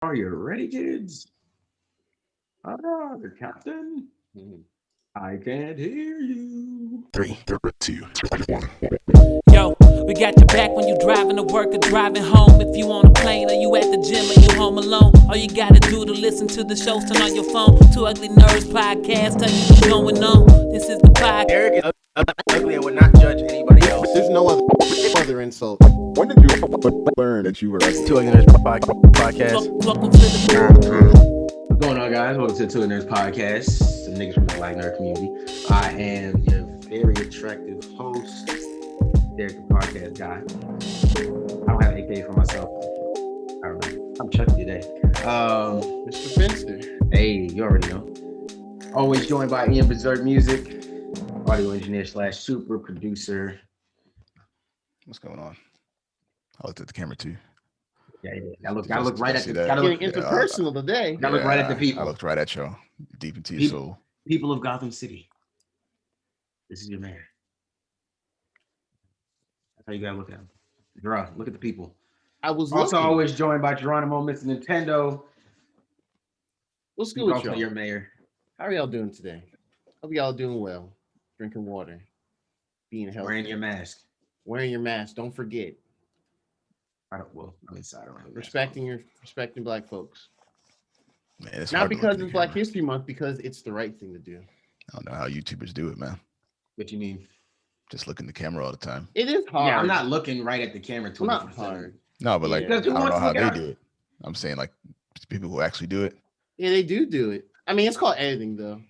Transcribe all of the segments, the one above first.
Are you ready, kids? The captain. Mhm. I can't hear you. Three, two, one. Yo, we got your back when you driving to work or driving home. If you on a plane or you at the gym or you home alone, all you gotta do to listen to the shows, turn on your phone. Two Ugly Nerds podcast, tell you what's going on. This is the podcast. Eric is ugly and would not judge anybody else. There's no other insult. When did you learn that you were ugly? Two Ugly Nerds podcast. Welcome to the What's going on, guys? Welcome to the Two Nerds podcast, the niggas from the Black Nerd community. I am your very attractive host, Derek, the podcast guy. I don't have AK for myself. I don't know. I'm Chucky today. Mr. Fencer. Hey, you already know. Always joined by Ian Berserk Music, audio engineer / super producer. What's going on? I looked at the camera too. Yeah, I look right at the Getting interpersonal today. Gotta look right at the people. I looked right at y'all, deep into your People. soul. People of Gotham City. This is your mayor. That's how you gotta look at him. Draw. Look at the people. I was Also, looking. always joined by Geronimo, Mr. Nintendo. What's good He's with also y'all? your mayor. How are y'all doing today? Hope y'all doing well. Drinking water. Being healthy. Wearing your mask. Wearing your mask. Don't forget. I'm inside. I don't have a mask Respecting black folks. Man, it's Not hard to look because at the it's Black camera. History Month, because it's the right thing to do. I don't know how YouTubers do it, man. on. What you mean? Just look in the camera all the time. It is hard. Yeah, I'm not looking right at the camera. Well, not 24/7. hard. No, but like, Yeah. I don't Who wants know to how look they at do it. I'm saying like people who actually do it. Yeah, they do it. I mean, it's called editing, though.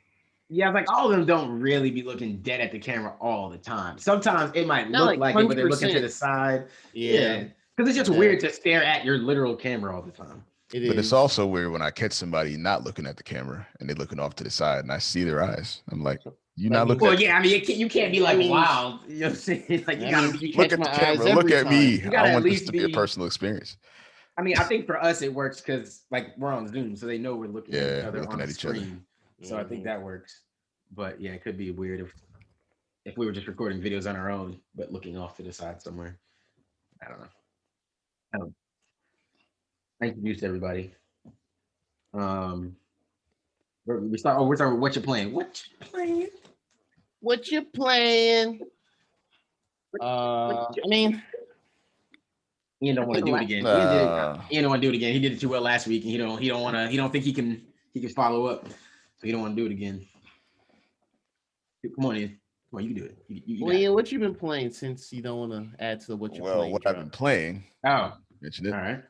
Yeah, like all of them don't really be looking dead at the camera all the time. Sometimes it might Not look like like it, but they're looking to 100%. the side. Yeah. Because it's just Yeah. weird to stare at your literal camera all the time. It is. But it's also weird when I catch somebody not looking at the camera and they're looking off to the side and I see their eyes. I'm like, you That not means- looking Well, at yeah, I mean, you can't be like I mean, wild. You know what I'm saying? Like, you I gotta mean, you look catch at the my eyes camera. Look every at time. me. You gotta I at want this least to be a be- personal experience. I mean, I think for us it works because like we're on Zoom, so they know we're looking at each Yeah, other looking on at the each other. screen. So I think Mhm. that works. But yeah, it could be weird if we were just recording videos on our own, but looking off to the side somewhere. I don't know. Thank you to everybody. We're talking with what you're playing. What you playing? What you playing? I mean, Ian don't want to do it again. Ian don't want to do it again. He did it too well last week, and he don't want to. He don't think he can follow up, so he don't want to do it again. Come on, Ian. Come on, you can do it. You well, got it. Ian, what you been playing since you don't want to add to the what you're Well, playing? what I've been playing, Oh, mentioned it. all right.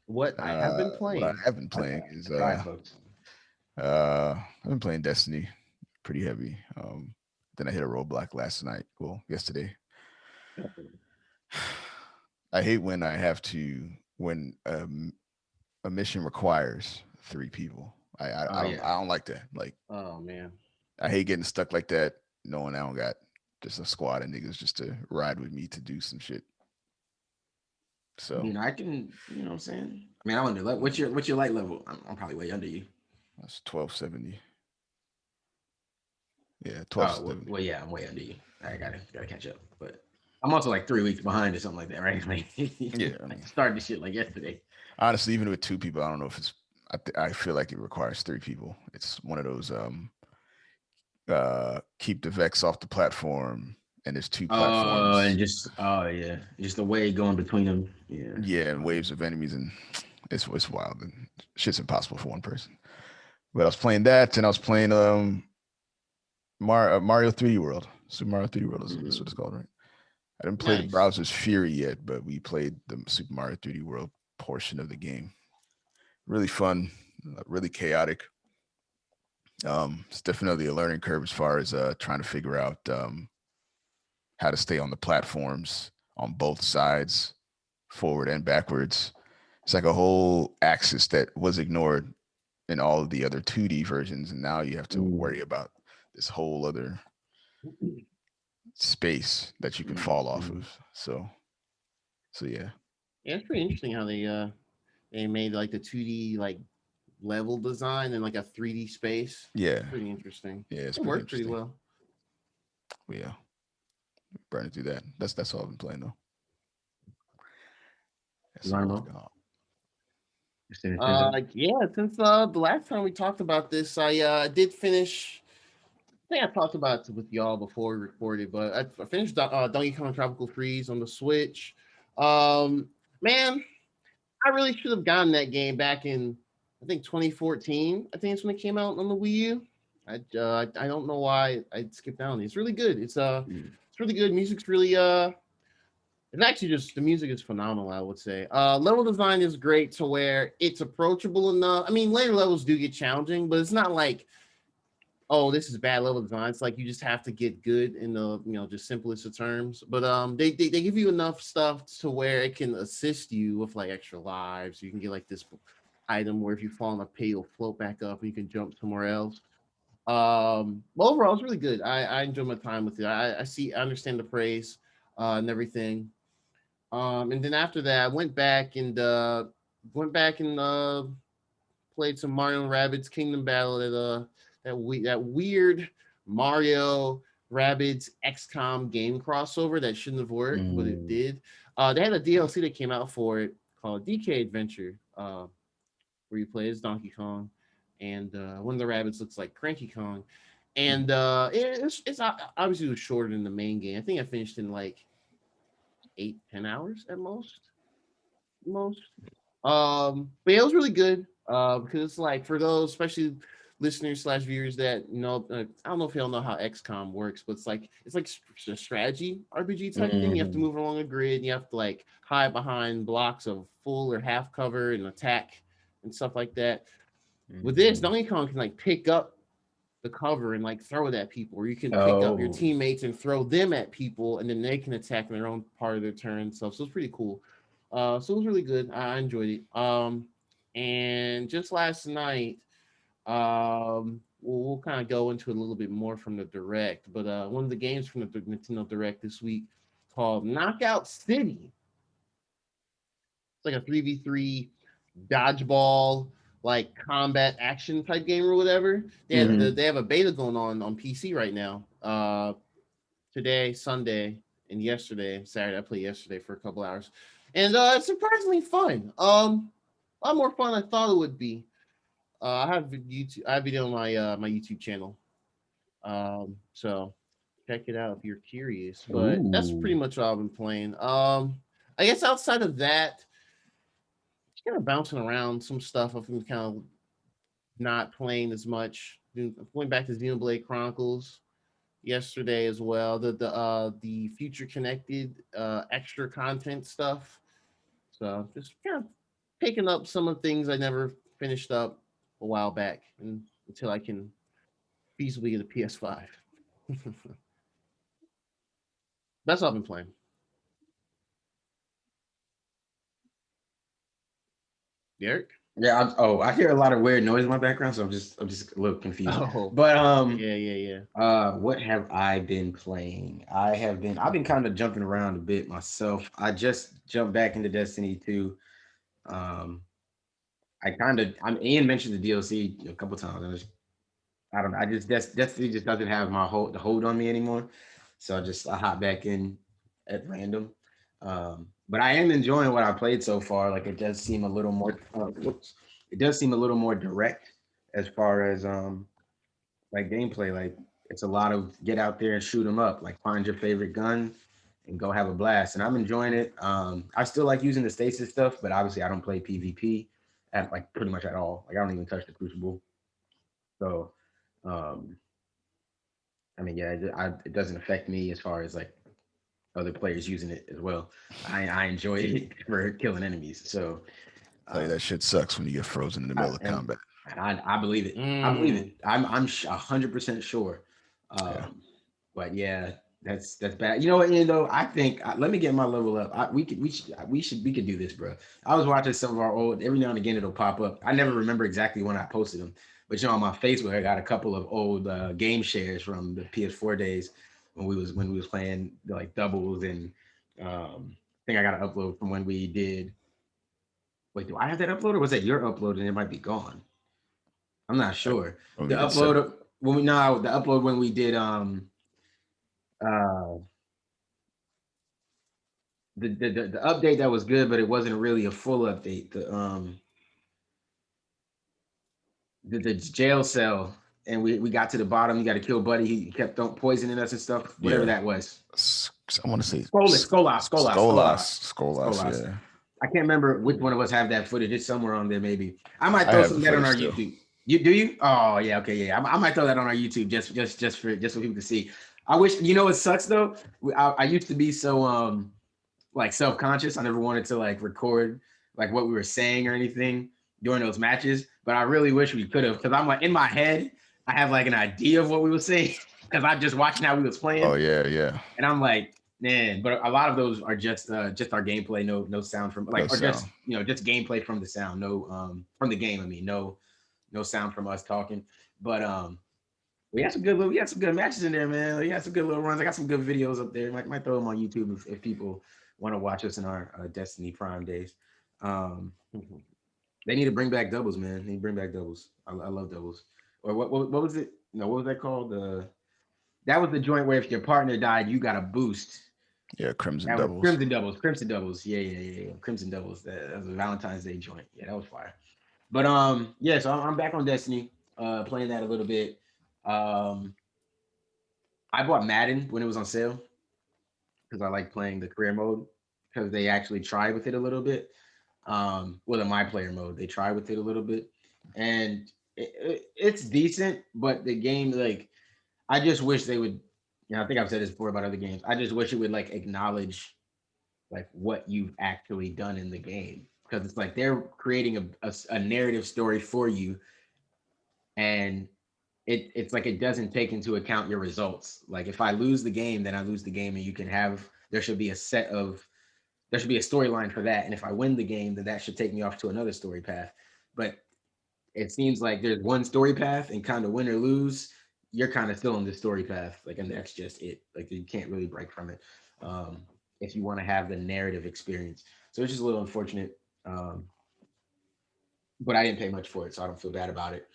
What I have been playing. What I have been playing is Try it, folks. I've been playing Destiny pretty heavy. Then I hit a roadblock last night. Well, yesterday. I hate when when a mission requires 3 people. I don't like that. Like, Oh man, I hate getting stuck like that, knowing I don't got just a squad of niggas just to ride with me to do some shit. So I can. You know what I'm saying? I mean, I'm under. What's your light level? I'm probably way under you. that's 1270. Yeah, Oh, 1270. well, yeah, I'm way under you. I gotta catch up, but I'm also like 3 weeks behind or something like that, right? Like, Yeah, I I mean, started this shit like yesterday. honestly, even with 2 people, I don't know if it's. I feel like it requires 3 people. It's one of those keep the Vex off the platform, and there's 2 platforms. And just just the way going between them. Yeah. Yeah, and waves of enemies, and it's wild and shit's impossible for one person. But I was playing that, and I was playing Mario 3D World. Super Mario 3D World is what it's called, right? I didn't play the Nice. Browser's Fury yet, but we played the Super Mario 3D World portion of the game. Really fun, really chaotic. It's definitely a learning curve as far as trying to figure out how to stay on the platforms on both sides, forward and backwards. It's like a whole axis that was ignored in all of the other 2D versions, and now you have to worry about this whole other space that you can fall off of. So yeah. yeah, it's pretty interesting how they made like the 2D like level design and like a 3D space. Yeah. Pretty interesting. Yeah, it's It worked pretty interesting. well. But yeah. Burning through that. That's all I've been playing though. That's all I've Geronimo? got. Yeah, since the last time we talked about this, I did finish. I think I talked about it with y'all before we recorded, but I finished Donkey Kong Tropical Freeze on the Switch. Man, I really should have gotten that game back in, I think 2014. I think it's when it came out on the Wii U. I don't know why I skipped down. It's really good. It's really good. Music's really it's actually just the music is phenomenal, I would say. Level design is great to where it's approachable enough. I mean, later levels do get challenging, but it's not like, oh, this is bad level design. It's like you just have to get good in the just simplest of terms. But they give you enough stuff to where it can assist you with like extra lives. You can get like this item where if you fall in a pit, you'll float back up and you can jump somewhere else. But overall, it's really good. I enjoy my time with it. I understand the praise and everything. And then after that, I went back and played some Mario and Rabbids Kingdom Battle at that weird Mario Rabbids XCOM game crossover that shouldn't have worked, but it did. They had a DLC that came out for it called DK Adventure, where you play as Donkey Kong, and one of the rabbits looks like Cranky Kong, and it's obviously it was shorter than the main game. I think I finished in like 8-10 hours at most. But yeah, it was really good. Because it's like for those, especially listeners slash viewers that I don't know if y'all know how XCOM works, but it's like a strategy RPG type thing. You have to move along a grid. And you have to like hide behind blocks of full or half cover and attack and stuff like that. With this, Donkey Kong can like pick up the cover and like throw it at people, or you can pick up your teammates and throw them at people, and then they can attack in their own part of their turn and stuff. So it's pretty cool. So it was really good. I enjoyed it. And just last night, we'll kind of go into a little bit more from the direct, but one of the games from the Nintendo Direct this week called Knockout City. It's like a 3v3 dodgeball like combat action type game or whatever. They have a beta going on PC right now. Today, Sunday, and yesterday, Saturday. I played yesterday for a couple hours, and it's surprisingly fun. A lot more fun I thought it would be. I have YouTube. I have video on my YouTube channel. So check it out if you're curious. But that's pretty much all I've been playing. I guess outside of that, just kind of bouncing around some stuff. I've been kind of not playing as much. Going back to Xenoblade Chronicles yesterday as well. The future connected extra content stuff. So just kind of picking up some of the things I never finished up a while back, and until I can feasibly get a PS5. That's all I've been playing. Derek? Yeah. I hear a lot of weird noise in my background, so I'm just a little confused. Oh, But yeah. what have I been playing? I've been kind of jumping around a bit myself. I just jumped back into Destiny 2. Ian mentioned the DLC a couple times. I don't know. Destiny just doesn't have the hold on me anymore. So I hop back in at random. But I am enjoying what I played so far. Like it does seem a little more. It does seem a little more direct as far as like gameplay. Like it's a lot of get out there and shoot them up. Like find your favorite gun and go have a blast. And I'm enjoying it. I still like using the stasis stuff, but obviously I don't play PvP at like pretty much at all. Like I don't even touch the crucible. So um I mean, yeah, it doesn't affect me as far as like other players using it as well. I enjoy it for killing enemies. So Tell you that shit sucks when you get frozen in the middle of combat. And I believe it. I believe it. I'm 100% sure. Yeah. But yeah, that's bad. You know what? Though I think let me get my level up. We could do this, bro. I was watching some of our old. Every now and again, it'll pop up. I never remember exactly when I posted them, but on my Facebook, I got a couple of old game shares from the PS4 days when we was playing like doubles, and I think I got an upload from when we did. Wait, do I have that upload, or was that your upload and it might be gone? I'm not sure. The upload when we did uh the update that was good, but it wasn't really a full update. the jail cell, and we got to the bottom. You got to kill Buddy. He kept poisoning us and stuff. Whatever Yeah. that was. I want to say Skolas. Skolas. Yeah, I can't remember which one of us have that footage. It's somewhere on there, maybe. I might I throw have some the of that on our footage still. YouTube. You do you? Oh yeah, okay, yeah. I might throw that on our YouTube just for people to see. I wish what sucks though. I used to be so like self-conscious. I never wanted to like record like what we were saying or anything during those matches. But I really wish we could have, because I'm like in my head, I have like an idea of what we were saying because I'm just watching how we was playing. Oh yeah. And I'm like, man, but a lot of those are just our gameplay, no sound from like, No or just sound. just gameplay from the sound, no from the game. I mean, no sound from us talking. But we had some good matches in there, man. We had some good little runs. I got some good videos up there. Might throw them on YouTube if people want to watch us in our Destiny Prime days. They need to bring back doubles, man. They need to bring back doubles. I love doubles. Or what was it? No, what was that called? That was the joint where if your partner died, you got a boost. Yeah, Crimson That was Doubles. Crimson doubles. Yeah. Crimson doubles. That was a Valentine's Day joint. Yeah, that was fire. But yeah, so I'm back on Destiny, playing that a little bit. I bought Madden when it was on sale because I like playing the career mode because they actually try with it a little bit. Well, the my player mode, they try with it a little bit, and it's decent, but the game, like, I just wish they would. I think I've said this before about other games. I just wish it would like acknowledge like what you've actually done in the game, because it's like they're creating a narrative story for you, and it's like it doesn't take into account your results. Like if I lose the game, then I lose the game, and you can have there should be a storyline for that. And if I win the game, then that should take me off to another story path. But it seems like there's one story path, and kind of win or lose, you're kind of still on the story path. Like, and that's just it. Like you can't really break from it if you want to have the narrative experience. So it's just a little unfortunate. But I didn't pay much for it, so I don't feel bad about it.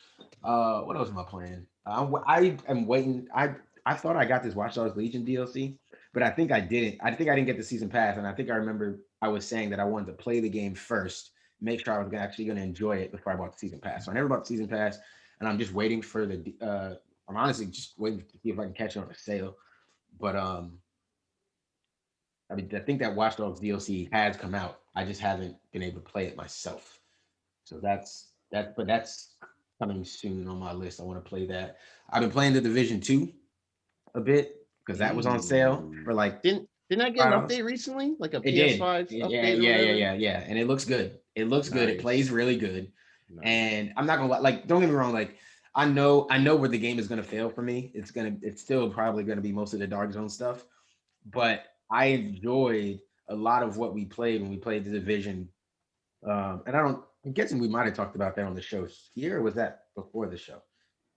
What else am I playing? I am waiting. I thought I got this Watch Dogs Legion DLC, but I think I didn't. I think I didn't get the season pass, and I think I remember I was saying that I wanted to play the game first, make sure I was actually going to enjoy it before I bought the season pass. So I never bought the season pass, and I'm just waiting for the. I'm honestly just waiting to see if I can catch it on a sale. But I mean, I think that Watch Dogs DLC has come out. I just haven't been able to play it myself. So that's that, but that's coming soon on my list. I want to play that. I've been playing the Division 2 a bit because that was on sale for like Didn't I get an $5. update recently? Like a It did. PS5 Yeah, update or whatever? yeah. And it looks good. It looks good. It Nice. plays really good. Nice. And I'm not gonna like, don't get me wrong, like I know where the game is gonna fail for me. It's still probably gonna be most of the Dark Zone stuff. But I enjoyed a lot of what we played when we played the Division. And I'm guessing we might have talked about that on the show here, or was that before the show?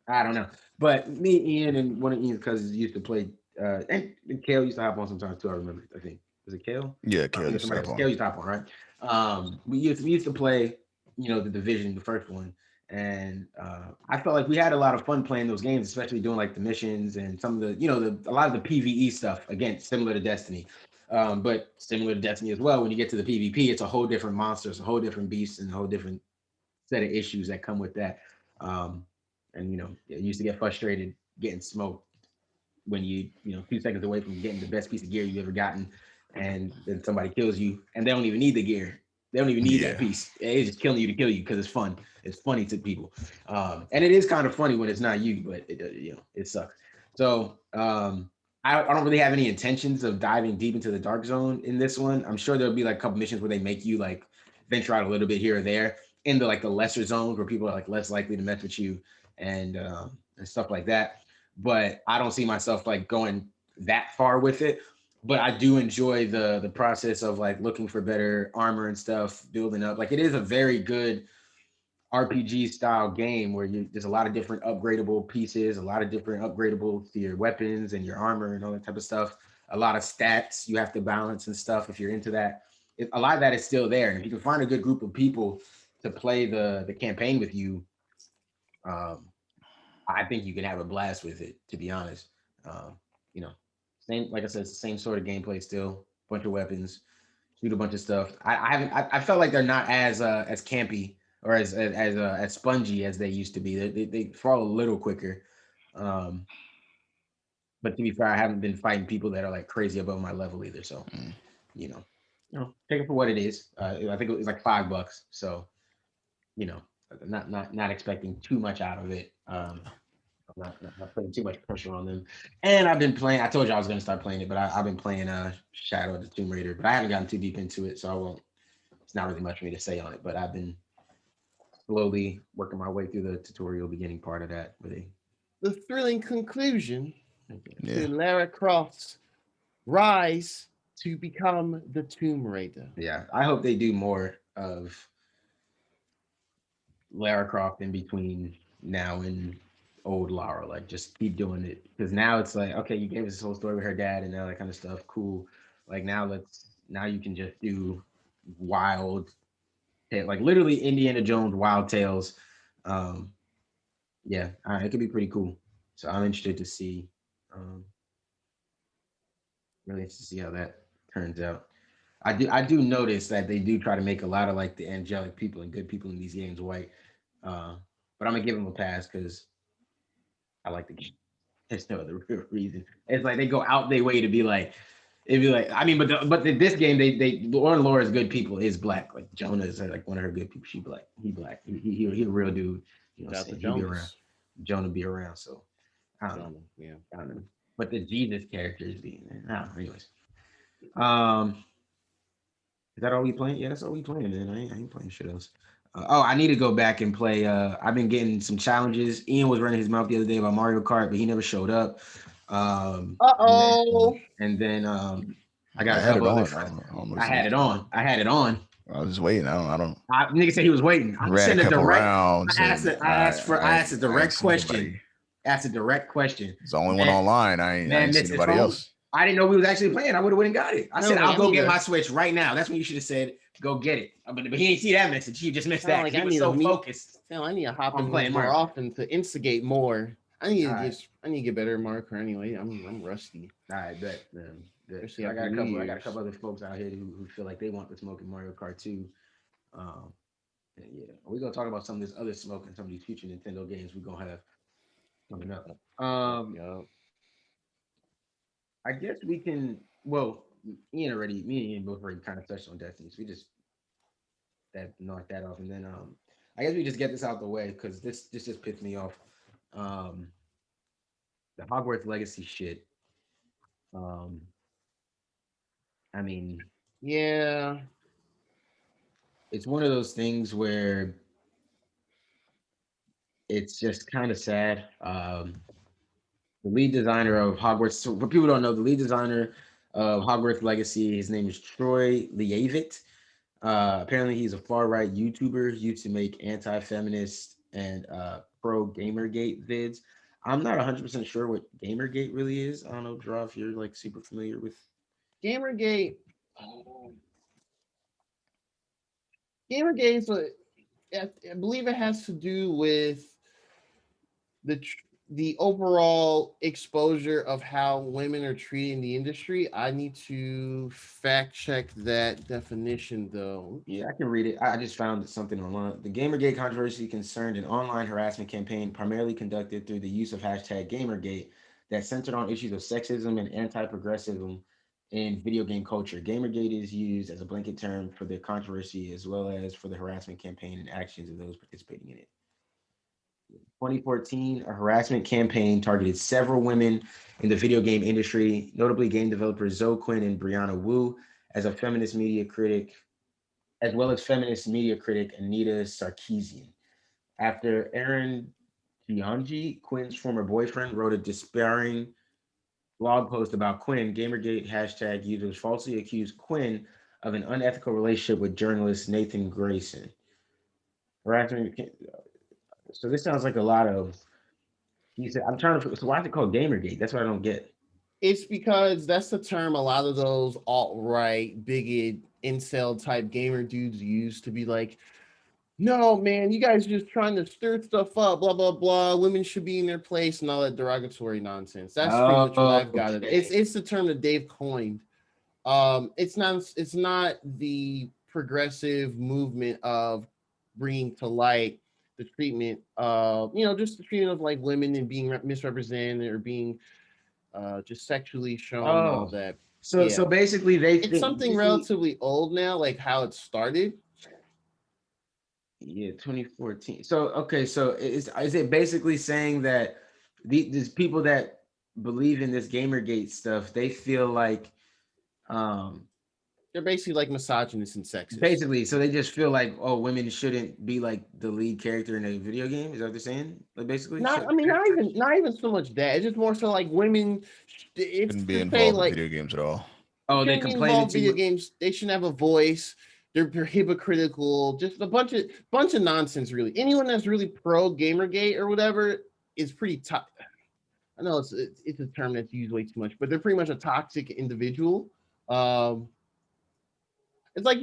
I don't know. But me, Ian, and one of Ian's cousins used to play, and Kale used to hop on sometimes too. I remember. I think was it Kale? Yeah, I Kale think used to somebody hop else. on. Kale used to hop on, right? We used to play, the Division, the first one, and I felt like we had a lot of fun playing those games, especially doing like the missions and some of a lot of the PVE stuff. Again, similar to Destiny. But similar to Destiny as well, when you get to the PvP, it's a whole different monster, it's a whole different beast, and a whole different set of issues that come with that. And you used to get frustrated getting smoked when you 2 seconds away from getting the best piece of gear you've ever gotten, and then somebody kills you, and they don't even need the gear. They don't even need that piece. It's just killing you to kill you because it's fun. It's funny to people, and it is kind of funny when it's not you, but it sucks. So I don't really have any intentions of diving deep into the Dark Zone in this one. I'm sure there'll be like a couple missions where they make you like venture out a little bit here or there into like the lesser zones where people are like less likely to mess with you and stuff like that. But I don't see myself like going that far with it. But I do enjoy the process of like looking for better armor and stuff, building up. Like it is a very good RPG style game where there's a lot of different upgradable pieces, a lot of different upgradable to your weapons and your armor and all that type of stuff. A lot of stats you have to balance and stuff if you're into that. A lot of that is still there. And if you can find a good group of people to play the campaign with you, I think you can have a blast with it, to be honest. You know, same, like I said, it's the same sort of gameplay still, bunch of weapons, shoot a bunch of stuff. I felt like they're not as campy or as spongy as they used to be. They fall a little quicker. But to be fair, I haven't been fighting people that are like crazy above my level either. So, Mm. take it for what it is. I think it was like $5. So, you know, not expecting too much out of it. I'm not putting too much pressure on them. And I've been playing. I told you I was going to start playing it, but I've been playing Shadow of the Tomb Raider, but I haven't gotten too deep into it, so I won't. It's not really much for me to say on it, but I've been slowly working my way through the tutorial beginning part of that. The thrilling conclusion Yeah. to Lara Croft's rise to become the Tomb Raider. Yeah, I hope they do more of Lara Croft in between now and old Lara. Like, just keep doing it because now it's like, okay, you gave us this whole story with her dad and all that kind of stuff. Cool. Like now you can just do wild, like literally Indiana Jones Wild Tales. Yeah, it could be pretty cool. So I'm interested to see, really interested to see how that turns out. I do notice that they do try to make a lot of like the angelic people and good people in these games white. But I'm gonna give them a pass because I like the game. There's no other real reason. It's like they go out their way to be like, it'd be like, I mean, this game, Lauren Laura's good people is black. Like Jonah is like one of her good people. She black. He black. He a real dude. You know what I'm Got the saying? He be around. Jonas. Jonah be around. So I don't know. Jonah, yeah. I don't know. But the Jesus characters being there. I don't know. Anyways. Is that all we playing? Yeah, that's all we playing, man. I ain't playing shit else. I need to go back and play. I've been getting some challenges. Ian was running his mouth the other day about Mario Kart, but he never showed up. Uh-oh. And then I got I a had it couple other. on. I don't know I if had you- it on. I had it on. I was just waiting. I don't. Nigga said he was waiting. I Ran sent a a couple direct. rounds. I asked a I direct ain't seen question. nobody. Asked a direct question. It's the only one online. I ain't seen anybody else. I didn't know we was actually playing. I would have went and got it. I said, like, I'll I go need get to- my Switch right now. That's when you should have said, go get it. But he didn't see that message. He just missed Sound that. like He I was need so to meet- focused. Hell, I need to hop I'm in playing more Mario. often to instigate more. I need to All get better at Mario Kart anyway. I'm rusty. All right, bet. Good. Especially I got after a couple. New I got a Year's. couple other folks out here who feel like they want the smoke in Mario Kart too. And yeah, we're gonna talk about some of this other smoke and some of these future Nintendo games we're gonna have coming up. Yup. I guess we can. Well, me and Ian both already kind of touched on Destiny, so we just knock that off, and then I guess we just get this out the way because this just pissed me off. The Hogwarts Legacy shit. I mean, Yeah. it's one of those things where it's just kind of sad. The lead designer of Hogwarts, so for people who don't know, the lead designer of Hogwarts Legacy, his name is Troy Leavitt. Apparently, he's a far right YouTuber, used to make anti-feminist and pro Gamergate vids. I'm not 100% sure what Gamergate really is. I don't know, Draw, if you're like super familiar with. Gamergate. Gamergate is I believe it has to do with the overall exposure of how women are treated in the industry. I need to fact check that definition though. Yeah, I can read it. I just found something online. The Gamergate controversy concerned an online harassment campaign primarily conducted through the use of hashtag Gamergate that centered on issues of sexism and anti-progressivism in video game culture. Gamergate is used as a blanket term for the controversy as well as for the harassment campaign and actions of those participating in it. 2014, a harassment campaign targeted several women in the video game industry, notably game developers Zoe Quinn and Brianna Wu, as well as feminist media critic Anita Sarkeesian. After Aaron Giangi, Quinn's former boyfriend, wrote a despairing blog post about Quinn, Gamergate hashtag users falsely accused Quinn of an unethical relationship with journalist Nathan Grayson. Harassment. So this sounds like a lot of. He said, "I'm trying to." So why is it called Gamergate? That's what I don't get. It's because that's the term a lot of those alt-right, bigot, incel type gamer dudes use to be like, no, man, you guys are just trying to stir stuff up, blah, blah, blah. Women should be in their place and all that derogatory nonsense. That's pretty much what I've got it. It's the term that Dave coined. It's not the progressive movement of bringing to light the treatment just the treatment of like women and being misrepresented or being just sexually shown and all Oh, that. so basically they It's think something relatively old now, like how it started. yeah, 2014. So okay, so is it basically saying that these people that believe in this Gamergate stuff, they feel like um They're basically like misogynist and sexist. basically so they just feel like, oh, women shouldn't be like the lead character in a video game? Is that what they're saying? Like basically? Not, So I mean, not even so much that. It's just more so like women. It's Shouldn't be to say involved in like video games at all. they oh, they shouldn't be complaining involved in too video much. games. They shouldn't have a voice. They're hypocritical. Just a bunch of nonsense. Really, anyone that's really pro Gamergate or whatever is pretty tough. I know it's a term that's used way too much, but they're pretty much a toxic individual. Um, it's like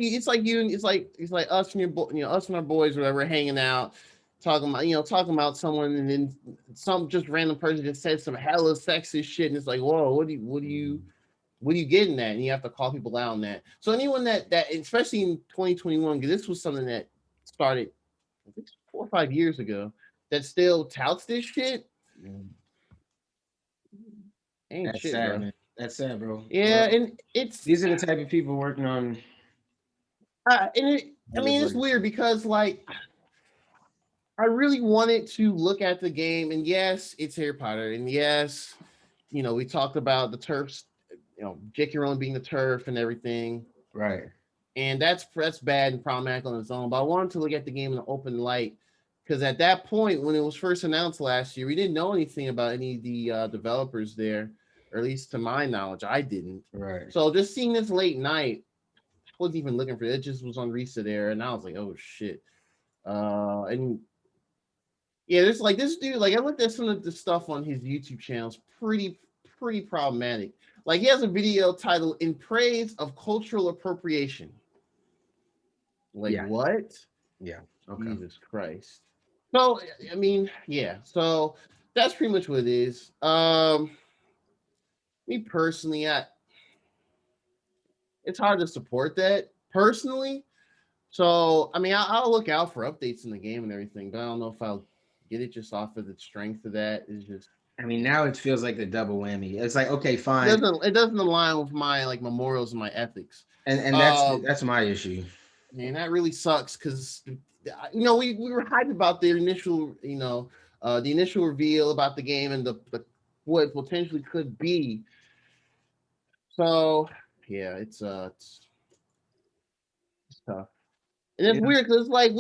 us and us and our boys, or whatever, hanging out, talking about someone, and then some just random person just said some hella sexist shit, and it's like, whoa, what are you getting at? And you have to call people out on that. So anyone that especially in 2021, because this was something that started I think 4 or 5 years ago, that still touts this shit, ain't That's shit, sad, bro. man. That's sad, bro. Yeah, Well, and it's these are the type of people working on I mean, it's weird because like I really wanted to look at the game, and yes, it's Harry Potter, and yes, we talked about the turfs, J.K. Rowling being the turf and everything, right. and that's bad and problematic on its own. But I wanted to look at the game in an open light because at that point, when it was first announced last year, we didn't know anything about any of the developers there, or at least to my knowledge, I didn't. Right. So just seeing this late night, I wasn't even looking for it. It just was on Risa there, and I was like, oh shit. And yeah, there's like this dude. Like I looked at some of the stuff on his YouTube channels. Pretty problematic. Like he has a video titled "In Praise of Cultural Appropriation." Like Yeah. what? Yeah. Okay. Jesus Christ. So I mean, yeah. So that's pretty much what it is. Me personally, it's hard to support that personally. So I mean, I'll look out for updates in the game and everything, but I don't know if I'll get it just off of the strength of that. Is just I mean, now it feels like the double whammy. It's like, okay, fine. it doesn't align with my like memorials and my ethics. And Um, that's my issue. Man, that really sucks because we were hyped about the initial the initial reveal about the game and the what it potentially could be. So yeah, it's tough. And it's Yeah. weird because like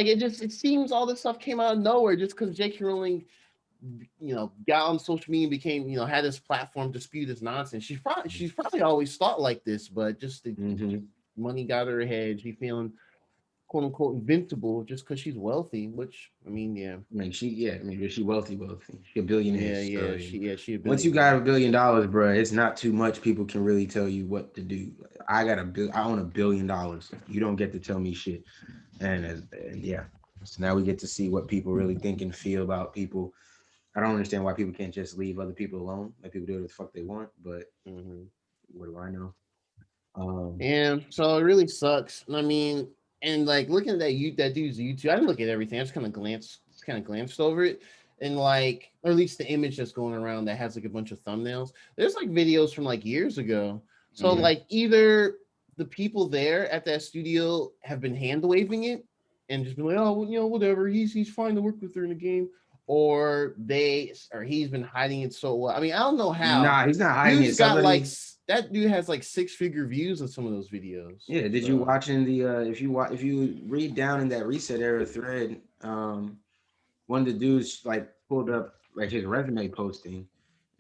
it seems all this stuff came out of nowhere just because J.K. Rowling got on social media and became had this platform to spew this nonsense. She's probably always thought like this, but just the Mm-hmm. money got her ahead. She feeling quote unquote invincible just because she's wealthy, which I mean, yeah. I mean, she wealthy. She a billionaire. So She a once you billionaire. got $1 billion, bro, it's not too much. People can really tell you what to do. I own $1 billion. You don't get to tell me shit. And yeah. So now we get to see what people really think and feel about people. I don't understand why people can't just leave other people alone. Let people do what the fuck they want. But what do I know? And so it really sucks. I mean, and like looking at that dude's YouTube, I didn't look at everything. I just kind of glanced over it, and like, or at least the image that's going around that has like a bunch of thumbnails. There's like videos from like years ago. So Mhm. like either the people there at that studio have been hand waving it and just been like, oh, whatever. He's fine to work with her in the game, or he's been hiding it so well. I mean, I don't know how. Nah, he's not hiding Dude's it. got like Somebody, that dude has like 6-figure views on some of those videos. yeah. Did you So watch in the if you read down in that reset era thread, one of the dudes like pulled up like his resume posting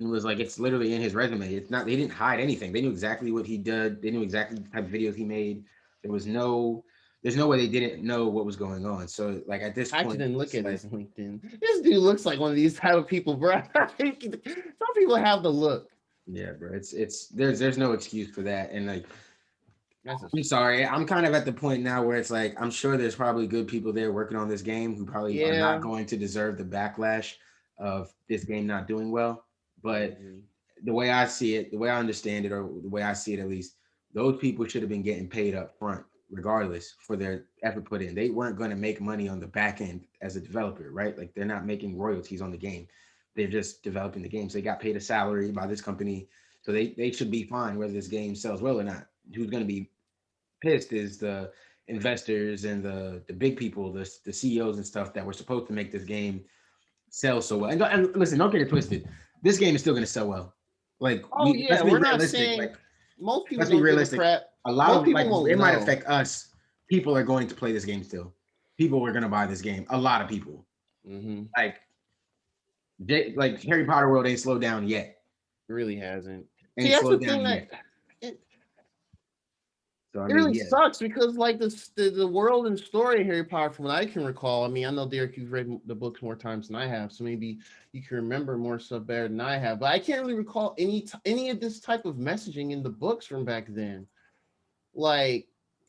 and was like, it's literally in his resume. It's not. They didn't hide anything. They knew exactly what he did. They knew exactly the type of videos he made. There's no way they didn't know what was going on. So like at this I actually point, didn't look it's at like, his LinkedIn. This dude looks like one of these type of people, bro. Some people have the look. yeah, bro. It's there's no excuse for that. And like, That's I'm sorry. I'm kind of at the point now where it's like I'm sure there's probably good people there working on this game who probably are not yeah. going to deserve the backlash of this game not doing well. But the way I see it, the way I understand it, or the way I see it at least, those people should have been getting paid up front regardless for their effort put in. They weren't going to make money on the back end as a developer, right? Like they're not making royalties on the game. They're just developing the game. So they got paid a salary by this company. So they should be fine whether this game sells well or not. Who's going to be pissed is the investors and the big people, the CEOs and stuff that were supposed to make this game sell so well. And listen, don't get it twisted. This game is still going to sell well. Like, Oh yeah, let's be we're not realistic. saying Like, most people let's be don't give a realistic. crap. A lot Most of people like won't it might know. affect us. People are going to play this game still. People are going to buy this game. A lot of people. Mm-hmm. Like Harry Potter world ain't slowed down yet. It really hasn't. Ain't See, that's the slowed thing down that yet. So I it mean, really yeah. sucks because like the world and story of Harry Potter, from what I can recall. I mean, I know Derek, you've read the books more times than I have, so maybe you can remember more stuff better than I have. But I can't really recall any of this type of messaging in the books from back then, like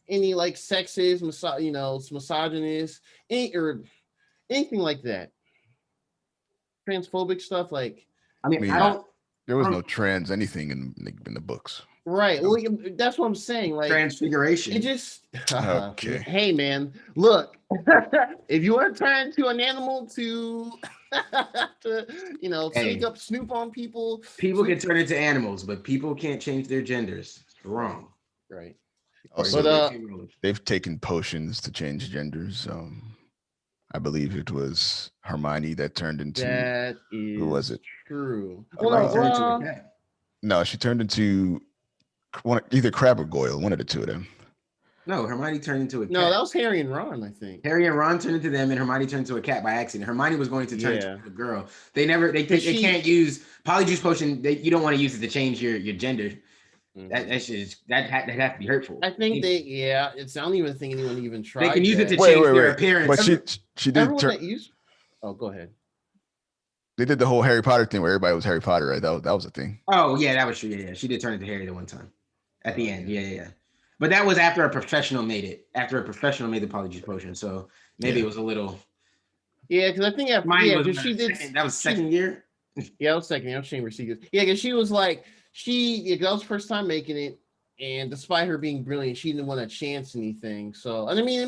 any like sexist, misogynist, or anything like that. Transphobic stuff, like I mean, mean, I don't There was Um, no trans anything in the books. right. Well, that's what I'm saying. Like transfiguration. it just Okay. hey man, look, if you want to turn into an animal to Hey. snoop on people, People can turn into animals, but people can't change their genders. It's wrong. right. Also, But they've taken potions to change genders. I believe it was Hermione that turned into that is who was it? true. Hermione turned into a Well, cat. No, she turned into either Crab or Goyle, one of the two of them. No, Hermione turned into a cat. no, that was Harry and Ron, I think. Harry and Ron turned into them, and Hermione turned into a cat by accident. Hermione was going to turn Yeah. into a girl. They can't use polyjuice potion. You don't want to use it to change your gender. That has to be hurtful. I think I don't even think anyone even tried. They can use it to that. change their appearance. But she did Everyone turn. that used. Oh, go ahead. They did the whole Harry Potter thing where everybody was Harry Potter, right? That was a thing. Oh yeah, that was true. Yeah, she did turn into Harry the one time at the end. Yeah. But that was after a professional made it. After a professional made the polyjuice potion, so maybe it was a little. Yeah, because I think because she did. That was second year. Yeah, that was second year. I'm Chamber Secrets. Yeah, because she was like that was the first time making it, and despite her being brilliant, she didn't want to chance anything. So, and I mean,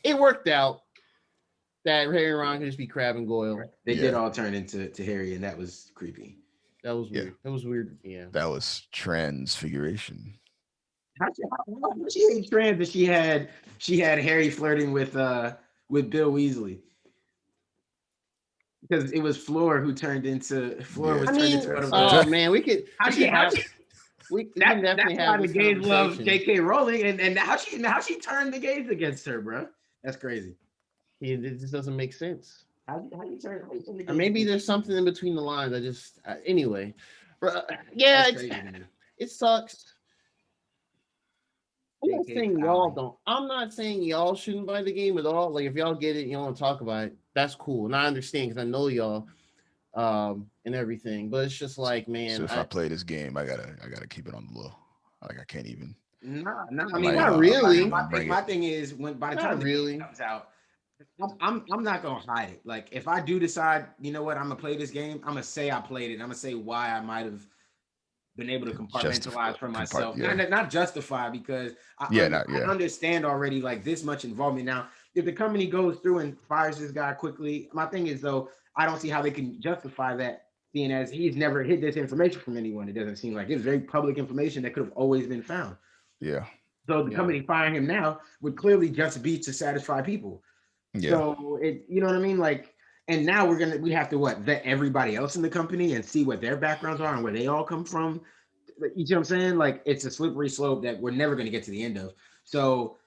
it worked out that Harry and Ron could just be Crab and Goyle. They did all turn into Harry, and that was creepy. That was weird. That was weird. Yeah. That was transfiguration. How she ain't trans that she had Harry flirting with Bill Weasley. Because it was Fleur who turned into oh man, we could. We can definitely that's have why the this gays love conversation. J.K. Rowling, and how she turned the gays against her, bro. That's crazy. It just doesn't make sense. How you turn the gays Or maybe against there's something in between the lines. I just anyway. Yeah, crazy, man. it sucks. I'm not JK saying y'all Rowling. don't. I'm not saying y'all shouldn't buy the game at all. Like if y'all get it, you don't want to talk about it. That's cool, and I understand because I know y'all, and everything. But it's just like, man. So if I play this game, I gotta keep it on the low. Like I can't even. No. I Like, mean, not really. My thing is by the time the game comes out, I'm not gonna hide it. Like if I do decide, you know what, I'm gonna play this game. I'm gonna say I played it. I'm gonna say why I might have been able to compartmentalize for myself. Not justify because I understand already like this much involvement. Now, if the company goes through and fires this guy quickly, my thing is though, I don't see how they can justify that, seeing as he's never hid this information from anyone. It doesn't seem like it's very public information that could have always been found. Yeah. So the company firing him now would clearly just be to satisfy people. Yeah. So you know what I mean? Like, and now we have to vet everybody else in the company and see what their backgrounds are and where they all come from. You see what I'm saying? Like it's a slippery slope that we're never going to get to the end of. So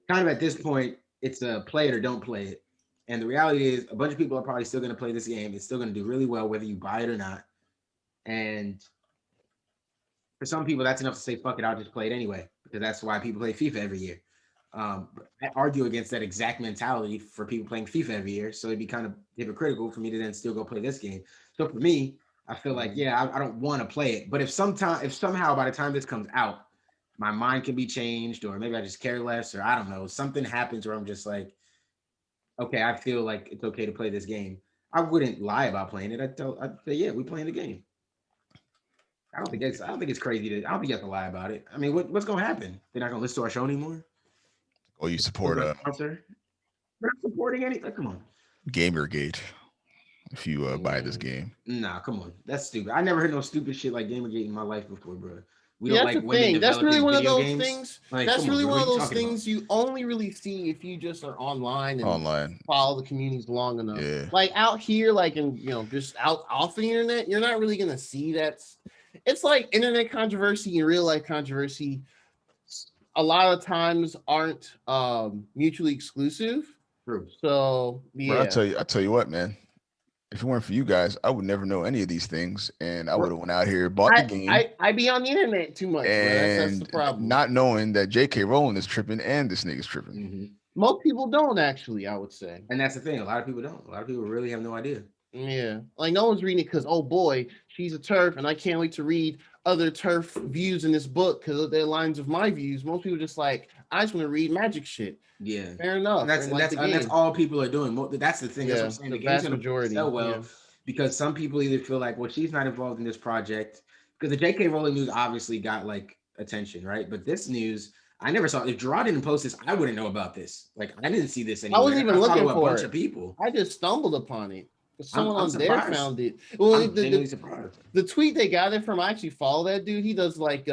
kind of at this point, it's a play it or don't play it. And the reality is a bunch of people are probably still going to play this game. It's still going to do really well, whether you buy it or not. And for some people, that's enough to say, fuck it, I'll just play it anyway, because that's why people play FIFA every year. I argue against that exact mentality for people playing FIFA every year. So it'd be kind of hypocritical for me to then still go play this game. So for me, I feel like, I don't want to play it. But if somehow by the time this comes out, my mind can be changed, or maybe I just care less, or I don't know, something happens where I'm just like, okay, I feel like it's okay to play this game. I wouldn't lie about playing it. I'd say, yeah, we're playing the game. I don't think it's crazy I don't think you have to lie about it. I mean, what's gonna happen? They're not gonna listen to our show anymore? Or you support sponsor. We're not supporting anything. Come on. Gamergate if you buy this game. Nah, come on. That's stupid. I never heard no stupid shit like Gamergate in my life before, bro. We Yeah, don't that's like the women thing. That's developing really one of video those games. things. Like, That's come on, really bro, one what of are you those talking things you only really see if you just are online and Online. follow the communities long enough. Yeah. Like out here, like in just out off the internet, you're not really gonna see that. It's like internet controversy and real life controversy. A lot of times aren't mutually exclusive. True. So Bro, yeah, I tell you what, man. If it weren't for you guys, I would never know any of these things, and I would have went out here, bought the game, I be on the internet too much, bro. That's the and problem. not knowing that J.K. Rowling is tripping and this nigga's tripping. Mm-hmm. Most people don't actually, I would say. And that's the thing. A lot of people don't. A lot of people really have no idea. Yeah, like no one's reading it because oh boy, she's a TERF, and I can't wait to read other TERF views in this book because they're lines of my views. Most people just like I just want to read magic shit. Yeah, Fair enough. and that's all people are doing. That's the thing. That's what I'm saying. The game's gonna sell well because some people either feel like, well, she's not involved in this project because the J.K. Rowling news obviously got like attention, right? But this news, I never saw. If Gerard didn't post this, I wouldn't know about this. Like I didn't see this anywhere. I wasn't even looking for a bunch of people. I just stumbled upon it. Someone I'm on there surprised. found it. Well, I'm genuinely surprised. The tweet they got it from, I actually follow that dude. He does like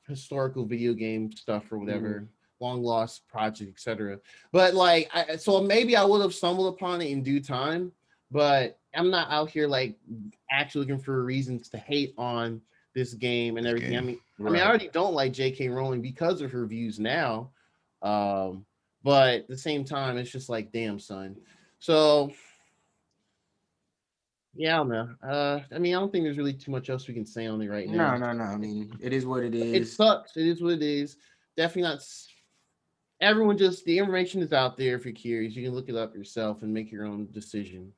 historical video game stuff or whatever, long lost project, etc. But like, so maybe I would have stumbled upon it in due time. But I'm not out here like actually looking for reasons to hate on this game and everything. I mean, I already don't like J.K. Rowling because of her views now. But at the same time, it's just like, damn, son. So. Yeah, I don't know. I mean, I don't think there's really too much else we can say on it right now. No. I mean, it is what it is. It sucks. It is what it is. Definitely not. Everyone the information is out there. If you're curious, you can look it up yourself and make your own decision.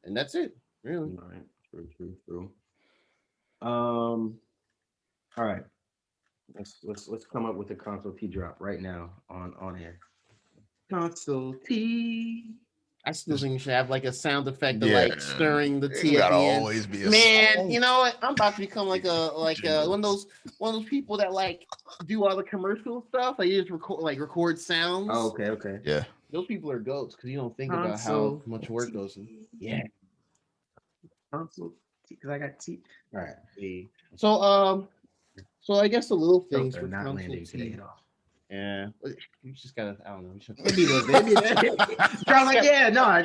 And that's it, really. All right. True. All right. Let's come up with a console T drop right now on air. Console T. I still think you should have like a sound effect of like stirring the tea. Gotta always be a man. song. You know what? I'm about to become like one of those people that like do all the commercial stuff. Like you just record sounds. Oh, okay. Yeah. Those people are goats because you don't think about how much work goes in. Yeah. Console T, because I got T. All right. So I guess the little things for not landing today at all. Yeah, you just gotta. I don't know. Maybe those. Girl, like, no.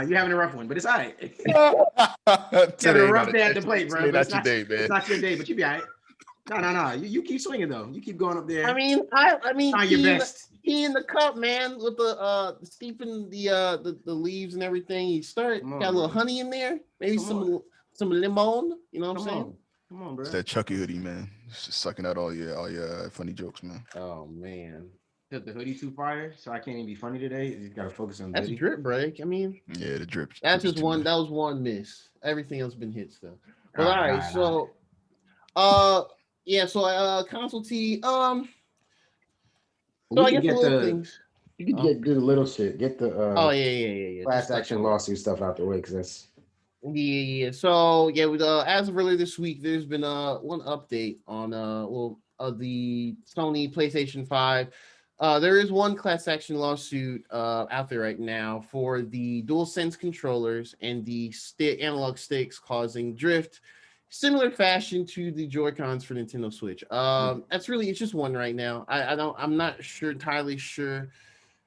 You're having a rough one, but it's all right. Today, a rough day at the plate, bro. Not your day, man. It's not your day, but you be all right. No. You keep swinging though. You keep going up there. I mean, trying your best. He in the cup, man, with the steeping the leaves and everything. You got a little honey in there, maybe some lemon. You know what I'm saying? Come on, bro. It's that Chucky hoodie, man. It's just sucking out all your funny jokes, man. Oh man. The hoodie too fire, so I can't even be funny today. You gotta focus on the That's hoodie. drip break. I mean, yeah, the drip. That's just one. That was one miss. Everything else been hits though. But all right. So console T. So I guess the little things. You could do the little shit. Get the yeah. Class action lawsuit stuff out the way because that's. Yeah. So with as of earlier this week, there's been one update on the Sony PlayStation 5. There is one class action lawsuit out there right now for the DualSense controllers and the analog sticks causing drift, similar fashion to the Joy-Cons for Nintendo Switch. It's just one right now. I'm not entirely sure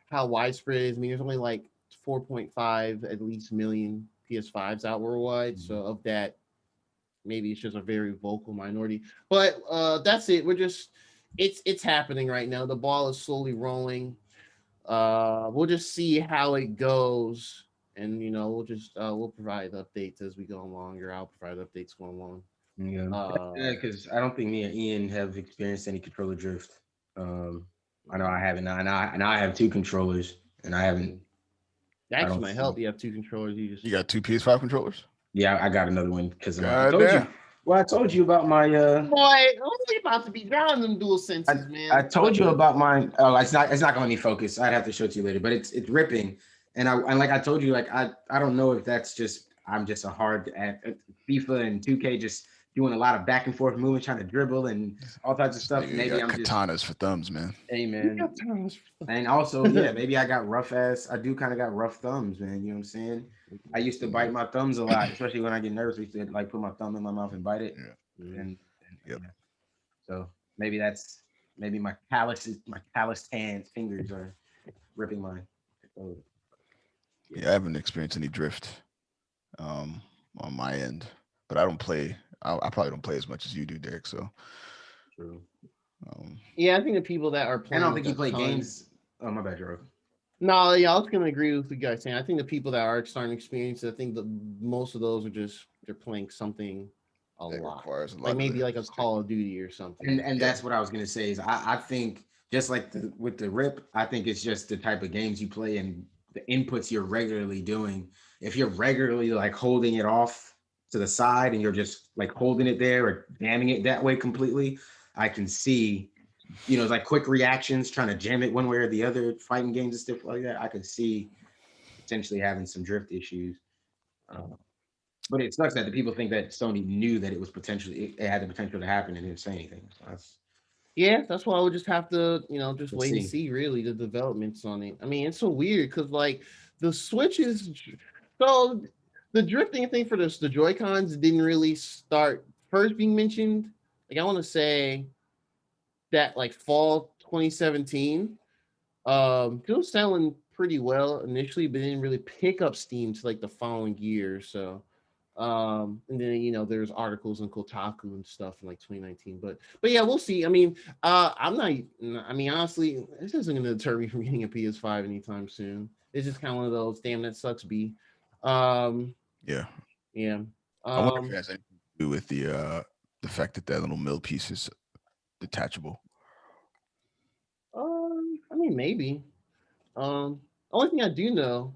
how widespread it is. I mean, there's only like 4.5 at least million PS5s out worldwide. So of that, maybe it's just a very vocal minority. But that's it. It's happening right now. The ball is slowly rolling. We'll just see how it goes, and we'll provide updates as we go along, or I'll provide updates going along. Yeah, because I don't think me and Ian have experienced any controller drift. I know I haven't, and I have two controllers, and I haven't. That actually might help. You have two controllers. You got two PS5 controllers? Yeah, I got another one because I told you. Well, I told you about my. Boy, we about to be drowning them dual senses, man. I told you about mine. Oh, it's not gonna let me focus. I'd have to show it to you later, but it's ripping, and like I told you, like I don't know if that's just I'm just a hard at FIFA and 2K just doing a lot of back and forth movement, trying to dribble and all types of stuff. Nigga, you Maybe got I'm just, katanas for thumbs, man. hey man. And also, yeah, maybe I got I do kind of got rough thumbs, man. You know what I'm saying? I used to bite my thumbs a lot, especially when I get nervous. I used to like put my thumb in my mouth and bite it. Yeah. And Yep. yeah. So maybe my calloused hands, fingers are ripping my. Oh, Yeah, I haven't experienced any drift on my end, but I don't play. I probably don't play as much as you do, Derek. So, true. Yeah, I think the people that are And I playing don't like think you a play ton. games. Oh my bad, Drew. No, yeah, I was gonna agree with you guys saying. I think the people that are starting to experience it, I think the most of those are just they're playing something a that lot, requires a lot like of maybe the like a stick. Call of Duty or something. And Yeah. that's what I was gonna say is I think just like with the rip, I think it's just the type of games you play and the inputs you're regularly doing. If you're regularly like holding it off to the side and you're just like holding it there or jamming it that way completely, I can see, like quick reactions, trying to jam it one way or the other, fighting games and stuff like that. I could see potentially having some drift issues. But it sucks that the people think that Sony knew that it had the potential to happen and didn't say anything. So Yeah, that's why I would just have to, just let's wait and see. see really the developments on it. I mean, it's so weird because like the Switch is so the drifting thing for the Joy Cons didn't really start first being mentioned. Like I want to say that like fall 2017. It was selling pretty well initially, but didn't really pick up steam to like the following year or so. And then there's articles on Kotaku and stuff in like 2019. But yeah, we'll see. I mean, I'm not. I mean, honestly, this isn't going to deter me from getting a PS5 anytime soon. It's just kind of one of those. Damn, that sucks. B. Yeah. Yeah. I wonder if it has anything to do with the fact that that little mill piece is detachable. I mean, maybe. Only thing I do know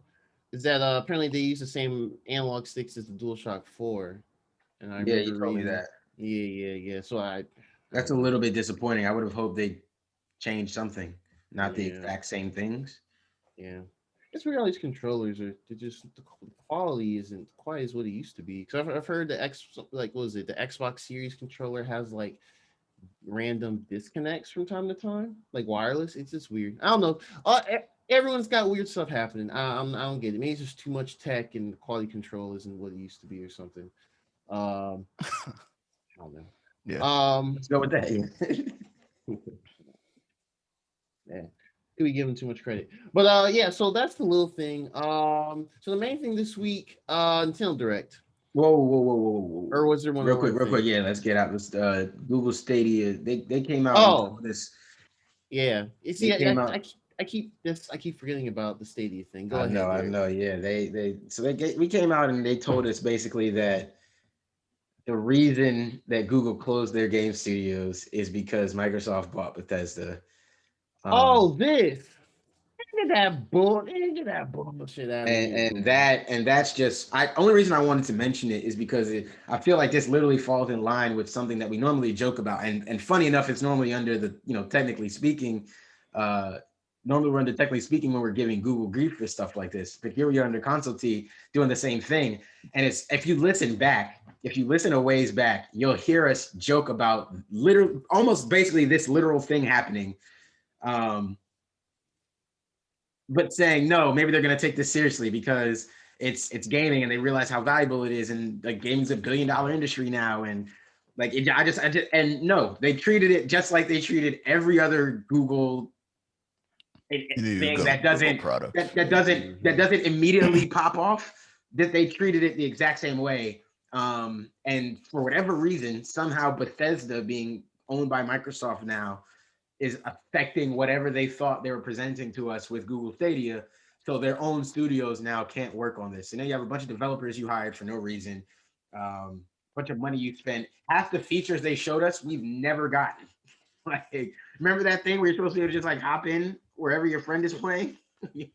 is that apparently they use the same analog sticks as the DualShock 4, and I Yeah, you remember told me reading. that. Yeah. So I That's a don't know. little bit disappointing. I would have hoped they changed something, not the Yeah, exact same things. yeah. It's weird. All these controllers they're just the quality isn't quite as what it used to be. Because I've heard the what was it, the Xbox Series controller has like random disconnects from time to time, like wireless. It's just weird. I don't know. Everyone's got weird stuff happening. I don't get it. Maybe it's just too much tech and the quality control isn't what it used to be or something. I don't know. Yeah. Let's go with that. Yeah. Could be given too much credit. But yeah, so that's the little thing. So the main thing this week, Nintendo Direct. Whoa. Or was there one Real more quick. thing? Yeah, let's get out this Google Stadia. They came out and Oh, told us yeah. You they see, came out. I keep forgetting about the Stadia thing. Go I ahead, know, I Derek. know. Yeah, we came out and they told us basically that the reason that Google closed their game studios is because Microsoft bought Bethesda. Um, Oh, this. Get that bullshit out of here, and Google. that's just only reason I wanted to mention it is because I feel like this literally falls in line with something that we normally joke about. And funny enough, it's normally under the, technically speaking, normally we're under technically speaking when we're giving Google grief for stuff like this. But here we are under Console T doing the same thing. And it's if you listen a ways back, you'll hear us joke about literally almost basically this literal thing happening. But saying no, maybe they're going to take this seriously because it's gaming and they realize how valuable it is, and like gaming's $1 billion industry now, and like I just and no, they treated it just like they treated every other Google thing that Google doesn't product. that doesn't immediately pop off. That they treated it the exact same way, and for whatever reason, somehow Bethesda being owned by Microsoft now is affecting whatever they thought they were presenting to us with Google Stadia. So their own studios now can't work on this. And then you have a bunch of developers you hired for no reason, bunch of money you spent. Half the features they showed us, we've never gotten. Like, remember that thing where you're supposed to be able to just like hop in wherever your friend is playing? you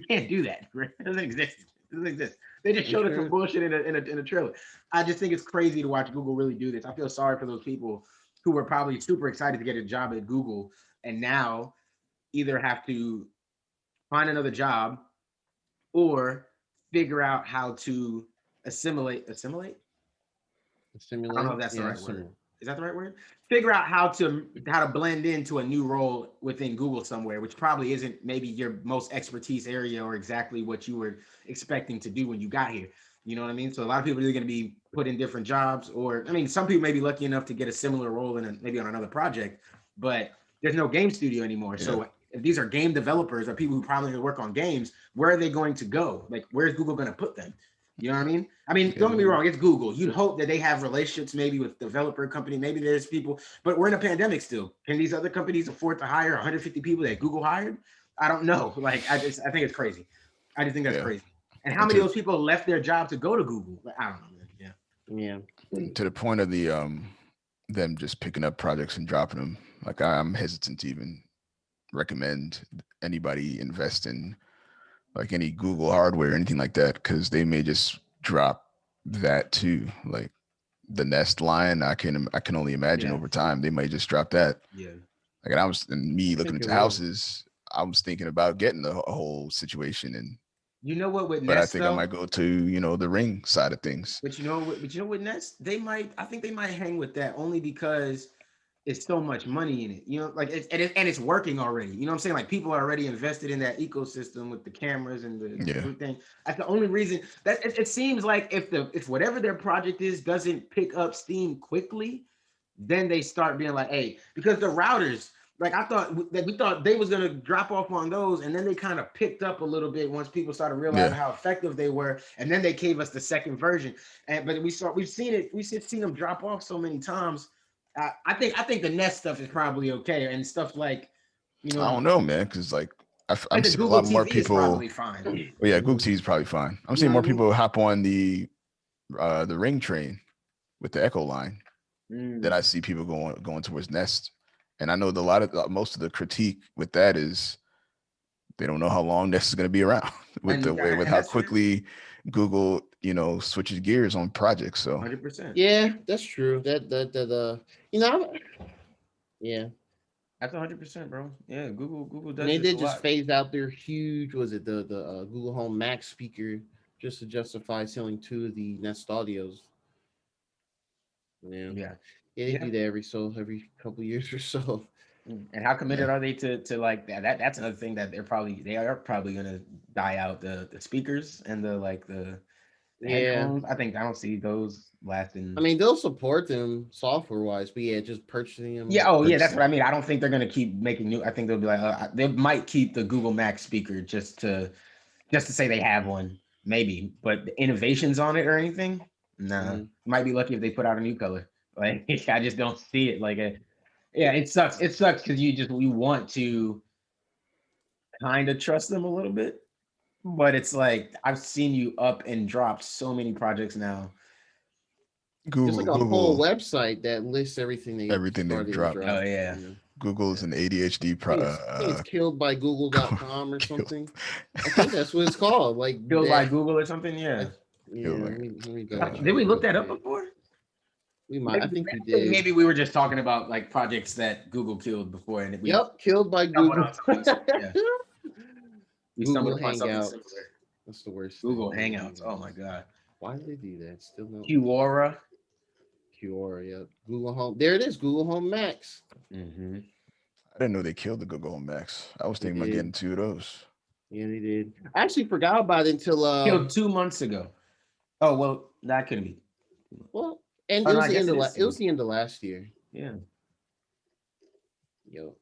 can't do that. Right? It doesn't exist. It doesn't exist. They just showed us some bullshit in a trailer. I just think it's crazy to watch Google really do this. I feel sorry for those people who were probably super excited to get a job at Google and now either have to find another job or figure out how to assimilate. I don't know if that's the right word. Is that the right word? Figure out how to blend into a new role within Google somewhere, which probably isn't maybe your most expertise area or exactly what you were expecting to do when you got here. You know what I mean? So a lot of people are going to be put in different jobs, or I mean, some people may be lucky enough to get a similar role in maybe on another project, but there's no game studio anymore. Yeah. So if these are game developers or people who probably work on games, where are they going to go? Like, where's Google going to put them? You know what I mean? Don't get me wrong, it's Google. You'd hope that they have relationships maybe with developer company. Maybe there's people, but we're in a pandemic still. Can these other companies afford to hire 150 people that Google hired? I don't know. Like, I think it's crazy. I just think that's crazy. And how many of those people left their job to go to Google? Like, I don't know, man. Yeah. To the point of the them just picking up projects and dropping them. Like, I'm hesitant to even recommend anybody invest in like any Google hardware or anything like that, because they may just drop that too. Like the Nest line, I can only imagine over time they might just drop that. Yeah. Like, and me looking into houses, I was thinking about getting the whole situation, and you know what with Nest, but I think I might go to the Ring side of things. But you know with Nest, I think they might hang with that only because it's so much money in it, like it's working already. You know what I'm saying? Like, people are already invested in that ecosystem with the cameras and the everything. That's the only reason that it seems like if whatever their project is doesn't pick up steam quickly, then they start being like, hey, because the routers, like we thought they was gonna drop off on those, and then they kind of picked up a little bit once people started realizing how effective they were, and then they gave us the second version. But we've seen them drop off so many times. I think the Nest stuff is probably okay, and stuff like, I don't know, man, because like I'm seeing a lot more people. Probably fine. Well, yeah, Google TV is probably fine. I'm seeing more people hop on the Ring train with the Echo line than I see people going towards Nest. And I know most of the critique with that is they don't know how long Nest is going to be around with how quickly Google switches gears on projects. So 100%. Yeah, that's true. Yeah, that's 100%, bro. Yeah, Google does. And they did just phase out their huge. Was it the Google Home Max speaker just to justify selling 2 of the Nest Audios? Yeah, they do that every couple of years or so. And how committed are they to like that? That's another thing that they are probably gonna die out, the speakers and the headphones. I don't see those lasting. I mean, they'll support them software wise, but just purchasing them. Yeah. Oh, yeah. That's what I mean. I don't think they're gonna keep making new. I think they'll be like, they might keep the Google Max speaker just to say they have one, maybe. But the innovations on it or anything, nah. Might be lucky if they put out a new color. Like, I just don't see it. Like, it sucks. It sucks because we want to kind of trust them a little bit. But it's like, I've seen you up and drop so many projects now. There's like a whole website that lists everything they've dropped. Oh, yeah. Google is an ADHD I think it's killedbygoogle.com or something. I think that's what it's called. Like, Killed by Google or something. Yeah. Let me go. Did we look that up before? We might. I think we did. Maybe we were just talking about like projects that Google killed before, and killed by Google. We Google Hangouts. That's the worst. Google Hangouts. Oh my god. Why did they do that? Still no. Quora. Yeah. Google Home. There it is. Google Home Max. Mm-hmm. I didn't know they killed the Google Home Max. I was thinking about getting 2 of those. Yeah, they did. I actually forgot about it until killed 2 months ago. Oh well, that couldn't be. Well, and it was the end of last year. Yeah. Yo.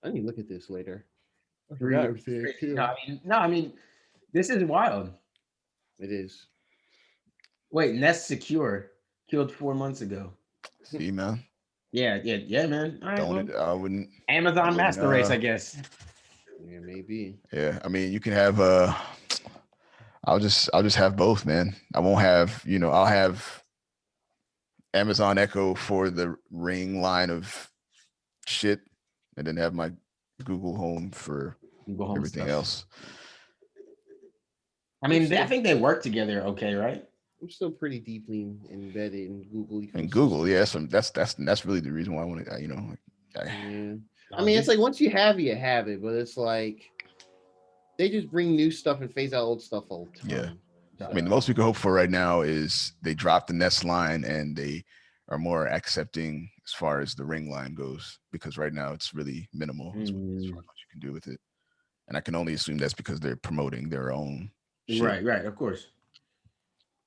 I need to look at this later. I mean, this is wild. It is. Wait, Nest Secure killed 4 months ago. See, man. Yeah, man. All right, I wouldn't. Amazon Master Race, I guess. Yeah, maybe. Yeah, I mean, you can have. I'll just have both, man. I won't have. I'll have Amazon Echo for the Ring line of shit, and then have my Google Home for everything else. I mean, I think they work together okay, right? I'm still pretty deeply embedded in Google. And Google, yeah, that's really the reason why I want to, I mean, it's like once you have it, but it's like they just bring new stuff and phase out old stuff all the time. Yeah. I mean, the most we could hope for right now is they drop the Nest line and they are more accepting as far as the ring line goes, because right now it's really minimal as far as what you can do with it. And I can only assume that's because they're promoting their own shit. Right, of course.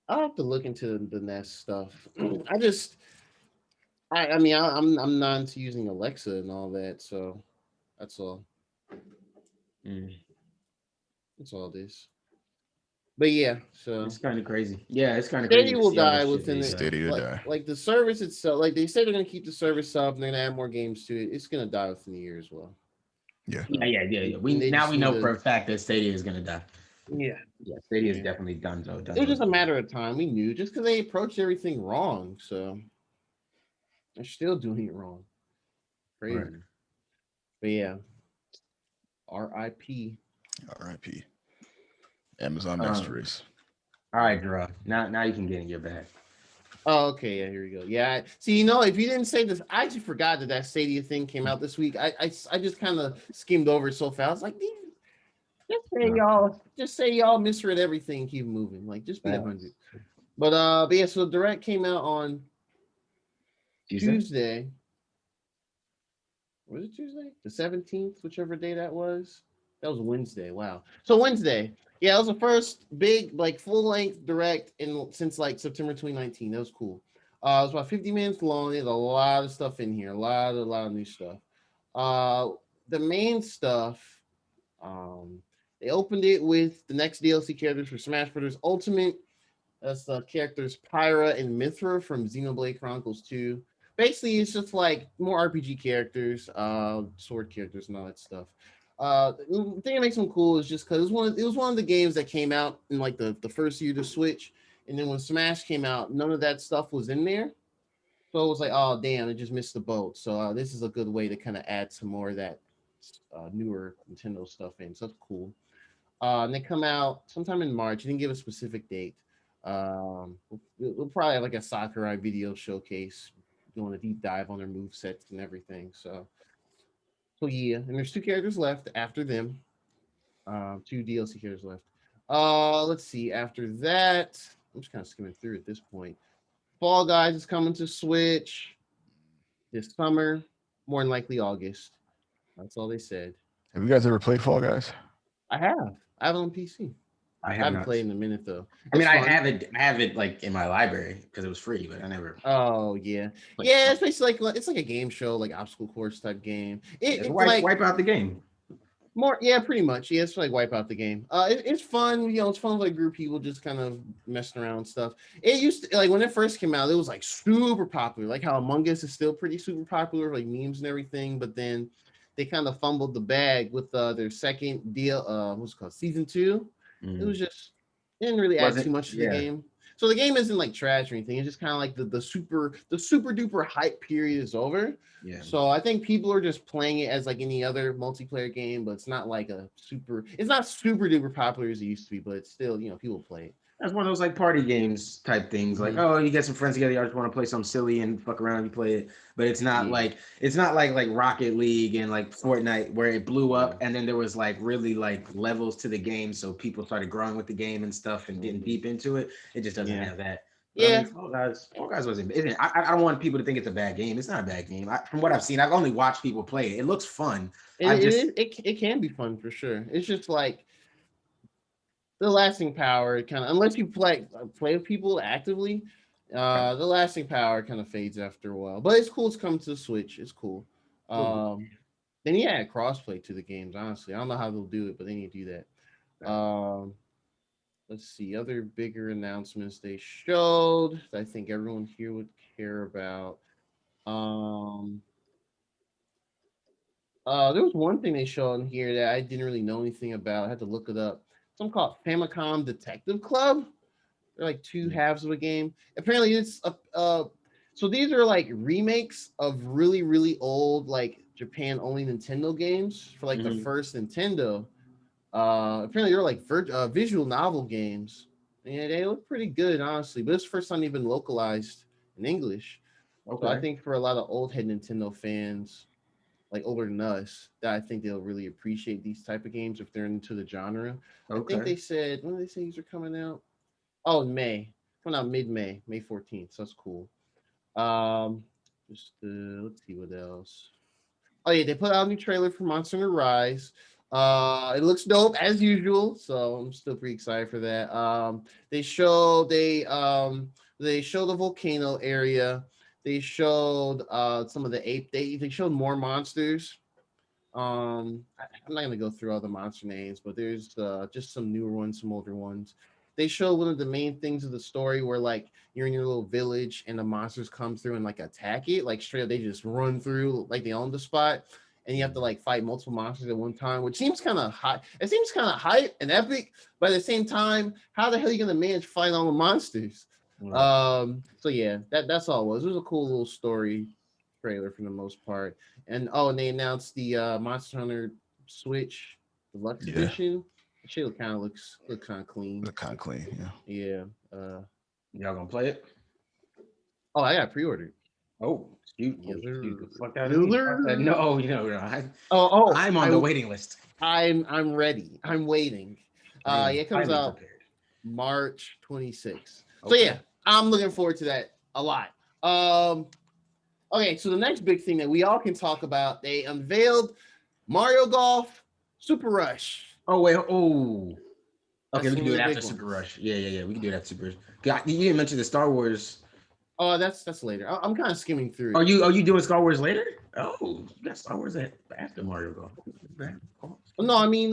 I'll have to look into the Nest stuff. I'm not into using Alexa and all that, so that's all. That's all it is. But yeah, so It's kind of crazy. Yeah, it's kind of crazy. Stadia To will see all die this shit within being it. done. Stadia Like, die. like the service itself, like they say they're gonna keep the service up and they're gonna add more games to it. It's gonna die within the year as well. Yeah. Yeah. We They now just we know need for to- a fact that Stadia is gonna die. Yeah, Yeah, Stadia is Yeah. definitely done. Though, it was just a matter of time. We knew just because they approached everything wrong, so they're still doing it wrong. Crazy, Right. but yeah. R.I.P. R.I.P. Amazon Um, Master Race. All right, Gerard. Now you can get in your bag. Oh, okay. Yeah, here we go. Yeah. See, if you didn't say this, I actually forgot that Stadia thing came out this week. I just kind of skimmed over it so fast. Like, just say y'all misread everything. Keep moving. Like, just be 100. But yeah. So Direct came out on Tuesday. Was it Tuesday? The 17th, whichever day that was. That was Wednesday. Wow. So Wednesday. Yeah, it was the first big, like, full-length Direct since like September 2019. That was cool. It was about 50 minutes long. There's a lot of stuff in here. A lot of new stuff. The main stuff, they opened it with the next DLC characters for Smash Bros. Ultimate. That's the characters Pyra and Mithra from Xenoblade Chronicles 2. Basically, it's just like more RPG characters, sword characters, and all that stuff. The thing that makes them cool is just because it was one of the games that came out in like the first year to Switch, and then when Smash came out, none of that stuff was in there. So it was like, oh damn, it just missed the boat. So this is a good way to kind of add some more of that newer Nintendo stuff in. So that's cool. And they come out sometime in March. He didn't give a specific date. We'll probably have like a Sakurai video showcase, doing a deep dive on their move sets and everything. So yeah, and there's two characters left after them. Two DLC characters left. Let's see. After that, I'm just kind of skimming through at this point. Fall Guys is coming to Switch this summer, more than likely August. That's all they said. Have you guys ever played Fall Guys? I have. I have it on PC. I haven't played in a minute though. I mean, It's fun. I have it like in my library because it was free, but I never. Oh yeah, Like, yeah. It's basically like it's like a game show, like obstacle course type game. It's like wipe out the game. more, yeah, pretty much. Yeah, it's like wipe out the game. It's fun. It's fun with a group of people just kind of messing around and stuff. It used to, like when it first came out, it was like super popular. Like how Among Us is still pretty super popular, like memes and everything. But then they kind of fumbled the bag with their second deal. What's it called? Season 2. It was just it didn't really add too much to the game. So the game isn't like trash or anything. It's just kind of like the super duper hype period is over. Yeah. So I think people are just playing it as like any other multiplayer game, but it's not like it's not super duper popular as it used to be, but it's still, people play it. That's one of those like party games type things. Like, oh, you get some friends together, you just want to play something silly and fuck around and you play it. But it's not like Rocket League and like Fortnite where it blew up and then there was like really like levels to the game, so people started growing with the game and stuff and getting deep into it. It just doesn't have that. But, Yeah. I mean, Fall Guys wasn't. I don't want people to think it's a bad game. It's not a bad game. From what I've seen, I've only watched people play it. It looks fun. It can be fun for sure. It's just like the lasting power kind of, unless you play with people actively, the lasting power kind of fades after a while. But it's cool. It's coming to the Switch. It's cool. Then you add crossplay to the games. Honestly, I don't know how they'll do it, but they need to do that. Let's see other bigger announcements they showed that I think everyone here would care about. There was one thing they showed in here that I didn't really know anything about. I had to look it up. Something called Famicom Detective Club. They're like two halves of a game. Apparently, it's so these are like remakes of really, really old like Japan only Nintendo games for like the first Nintendo. Apparently they're like visual novel games. And they look pretty good, honestly. But it's the first time they've been localized in English. Okay. So I think for a lot of old head Nintendo fans, like older than us, that I think they'll really appreciate these type of games if they're into the genre. Okay. I think they said, when did they say these are coming out? Oh, in May. Coming out mid-May, May 14th. So that's cool. Let's see what else. Oh yeah, they put out a new trailer for Monster Hunter Rise. It looks dope as usual, so I'm still pretty excited for that. They show they show the volcano area. They showed some of the ape. They showed more monsters. I'm not gonna go through all the monster names, but there's just some newer ones, some older ones. They show one of the main things of the story where like you're in your little village and the monsters come through and like attack it, like straight up they just run through like they own the spot, and you have to like fight multiple monsters at one time, which seems kind of high. It seems kind of hype and epic, but at the same time, how the hell are you gonna manage fighting all the monsters? Right. So yeah, that's all it was. It was a cool little story trailer for the most part. And they announced the Monster Hunter Switch Deluxe Yeah. Edition. Shit kind of looks kind of clean. Look kind of clean. Yeah. Yeah. Y'all gonna play it? Oh, I got pre-ordered. Oh, you, Yes, you sir. fuck that. Yes, sir. No, I'm on the waiting list. I'm ready. I'm waiting. It comes Highly out prepared. March 26th. So Okay. yeah, I'm looking forward to that a lot. Okay, so the next big thing that we all can talk about, they unveiled Mario Golf Super Rush. Oh wait. Oh. Okay, That's we can one do of it the after big Super ones. Rush. Yeah. We can do it after Super Rush. You didn't mention the Star Wars. Oh, that's later. I'm kind of skimming through. Are you doing Star Wars later? Oh, you got Star Wars after Mario Golf. No, I mean,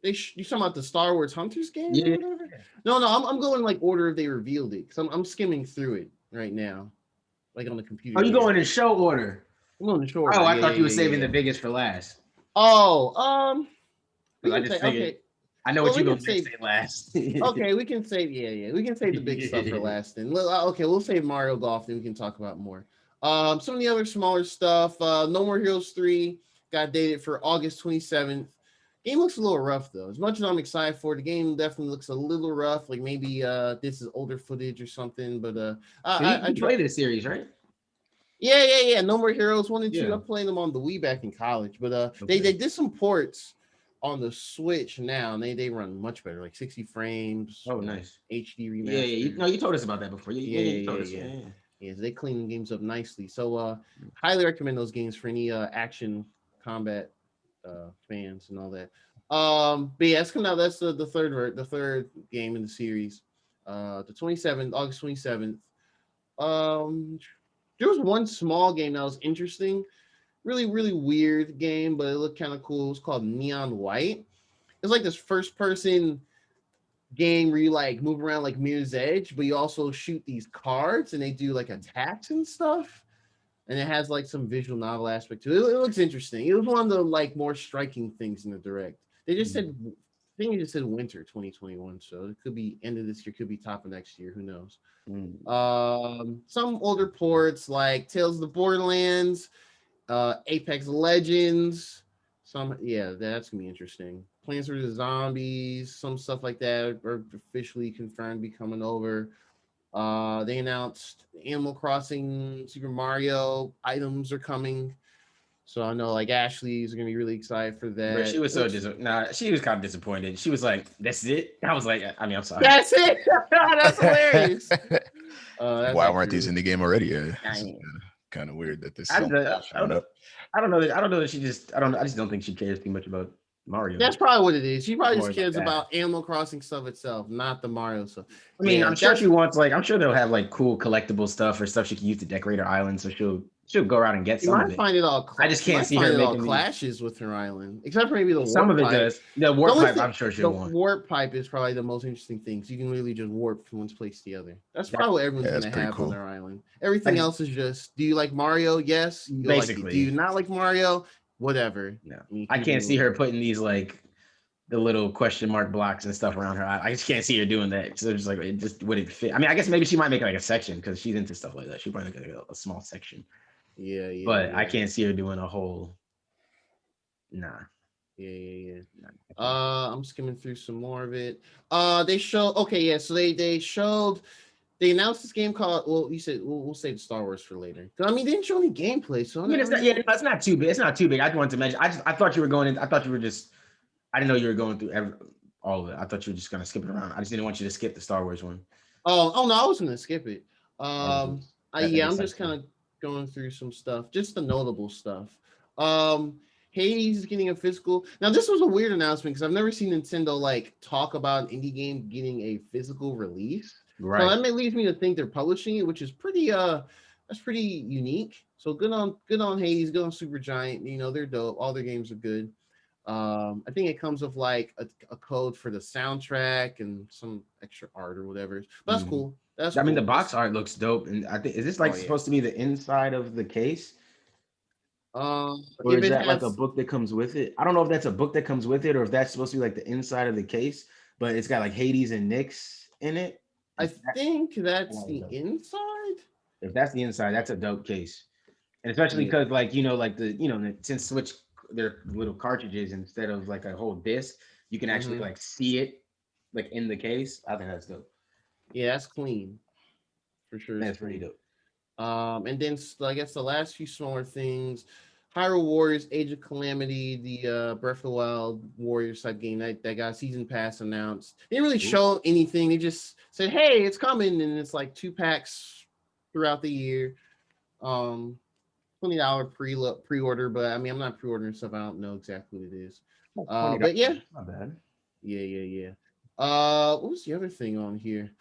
you talking about the Star Wars Hunters game? Yeah. Or whatever? No, I'm going like order if they revealed it, because I'm skimming through it right now, like on the computer. Are you here. going in show order? I'm going in short. Oh, I thought you were saving the biggest for last. Oh, we I can just say, figured. okay. I know Well, what you're we gonna can say save- last. Okay, we can save. Yeah, we can save the big stuff for last. Then okay, we'll save Mario Golf, then we can talk about more. Some of the other smaller stuff. No More Heroes 3 got dated for August 27th. Game looks a little rough though. As much as I'm excited for it, the game definitely looks a little rough. Like maybe this is older footage or something. But I you played this series, right? Yeah. No More Heroes 1 and 2. Yeah. I played them on the Wii back in college, but Okay. they did some ports on the Switch now, and they run much better, like 60 frames. Oh, nice. HD remaster. Yeah. You told us about that before. You told us. Yeah. Yeah, they clean the games up nicely. So highly recommend those games for any action combat fans and all that. But yeah, it's coming out. That's the third game in the series. The 27th, August 27th. There was one small game that was interesting, really weird game, but it looked kind of cool. It was called Neon White. It's like this first person game where you like move around like Mirror's Edge, but you also shoot these cards and they do like attacks and stuff. And it has like some visual novel aspect to it. It looks interesting. It was one of the like more striking things in the direct. They just said, I think it just said winter 2021, so it could be end of this year, could be top of next year. Who knows? Some older ports like Tales of the Borderlands, Apex Legends. That's gonna be interesting. Plants vs Zombies, some stuff like that are officially confirmed to be coming over. They announced Animal Crossing Super Mario items are coming. So I know like Ashley's gonna be really excited for that. Bro, she was she was kind of disappointed. She was like, "That's it." I was like, "I mean, I'm sorry." That's it. That's hilarious. Why weren't these in the game already? I Kind of weird that this. I don't know that she just. I just don't think she cares too much about Mario. That's probably what it is. She probably More just cares about that. about Animal Crossing stuff itself, not the Mario stuff. I mean, Yeah, I'm sure she wants I'm sure they'll have like cool collectible stuff or stuff she can use to decorate her island. So she'll go around and get You some might of it. find it all. I just can't see her it all making these- clashes with her island, except for maybe the Some warp of it pipe. does. The warp The only pipe, thing- I'm sure she'll The want. warp pipe is probably the most interesting thing. So you can really just warp from one place to the other. That's probably what everyone's that's gonna pretty have cool. on their island. Everything else is just, do you like Mario? Yes. You like it. Basically. Do you not like Mario? Whatever. No. You I can can't do see her whatever. putting these like the little question mark blocks and stuff around her. I just can't see her doing that. So just like it just wouldn't fit. I mean, I guess maybe she might make like a section because she's into stuff like that. She probably make like a small section. Yeah. But I can't see her doing a whole. Nah. Yeah. Nah. I'm skimming through some more of it. They showed. Okay, yeah. So they showed. They announced this game called. Well, you said we'll save Star Wars for later. I mean, they didn't show any gameplay, so I mean, it's not too big. It's not too big. I just wanted to mention. I thought you were going in. I thought you were just. I didn't know you were going through all of it. I thought you were just gonna skip it around. I just didn't want you to skip the Star Wars one. Oh no, I was gonna skip it. That Yeah, makes I'm sense just to me. kind of going through some stuff, just the notable stuff. Um, Hades is getting a physical. Now, this was a weird announcement because I've never seen Nintendo like talk about an indie game getting a physical release. So Right. that may leads me to think they're publishing it, which is pretty that's pretty unique. So good on Hades, good on Supergiant. You know, they're dope. All their games are good. I think it comes with like a code for the soundtrack and some extra art or whatever. But that's Mhm. cool. That's I mean, the cool. box art looks dope, and I think is this like Oh yeah. supposed to be the inside of the case, or If is it that like a has, book that comes with it? I don't know if that's a book that comes with it, or if that's supposed to be like the inside of the case, but it's got like Hades and Nyx in it. I Is that- think that's oh, the dope. inside. If that's the inside, that's a dope case, and especially Yeah. because like like since Switch they're little cartridges instead of like a whole disc, you can actually Mhm. like see it like in the case. I think that's dope. Yeah, that's clean for sure. It's That's pretty clean. dope. And then I guess the last few smaller things, Hyrule Warriors: Age of Calamity, the Breath of the Wild Warriors type game that got season pass announced. They didn't really show anything. They just said, "Hey, it's coming," and it's like 2 packs throughout the year. $20 pre-order, but I mean, I'm not pre-ordering stuff. I don't know exactly what it is. But yeah, Not bad. yeah. What was the other thing on here?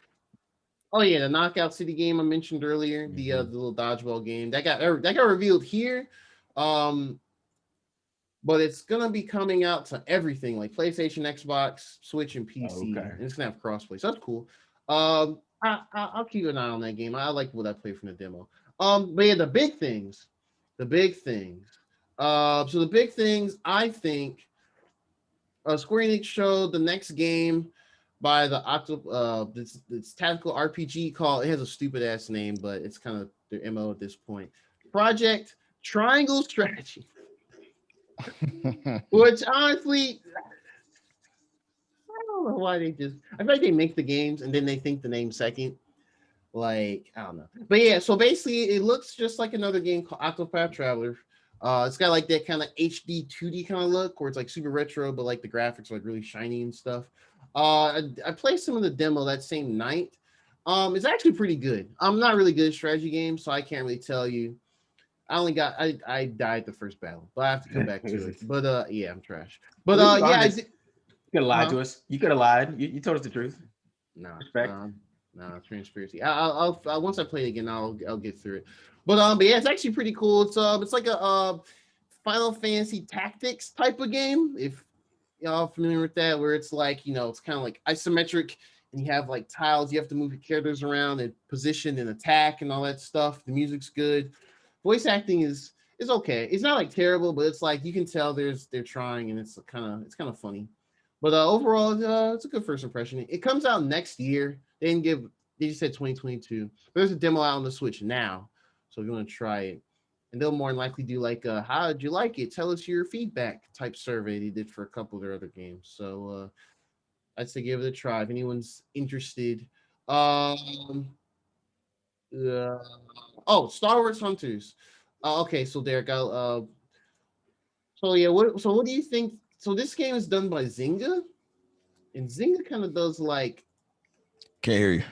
Oh yeah, the Knockout City game I mentioned earlier, the little dodgeball game that got revealed here, but it's gonna be coming out to everything like PlayStation, Xbox, Switch, and PC, Okay. and it's gonna have crossplay. So that's cool. I'll keep an eye on that game. I like what I played from the demo. But yeah, the big things. So the big things, I think, Square Enix showed the next game by the this tactical RPG called, it has a stupid ass name, but it's kind of their MO at this point. Project Triangle Strategy. Which honestly, I don't know why they just, I feel like they make the games and then they think the name second. Like, I don't know. But yeah, so basically it looks just like another game called Octopath Traveler. It's got like that kind of HD 2D kind of look where it's like super retro, but like the graphics are like really shiny and stuff. I played some of the demo that same night. It's actually pretty good. I'm not really good at strategy games, so I can't really tell you. I died the first battle, but I have to come back to it. But yeah, I'm trash. But At least you yeah, honest. You could have lied Huh? to us. You could have lied. You told us the truth. Nah, Respect. nah, transparency. I'll once I play it again, I'll get through it. But yeah, it's actually pretty cool. It's like a Final Fantasy Tactics type of game. If y'all familiar with that, where it's like, it's kind of like isometric, and you have like tiles. You have to move your characters around and position and attack and all that stuff. The music's good. Voice acting is okay. It's not like terrible, but it's like you can tell they're trying, and it's kind of funny. But overall, it's a good first impression. It comes out next year. They just said 2022. But there's a demo out on the Switch now, so if you want to try it, and they'll more than likely do like how did you like it? Tell us your feedback type survey they did for a couple of their other games. So I'd say give it a try if anyone's interested. Um, Star Wars Hunters. Okay, so Derek, so yeah, what do you think? So this game is done by Zynga, and Zynga kind of does like, Can't hear you.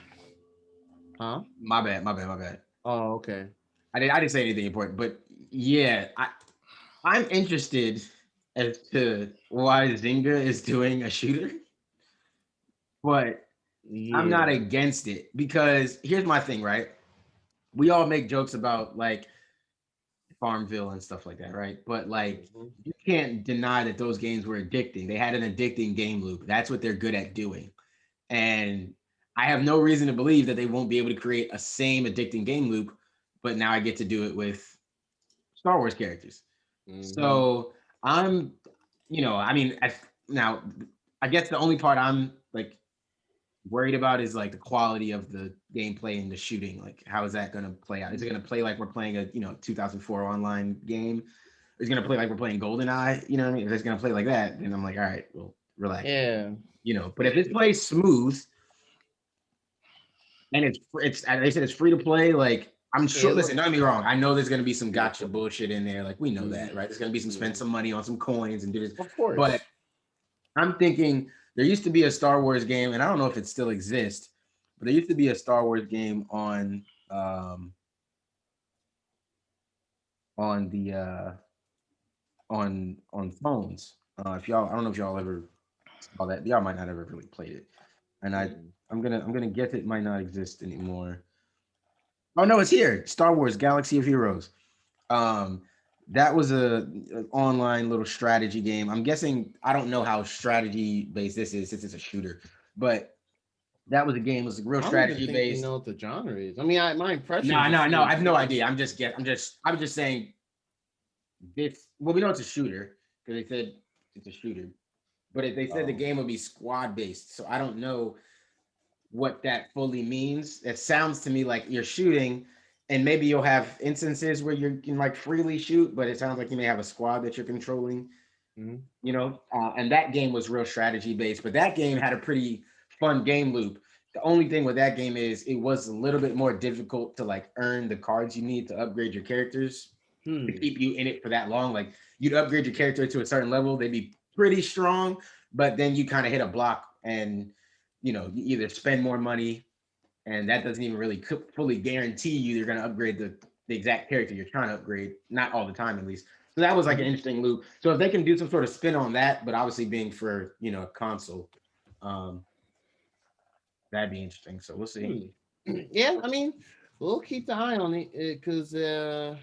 huh? My bad. Oh, okay. I didn't say anything important, but yeah, I'm interested as to why Zynga is doing a shooter, but Yeah. I'm not against it because here's my thing, right? We all make jokes about like Farmville and stuff like that, right? But like you can't deny that those games were addicting. They had an addicting game loop. That's what they're good at doing. And I have no reason to believe that they won't be able to create a same addicting game loop, but now I get to do it with Star Wars characters. So I'm, I mean, now I guess the only part I'm like worried about is like the quality of the gameplay and the shooting. Like, how is that going to play out? Is it going to play like we're playing a 2004 online game? Is it going to play like we're playing GoldenEye? You know what I mean? If it's going to play like that, then I'm like, all right, well, relax. Yeah. But if it plays smooth and it's they said it's free to play, like I'm sure. Listen, don't get me wrong. I know there's going to be some gotcha bullshit in there. Like we know that, right? There's going to be some spend some money on some coins and do this. Of course. But I'm thinking there used to be a Star Wars game, and I don't know if it still exists, but there used to be a Star Wars game on the on phones. If y'all, I don't know if y'all ever saw that. Y'all might not ever really played it, and I'm gonna guess it might not exist anymore. Oh no, it's here. Star Wars Galaxy of Heroes. Um, that was a online little strategy game. I'm guessing I don't know how strategy based this is since it's a shooter, but that was a game. It was a real I don't even strategy think based. you know what the genre is. I mean, my impression. No. I have no idea. I'm just saying this. Well, we know it's a shooter because they said it's a shooter, but they said the game would be squad based. So I don't know what that fully means. It sounds to me like you're shooting, and maybe you'll have instances where you can like freely shoot, but it sounds like you may have a squad that you're controlling. You know, and that game was real strategy based, but that game had a pretty fun game loop. The only thing with that game is it was a little bit more difficult to like earn the cards you need to upgrade your characters to keep you in it for that long. Like you'd upgrade your character to a certain level, they'd be pretty strong, but then you kind of hit a block and you know, you either spend more money and that doesn't even really fully guarantee you're going to upgrade the exact character you're trying to upgrade, not all the time at least. So that was like an interesting loop. So if they can do some sort of spin on that, but obviously being for, you know, a console, that'd be interesting. So we'll see. Yeah, I mean, we'll keep the eye on it because yeah,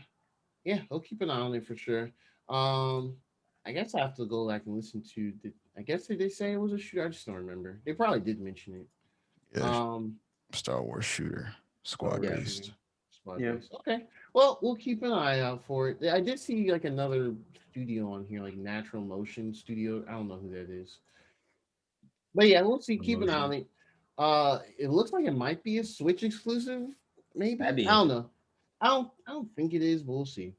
we'll keep an eye on it for sure. I guess I have to go back and listen to the. I guess did they say it was a shooter? I just don't remember. They probably did mention it. Yeah, Star Wars shooter, squad yeah, based. squad based. Okay. Well, we'll keep an eye out for it. I did see like another studio on here, like Natural Motion Studio. I don't know who that is. But yeah, we'll see. Keep an eye on it. It looks like it might be a Switch exclusive. Maybe I don't know. I don't think it is, but we'll see.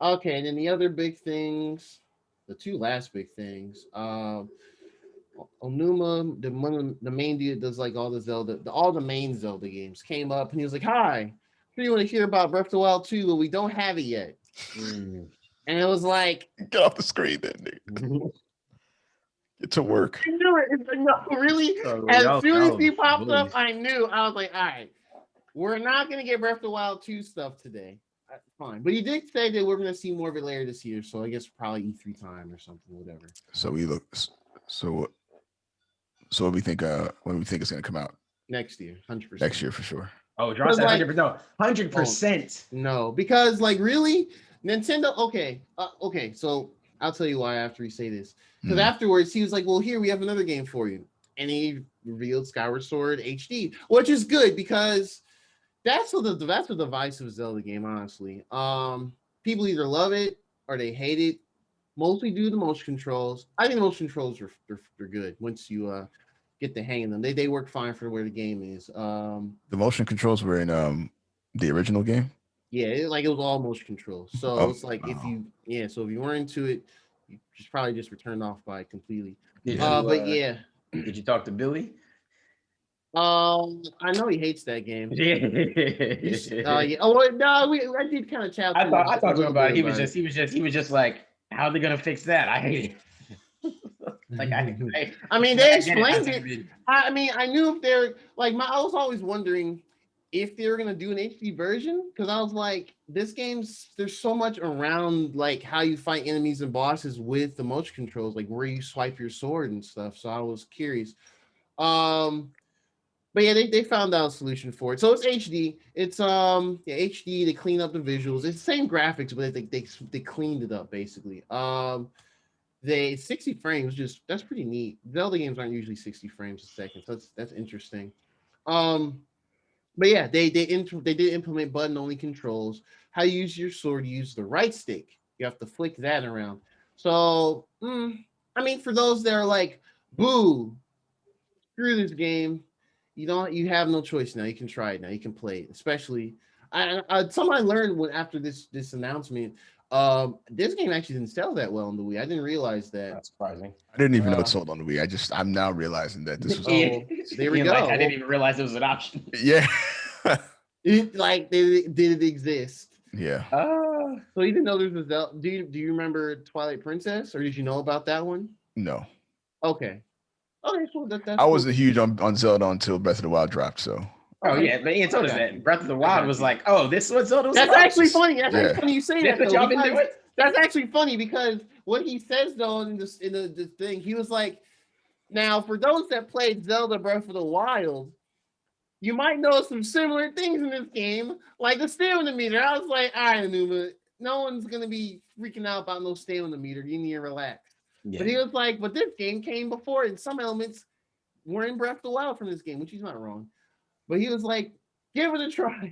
Okay, and then the other big things, the two last big things. Onuma, the main dude does like all the Zelda, all the main Zelda games came up, and he was like, "Hi, do you want to hear about Breath of the Wild 2? But we don't have it yet." And it was like, get off the screen, then, nigga. Get to work. I knew it. No, really. As soon as he popped up, I knew. I was like, all right, we're not gonna get Breath of the Wild 2 stuff today. Fine, but he did say that we're gonna see more of it later this year, so I guess probably E3 time or something, whatever. So we look. So what we think? When we think it's gonna come out next year, 100%. Next year for sure. Oh, John said 100%. No, 100%. No, because like really, Nintendo. Okay, so I'll tell you why after we say this. Because afterwards he was like, "Well, here we have another game for you," and he revealed Skyward Sword HD, which is good because that's a divisive Zelda game, honestly. People either love it or they hate it, mostly due to the motion controls. I think the motion controls are good once you get the hang of them. They work fine for where the game is. The motion controls were in the original game. Yeah, it was all motion controls. So it's like if you weren't into it, you just probably just were turned off by it completely. But yeah. Did you talk to Billy? I know he hates that game. Yeah. Oh no, I did kind of chat. I talked to him about it. He was just like, how are they gonna fix that? I hate it. I mean, they explained it. I mean, I knew if they're like I was always wondering if they were gonna do an HD version because I was like, this game's there's so much around like how you fight enemies and bosses with the motion controls, like where you swipe your sword and stuff. So I was curious. But yeah, they found out a solution for it. So it's HD. It's HD. They clean up the visuals. It's the same graphics, but they cleaned it up basically. They 60 frames, that's pretty neat. Zelda games aren't usually 60 frames a second, so that's interesting. But yeah, they did implement button only controls. How you use your sword, you use the right stick. You have to flick that around. So I mean, for those that are like, boo, screw this game. You have no choice now. You can try it now. You can play it. Especially, something I learned after this announcement. This game actually didn't sell that well on the Wii. I didn't realize that. That's surprising. I didn't even know it sold on the Wii. I'm now realizing that this was. There we go. I didn't even realize it was an option. Yeah. Did it exist? Yeah. So you didn't know there was a Zelda. Do you remember Twilight Princess, or did you know about that one? No, Okay. Okay, so that's I wasn't huge on Zelda until Breath of the Wild dropped. So Oh yeah, but Ian told us that Breath of the Wild was like, oh, this is what Zelda was That's about. actually funny. That's Yeah. actually funny you say That's that what though. y'all been because doing. That's actually funny because what he says though in the thing, he was like, now for those that played Zelda Breath of the Wild, you might notice some similar things in this game, like the stamina meter. I was like, all right, Anuma, no one's gonna be freaking out about no stamina meter. You need to relax. Yeah. But he was like, but this game came before, and some elements were in Breath of the Wild from this game, which he's not wrong. But he was like, give it a try. I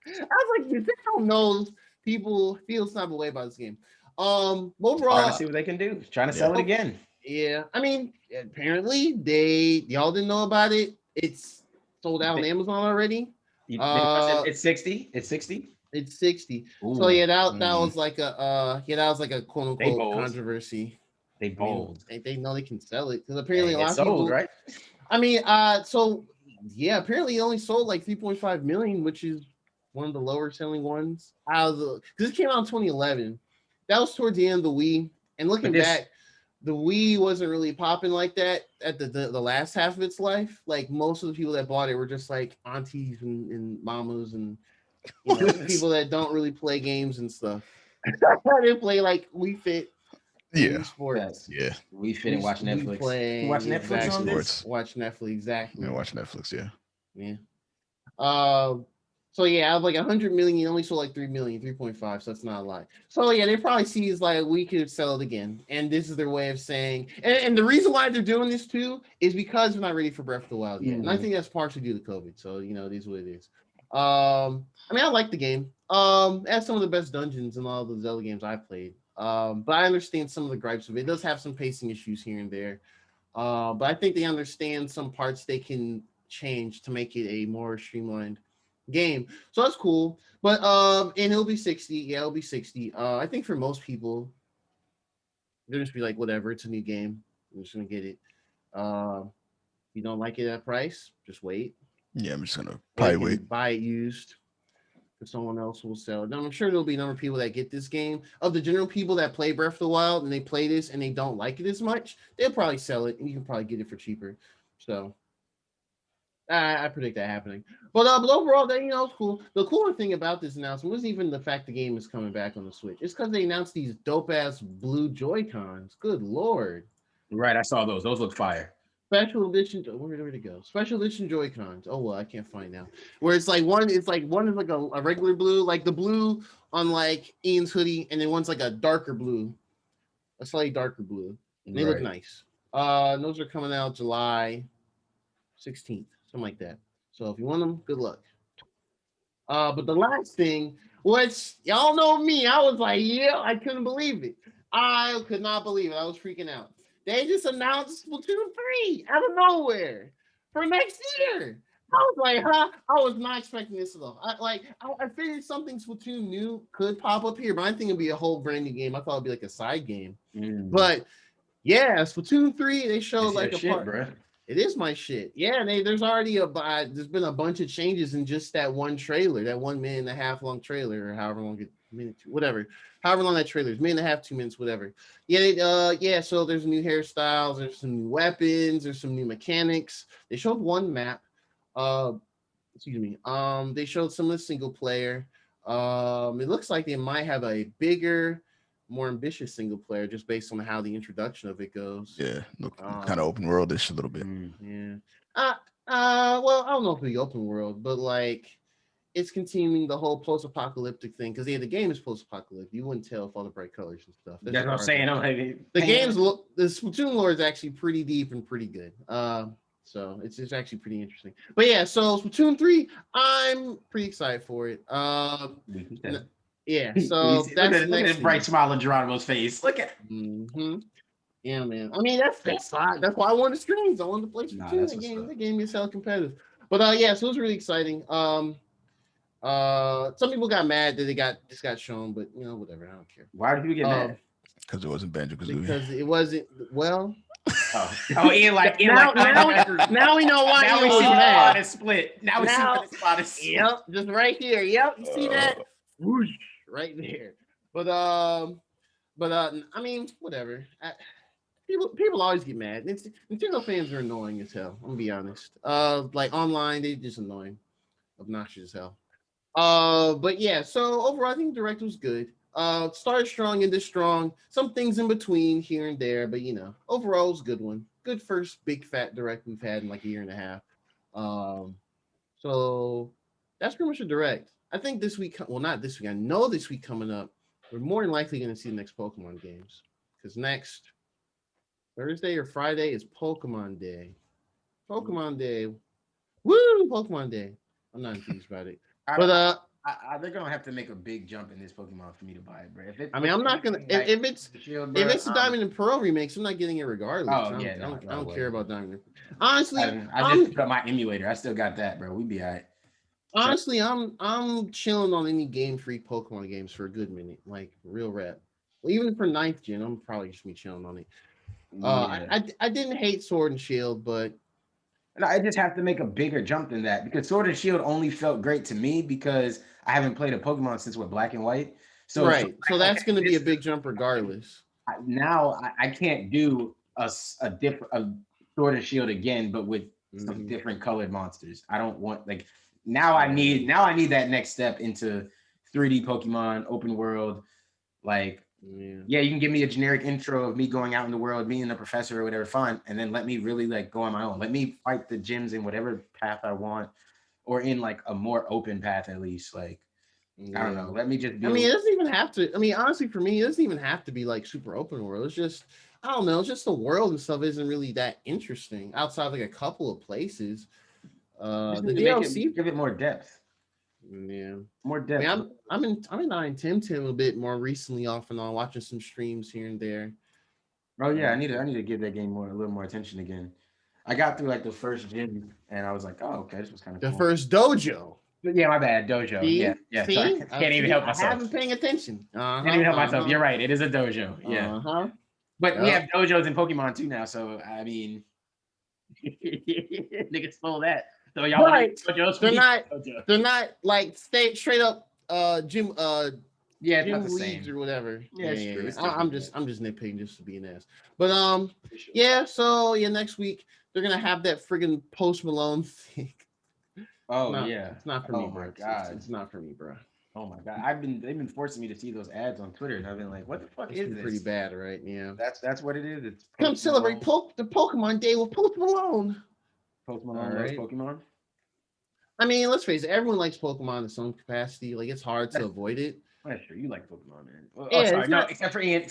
was like, you don't know people feel some type of way about this game. Overall, Trying to see what they can do. Trying to sell it again. Yeah, I mean, apparently y'all didn't know about it. It's sold out on Amazon already. It's 60. It's 60. It's 60. Ooh. So yeah, that was like a quote unquote controversy. They bold. I mean, they know they can sell it because apparently a lot of sold, people, right? I mean, so yeah, apparently it only sold like 3.5 million, which is one of the lower selling ones. Because it came out in 2011. That was towards the end of the Wii. And looking back, the Wii wasn't really popping like that at the last half of its life. Like most of the people that bought it were just like aunties and mamas and people that don't really play games and stuff. They play like Wii Fit. Yeah. Sports. Yeah. We fit and watch Netflix. Watch Netflix on this? Watch Netflix, exactly. Yeah, watch Netflix, yeah. Yeah. So yeah, out of like 100 million, you only sold like 3 million, 3.5. So that's not a lot. So yeah, they probably see it's like we could sell it again. And this is their way of saying, and the reason why they're doing this too is because we're not ready for Breath of the Wild yet. And I think that's partially due to COVID. So it is what it is. I mean, I like the game. It has some of the best dungeons in all the Zelda games I've played. But I understand some of the gripes of it. It does have some pacing issues here and there. But I think they understand some parts they can change to make it a more streamlined game. So that's cool. But and it'll be 60. Yeah, it'll be 60. I think for most people, they're just be like, whatever, it's a new game. I'm just gonna get it. If you don't like it at price, just wait. Yeah, I'm just gonna probably wait. Buy it used. Someone else will sell it. Now, I'm sure there'll be a number of people that get this game. Of the general people that play Breath of the Wild and they play this and they don't like it as much, they'll probably sell it and you can probably get it for cheaper. So I predict that happening. But overall, it's cool. The cooler thing about this announcement wasn't even the fact the game is coming back on the Switch. It's because they announced these dope ass blue Joy-Cons. Good lord. Right, I saw those. Those look fire. Special edition. Where did it go? Special edition Joy-Cons. Oh well, I can't find now. Where it's like one is like a regular blue, like the blue on like Ian's hoodie, and then one's like a darker blue, a slightly darker blue. And they look nice. Those are coming out July 16th, something like that. So if you want them, good luck. But the last thing, which y'all know me, I was like, yeah, I couldn't believe it. I could not believe it. I was freaking out. They just announced Splatoon 3 out of nowhere for next year. I was like, huh? I was not expecting this at all. I figured something Splatoon new could pop up here, but I think it'd be a whole brand new game. I thought it'd be like a side game. But yeah, Splatoon 3, they showed like a shit, bro. It is my shit. Yeah, there's already there's been a bunch of changes in just that one trailer, that 1.5 minute long trailer, or however long however long that trailer is, 1.5 minutes, 2 minutes, whatever. Yeah, so there's new hairstyles, there's some new weapons, there's some new mechanics. They showed one map. They showed some of the single player. It looks like they might have a bigger, more ambitious single player just based on how the introduction of it goes. Yeah, look kind of open world-ish a little bit. Yeah. Well, I don't know if it'll be open world, but like it's continuing the whole post-apocalyptic thing because the game is post-apocalyptic. You wouldn't tell with all the bright colors and stuff. That's what I'm saying. The Splatoon lore is actually pretty deep and pretty good. So it's actually pretty interesting. But yeah, so Splatoon 3, I'm pretty excited for it. Yeah, so that's look at the bright smile on Geronimo's face. Look at Yeah, man. I mean, that's why I wanted streams. I wanted to play Splatoon. The game is hella competitive. But yeah, so it was really exciting. Some people got mad that this got shown, but whatever. I don't care. Why did you get mad? Because it wasn't Banjo-Kazooie. Because it wasn't. Well. Ian now we know why. Now we see the spot is split. Now we see the spot is split. Yep, just right here. Yep, you see that? Whoosh, right there. But I mean, whatever. People always get mad. Nintendo fans are annoying as hell. I'm gonna be honest. Like online, they just annoying, obnoxious as hell. But yeah. So overall, I think Direct was good. Started strong, ended strong. Some things in between here and there, but overall, it was a good one. Good first big fat Direct we've had in like a year and a half. So that's pretty much a Direct. I think this week, well, not this week. I know this week coming up, we're more than likely going to see the next Pokemon games because next Thursday or Friday is Pokemon Day. Pokemon Day. Woo! Pokemon Day. I'm not enthused about it. But they're gonna have to make a big jump in this Pokemon for me to buy it, bro. I'm not gonna. If it's the Diamond and Pearl remakes, I'm not getting it regardless. Oh I yeah, don't care about Diamond. Honestly, I just got my emulator. I still got that, bro. We be alright. Honestly, I'm chilling on any Game Freak Pokemon games for a good minute, like real rap. Well, even for 9th gen, I'm probably just be chilling on it. I didn't hate Sword and Shield, but I just have to make a bigger jump than that because Sword and Shield only felt great to me because I haven't played a Pokemon since Black and White. So right, so that's going to be a big jump regardless. Now I can't do a different Sword and Shield again, but with some different colored monsters. I don't want now I need that next step into 3D Pokemon open world. Yeah, you can give me a generic intro of me going out in the world, meeting a professor or whatever, fine, and then let me really go on my own. Let me fight the gyms in whatever path I want, or in a more open path at least. I don't know. Let me just. It doesn't even have to. Honestly, for me, it doesn't even have to be super open world. It's just I don't know. It's just the world and stuff isn't really that interesting outside a couple of places. The DLC give it more depth. Yeah, more depth. I'm in Tim a bit more recently, off and on, watching some streams here and there. Oh yeah, I need to give that game a little more attention again. I got through the first gym and I was like, oh okay, this was kind of the first dojo. Yeah, my bad, dojo. See? Yeah. See? Sorry. Can't even help myself. I haven't been paying attention. Can't even help myself. You're right. It is a dojo. Yeah. But we have dojos in Pokemon too now, so I mean, niggas stole that. So y'all dojos. They're not straight up gym gym leagues or whatever. Yeah. I'm just nitpicking just to be an ass. But yeah, so next week they're gonna have that friggin' Post Malone thing. Oh yeah. It's not for me, bro. It's not for me, bro. Oh my god. They've been forcing me to see those ads on Twitter and I've been like, what the fuck is this? Pretty bad, right? Yeah. That's what it is. It's come celebrate the Pokemon Day with Post Malone. Post Malone loves Pokemon. Let's face it, everyone likes Pokemon in some capacity. It's hard to avoid it. I'm sure you like Pokemon, man. Except for Ian.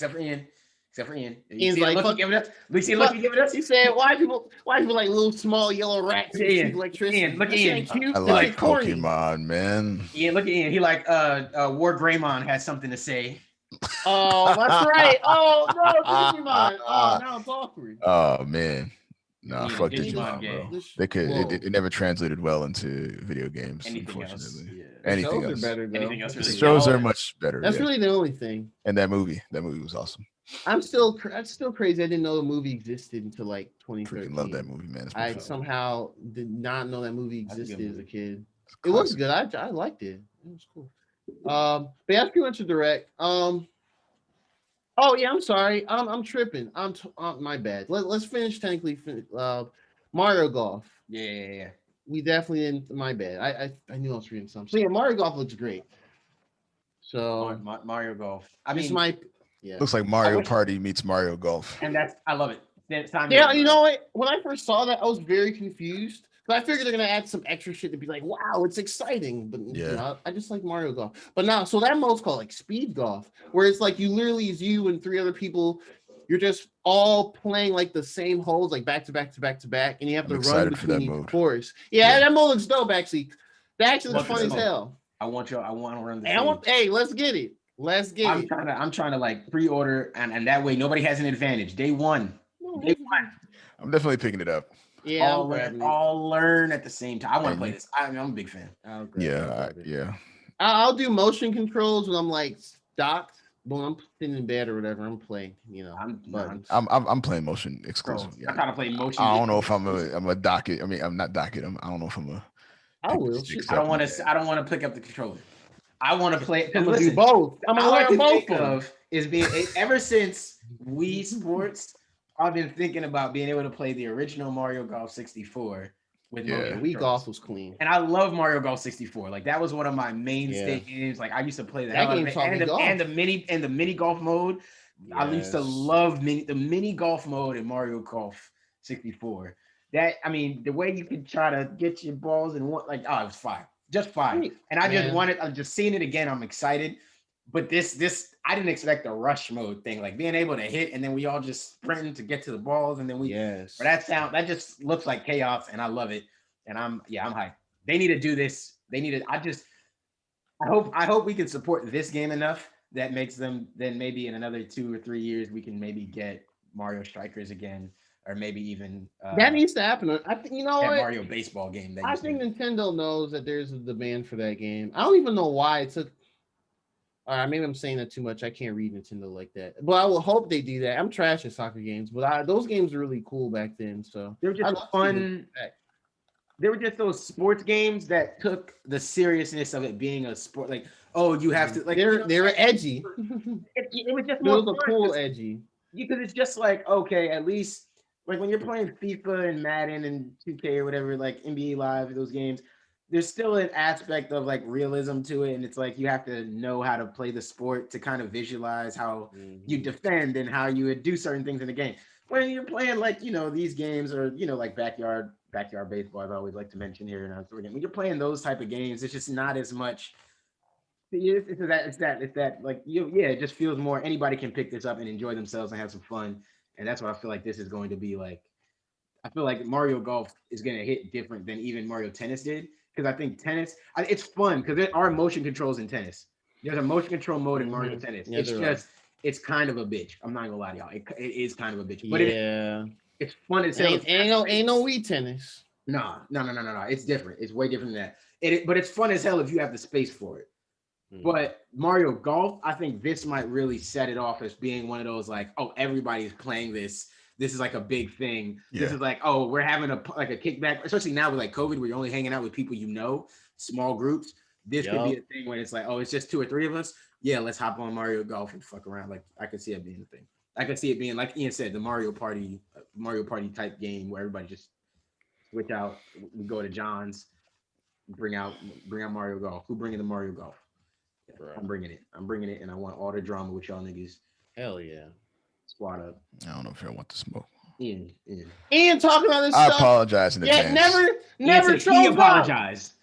Ian's like, look, give it up. We see, look, give it up. He said, why people like little small yellow rats? Ian, electricity. Look, Ian. I like Pokemon, man. Ian, look at Ian. He War Greymon has something to say. Oh, that's right. Oh no, Digimon. Oh, now it's awkward. Oh man. Nah, fuck Digimon, bro. They could. It never translated well into video games. Unfortunately, anything else. Are better, though. Anything else really shows are much better. That's really the only thing. And that movie was awesome. I'm still crazy. I didn't know the movie existed until 2013. Freaking love that movie, man. I somehow did not know that movie existed as a kid. It was good. I liked it. It was cool. But that's pretty much a Direct. Oh yeah, I'm sorry. I'm tripping. My bad. Let's finish technically. Mario Golf. Yeah. We definitely didn't. My bad. I knew I was reading something. So yeah, Mario Golf looks great. So Mario Golf. Looks like Mario Party meets Mario Golf. And I love it. Yeah, you know what? When I first saw that, I was very confused. But I figured they're gonna add some extra shit to be like, wow, it's exciting. But I just like Mario Golf. But now, so that mode's called speed golf, where it's you literally is you and 3 other people. You're just all playing the same holes, back to back to back to back, and you have to run between each course. Yeah, that mode looks dope. Actually, that actually looks fun as hell. I want to run the. Hey, let's get it. I'm trying to pre-order, and that way nobody has an advantage. Day one. I'm definitely picking it up. Yeah, all learn at the same time. I want to play this. I'm a big fan. Yeah. I'll do motion controls when I'm docked, but when I'm sitting in bed or whatever, I'm playing. I'm playing motion exclusive. I kind of play motion. I don't know if I'm a dock it. I mean, I'm not dock it. I don't know if I'm a. I will. I don't want to pick up the controller. I want to play. I'm gonna do both. I'm gonna learn both of is being ever since Wii Sports I've been thinking about being able to play the original Mario Golf 64 with Yeah. motion Wii controls. Golf was clean. And I love Mario Golf 64. Like that was one of my mainstay Yeah. games. Like I used to play the That hell out game of it. taught me And the, golf. and the mini golf mode. I used to Yes. love the mini golf mode in Mario Golf 64. That I mean, the way you could try to get your balls and what like it was fire. Just fire. Right. And I just Man. wanted, I'm just seeing it again. I'm excited. But this I didn't expect the rush mode thing, like being able to hit and then we all just sprinting to get to the balls and then we Yes. but that just looks like chaos and I love it. And I'm hyped. They need to do this. They need to. I hope we can support this game enough that makes them then maybe in another 2 or 3 years we can maybe get Mario Strikers again, or maybe even that needs to happen. I think you know that what? Mario baseball game. I think Nintendo knows that there's a demand for that game. I don't even know why it took. All right, maybe I'm saying that too much. I can't read Nintendo like that, but I will hope they do that. I'm trash at soccer games, but those games were really cool back then. So they were just fun. They were just those sports games that took the seriousness of it being a sport. Like, oh, you have to like. They were edgy. It was just It more was a fun, cool edgy. because it's just like, okay, at least like when you're playing FIFA and Madden and 2K or whatever, like NBA Live, those games, there's still an aspect of like realism to it, and it's like you have to know how to play the sport to kind of visualize how you defend and how you would do certain things in the game. When you're playing like these games, or like backyard baseball, I always like to mention here, and when you're playing those type of games, it's just not as much. It's that like it just feels more. Anybody can pick this up and enjoy themselves and have some fun, and that's what I feel like this is going to be like. I feel like Mario Golf is going to hit different than even Mario Tennis did, because I think tennis, it's fun because there are motion controls in tennis. There's a motion control mode in Mario Tennis. Yeah, it's kind of a bitch. I'm not gonna lie to y'all. It is kind of a bitch, but it's fun as hell. Ain't no Wii tennis. No. It's different. It's way different than that. But it's fun as hell if you have the space for it. But Mario Golf, I think this might really set it off as being one of those like, oh, everybody's playing this. This is like a big thing. Yeah. This is like, oh, we're having a kickback, especially now with like COVID, where you're only hanging out with people small groups. This could be a thing when it's like, oh, it's just 2 or 3 of us. Yeah, let's hop on Mario Golf and fuck around. Like I could see it being a thing. I could see it being, like Ian said, the Mario Party type game where everybody just switch out. We go to John's, bring out Mario Golf. Who bringing the Mario Golf? Yeah, I'm bringing it, and I want all the drama with y'all niggas. Hell yeah. Squad up. I don't know if I want to smoke. Ian talking about this stuff. I apologize in advance. Never he apologized.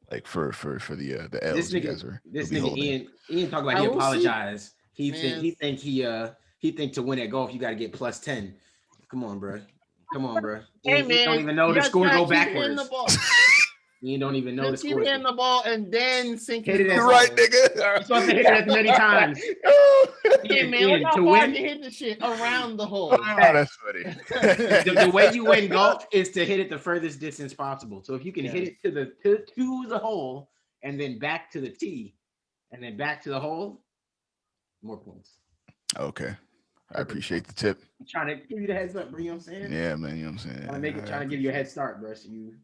Like for the L's you guys are. This nigga Ian talk about he apologized. He think to win at golf you got to get +10. Come on, bro. Hey, man, you don't even know the score go backwards. You don't even know the score. Keep hitting the ball and then sink it. You're right, nigga. You're supposed to hit it as many times. Yeah, man. Look how far you hit the shit around the hole. Oh, that's funny. The way you win golf is to hit it the furthest distance possible. So if you can hit it to the hole and then back to the tee and then back to the hole, more points. Okay. I appreciate the tip. I'm trying to give you the heads up, bro. You know what I'm saying? Yeah, man. You know what I'm saying? Trying to give you a head start, bro. So you.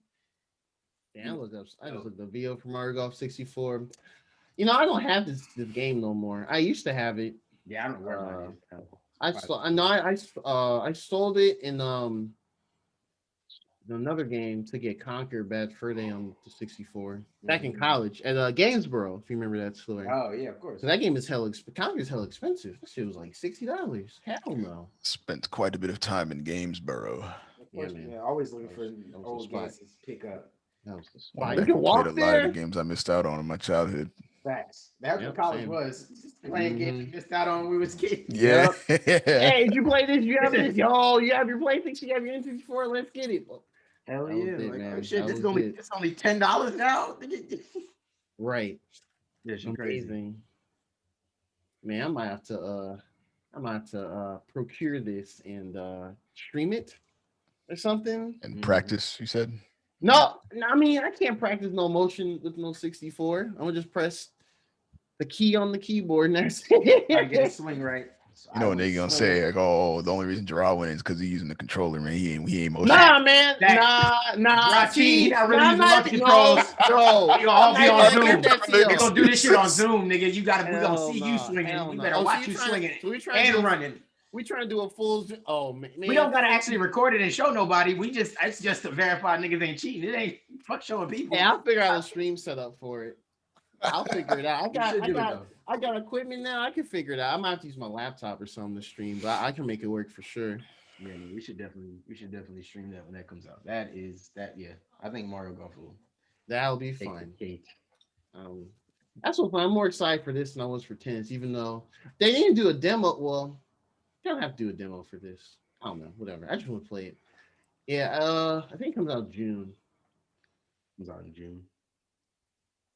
Yeah, I just looked the video for Mario Golf 64. I don't have this game no more. I used to have it. Yeah, I don't know where mine is. I sold it in another game to get Conquer Bad Fur Day on the 64 back in college at Gainsboro, if you remember that story. Oh yeah, of course. So that game is Conquer is hella expensive. That shit was like $60. Hell no. Spent quite a bit of time in Gainsboro. Of course, yeah, always looking for old games to pick up. You can walk there. A lot of the games I missed out on in my childhood. Facts. That's what college was. Just playing games we missed out on when we was kids. Yeah. Hey, did you play this? You have this? Yo, you have your PlayStation, you have your N64. Let's get it. Hell yeah! Oh shit, this is only $10 now. Right. That's amazing. Man, I might have to procure this and stream it or something. And practice, you said? No, I mean I can't practice no motion with no 64. I'm gonna just press the key on the keyboard and that's it. I get the swing right. So you know what they gonna say? Like, oh, the only reason Gerard winning is because he's using the controller, man. He ain't motion. Nah, man. Nah. See, I really use motion controls. Bro, we all be on Zoom. We're gonna do this shit on Zoom, nigga. We gonna see you swinging. We better watch you swinging and running. We trying to do a full. Oh man, We don't gotta actually record it and show nobody. It's just to verify niggas ain't cheating. It ain't fuck showing people. Yeah, I'll figure out a stream setup for it. I'll figure it out. I got equipment now. I can figure it out. I might have to use my laptop or something to stream, but I can make it work for sure. Yeah, we should definitely stream that when that comes out. Yeah. I think Mario Golf will. That'll be fun. That's what I'm more excited for this than I was for tennis, even though they didn't do a demo. Well, they don't have to do a demo for this. I don't know. Whatever. I just want to play it. Yeah, I think it comes out June. Comes out in June.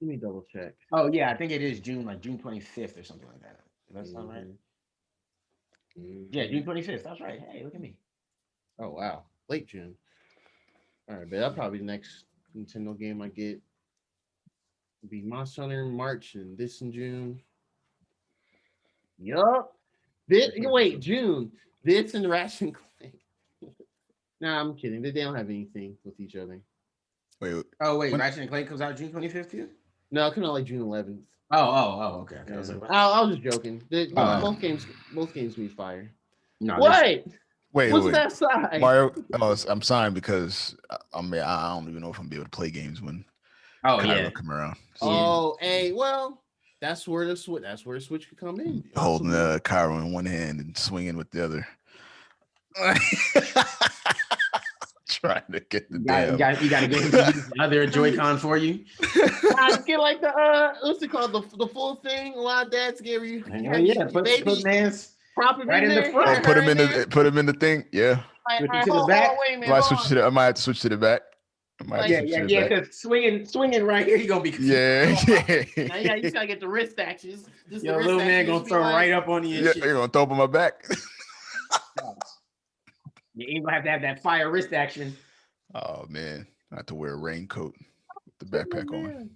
Let me double check. Oh yeah, I think it is June, like June 25th or something like that. Does that sound right? Yeah, June 25th. That's right. Hey, look at me. Oh wow, late June. All right, but that'll probably be the next Nintendo game I get. It'll be Monster Hunter in March and this in June. Yup. Wait, June. This and Ratchet and Clank. Nah, I'm kidding. They don't have anything with each other. Wait. Oh wait, Ratchet and Clank comes out June 25th too? No, it comes out like June 11th. Oh, okay. Yeah. I was just joking. Both games be fire. No, wait. What's that sign? Mario, I'm signed because I don't even know if I'm gonna be able to play games when Kylo come around. So, well, that's where the Switch could come in. Holding the Kylo in one hand and swinging with the other. Trying to get the you gotta get him to use the other Joy-Con for you. Get like the what's it called, the full thing. A lot of dads give you. Put man's prop him right in the front. Oh, put him in the thing. Yeah. Switch to the back. I might have to switch to the back. Yeah. Because swinging right here, you gonna be confused. Now you just gotta get the wrist actions. Your little man gonna throw right up on you. Yeah, you're gonna throw up on my back. You ain't gonna have to have that fire wrist action. Oh man, I have to wear a raincoat with the backpack on.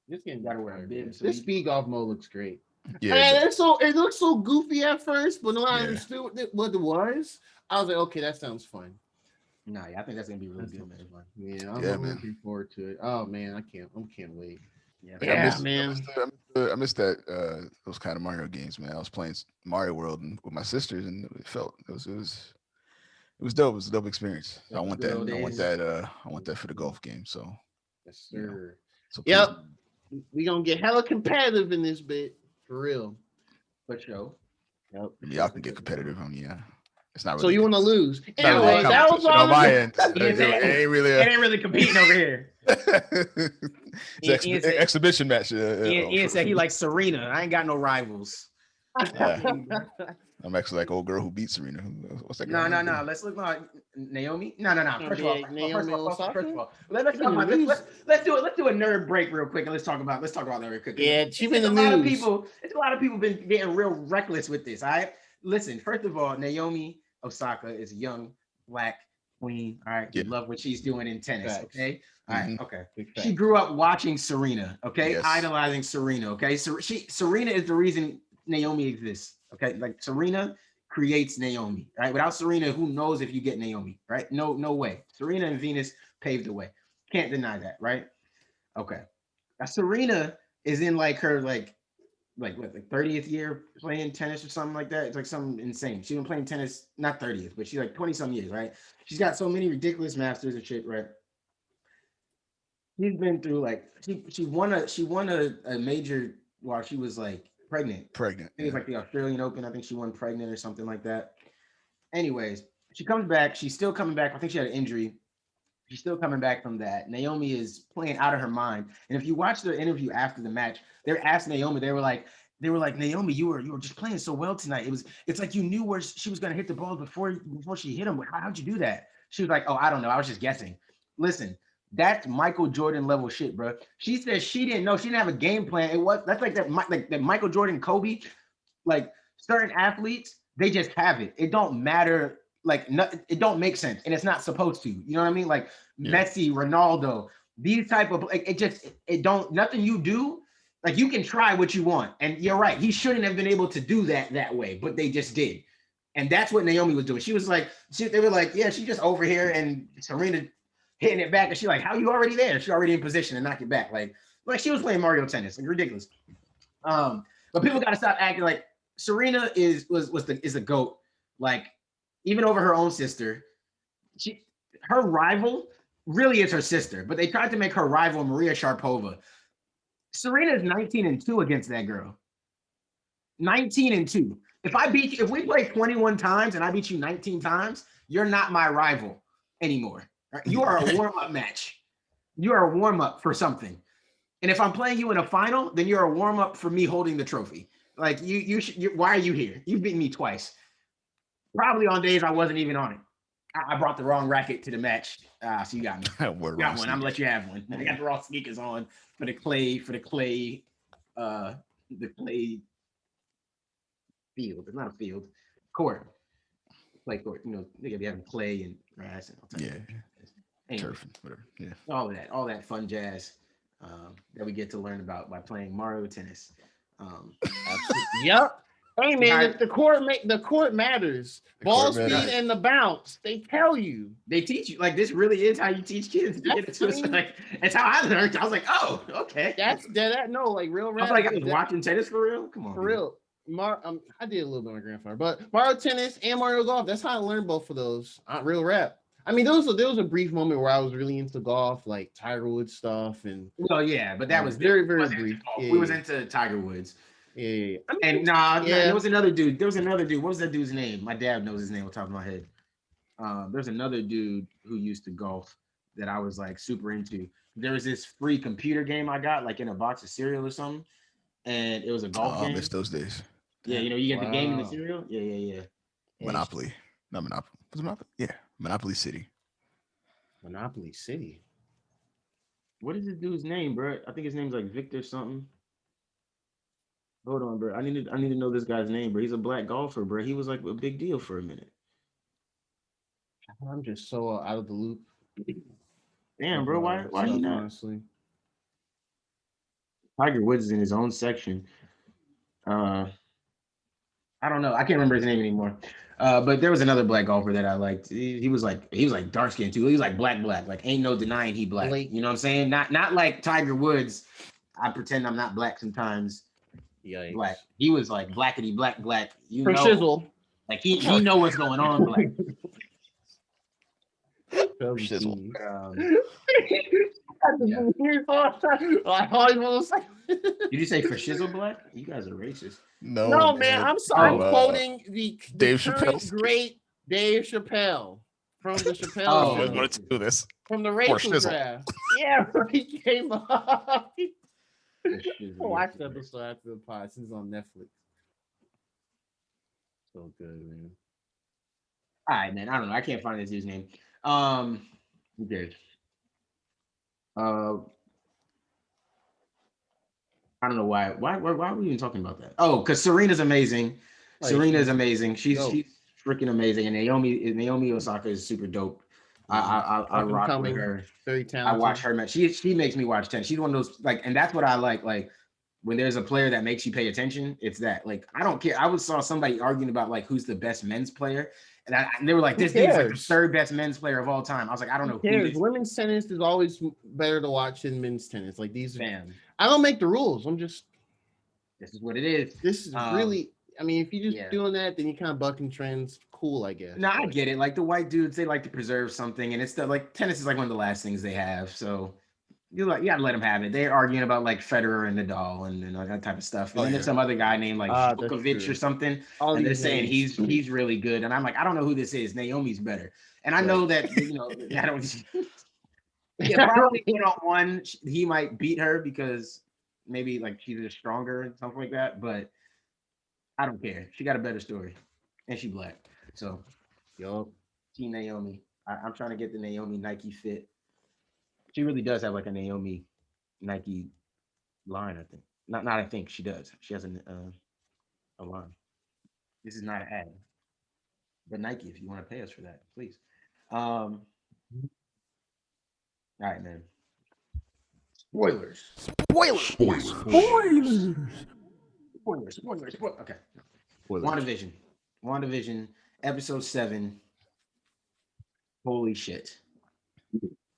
This game gotta wear a bib. This speed golf mode looks great. Yeah, it looks so goofy at first, but when I understood what it was, I was like, okay, that sounds fun. Nah, I think that's gonna be really good, man. Yeah, I'm looking forward to it. Oh man, I can't wait. I missed that those kind of Mario games, man. I was playing Mario World with my sisters, and it was dope. It was a dope experience. I want that. I want that for the golf game. So yes, sir. So yep. We gonna get hella competitive in this bit for real. For sure. Yep. Y'all can get competitive on It's not really. So you want to lose? Anyway, that was on my end. It ain't really competing over here. It's exhibition match. Ian said he likes Serena. I ain't got no rivals. I'm actually like old girl who beat Serena. What's that girl? No. Let's look like Naomi. No. First of all, let's do a nerd break real quick and let's talk about that real quick. Yeah, she's in the news. It's a lot of people been getting real reckless with this. All right, listen. First of all, Naomi Osaka is a young black queen. All right, we love what she's doing in tennis. Facts. Okay. All right. Okay. She grew up watching Serena. Okay, idolizing Serena. Okay, so Serena is the reason Naomi exists. Okay, like Serena creates Naomi, right? Without Serena, who knows if you get Naomi, right? No way. Serena and Venus paved the way. Can't deny that, right? Okay. Now Serena is in like her like 30th year playing tennis or something like that. It's like something insane. She's been playing tennis, not 30th, but she's like 20 some years, right? She's got so many ridiculous masters and shit, right? She's been through like she won a major while she was like pregnant. I think it was like the Australian Open. I think she won pregnant or something like that. Anyways, she comes back. She's still coming back. I think she had an injury. She's still coming back from that. Naomi is playing out of her mind. And if you watch the interview after the match, they asked Naomi. They were like, Naomi, you were just playing so well tonight. It's like you knew where she was gonna hit the ball before she hit him. How'd you do that? She was like, oh, I don't know. I was just guessing. Listen. That's Michael Jordan level shit, bro. She said she didn't know. She didn't have a game plan. That's like that Michael Jordan, Kobe, like certain athletes, they just have it. It don't matter. It don't make sense, and it's not supposed to. You know what I mean? Like Messi, Ronaldo, these type of it don't. Nothing you do, like you can try what you want, and you're right. He shouldn't have been able to do that way, but they just did, and that's what Naomi was doing. She was like, they were like, yeah, she's just over here, and Serena hitting it back, and she's like, how you already there? She's already in position to knock it back. Like she was playing Mario tennis, like ridiculous. But people got to stop acting like Serena is the GOAT, Like, even over her own sister, her rival really is her sister, but they tried to make her rival Maria Sharapova. Serena is 19-2 against that girl. 19-2. If we play 21 times and I beat you 19 times, you're not my rival anymore. You are a warm-up match. You are a warm-up for something. And if I'm playing you in a final, then you're a warm-up for me holding the trophy. Like why are you here? You've beaten me twice. Probably on days I wasn't even on it. I brought the wrong racket to the match. So you got me. You got one. I'm gonna let you have one. I got the wrong sneakers on for the clay field. It's not a field. Court. Play court. You know, they could be having clay and grass and all types of anyway, turf and whatever. Yeah. All that fun jazz that we get to learn about by playing Mario Tennis. Yep. Hey man, the court matters. Ball speed and the bounce. They tell you. They teach you. Like, this really is how you teach kids to get into it. Like, it's how I learned. I was like, oh, okay. That's like real rap. I was like, I was watching tennis for real. Come on, for real. I did a little bit with my grandfather, but Mario Tennis and Mario Golf. That's how I learned both of those. Real rap. I mean, there was a brief moment where I was really into golf, like Tiger Woods stuff, and well, yeah, but that was very brief. Yeah, we was into Tiger Woods. Yeah. I mean, and there was another dude. What was that dude's name? My dad knows his name on top of my head. There's another dude who used to golf that I was like super into. There was this free computer game I got, like in a box of cereal or something, and it was a golf game. I miss those days. Yeah, you know, you get the game in the cereal. Yeah. Monopoly. Not Monopoly. Was it Monopoly? Yeah, Monopoly City. Monopoly City. What is this dude's name, bro? I think his name's like Victor something. Hold on, bro. I need to know this guy's name, bro. He's a black golfer, bro. He was like a big deal for a minute. I'm just so out of the loop. Damn, bro. Why you not? Honestly, Tiger Woods is in his own section. I don't know. I can't remember his name anymore. But there was another black golfer that I liked. He was like dark skinned too. He was like black. Like ain't no denying he black. You know what I'm saying? Not like Tiger Woods. I pretend I'm not black sometimes. Yikes. Black. He was like blackety black. You for know, shizzle. Like he know what's going on. Black. Shizzle. Did you say for shizzle black? You guys are racist. No, man. I'm sorry. I'm quoting the Dave Chappelle, great Dave Chappelle from the Chappelle. I always wanted to do this from the racial draft. Yeah, he came up. Watch the episode after the pod. It's on Netflix. So good, man. All right, man. I don't know. I can't find this dude's name. Okay. I don't know why. Why are we even talking about that? Oh, because Serena's amazing. Serena's amazing. She's freaking amazing. And Naomi Osaka is super dope. I rock with her. Very talented. I watch her match. She makes me watch tennis. She's one of those and that's what I like. Like when there's a player that makes you pay attention, it's that. Like I don't care. I saw somebody arguing about like who's the best men's player, and they were like, this dude's like the third best men's player of all time. I was like, I don't know. Women's tennis is always better to watch than men's tennis. Like these. I don't make the rules. I'm just. This is what it is. This is really. I mean, if you're just doing that, then you kind of bucking trends. Cool, I guess. No, I get it. Like the white dudes, they like to preserve something, and it's like tennis is like one of the last things they have. So you gotta let them have it. They're arguing about like Federer and Nadal and all that type of stuff. And then there's some other guy named like Djokovic or something, and they're saying he's really good. And I'm like, I don't know who this is. Naomi's better, and I know that I don't. Probably 1-on-1, he might beat her because maybe like she's just stronger and something like that. But I don't care. She got a better story, and she black. So, Team Naomi. I'm trying to get the Naomi Nike fit. She really does have like a Naomi Nike line, I think. Not I think she does. She has a line. This is not an ad, but Nike, if you want to pay us for that, please. All right, man. Spoilers. Okay. WandaVision, episode 7. Holy shit.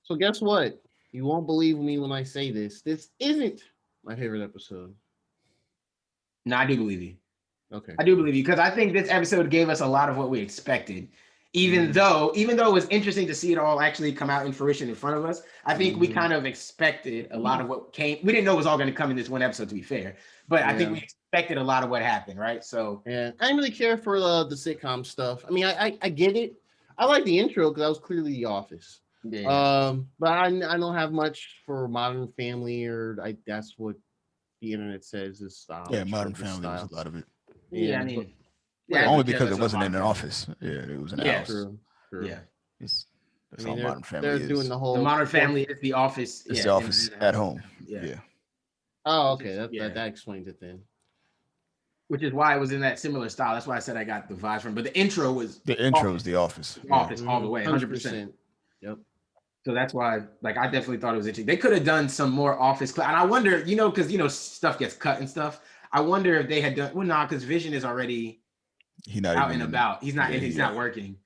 So guess what? You won't believe me when I say this. This isn't my favorite episode. No, I do believe you. Okay. I do believe you because I think this episode gave us a lot of what we expected. Even though it was interesting to see it all actually come out in fruition in front of us, I think we kind of expected a lot of what came. We didn't know it was all going to come in this one episode, to be fair, but I think we expected a lot of what happened, right? So yeah, I didn't really care for the sitcom stuff. I mean, I get it. I like the intro because that was clearly The Office. yeah, But I don't have much for Modern Family, or that's what the internet says is style. Yeah, Modern Family was a lot of it. yeah. I mean, yeah, Only because it wasn't in an office. Yeah, it was in a Yeah. house. True. Yeah, That's all Modern Family they're is. doing the whole the Modern Family is The Office. It's The Office at home. Yeah. Oh, okay. That explains it then. Which is why it was in that similar style. That's why I said I got the vibes from. But the intro was The intro is The Office. Office all the way, 100%. Yep. So that's why, like, I definitely thought it was interesting. They could have done some more Office, and I wonder, because stuff gets cut and stuff. I wonder if they had done because Vision is already out and about. He's not, he's not working.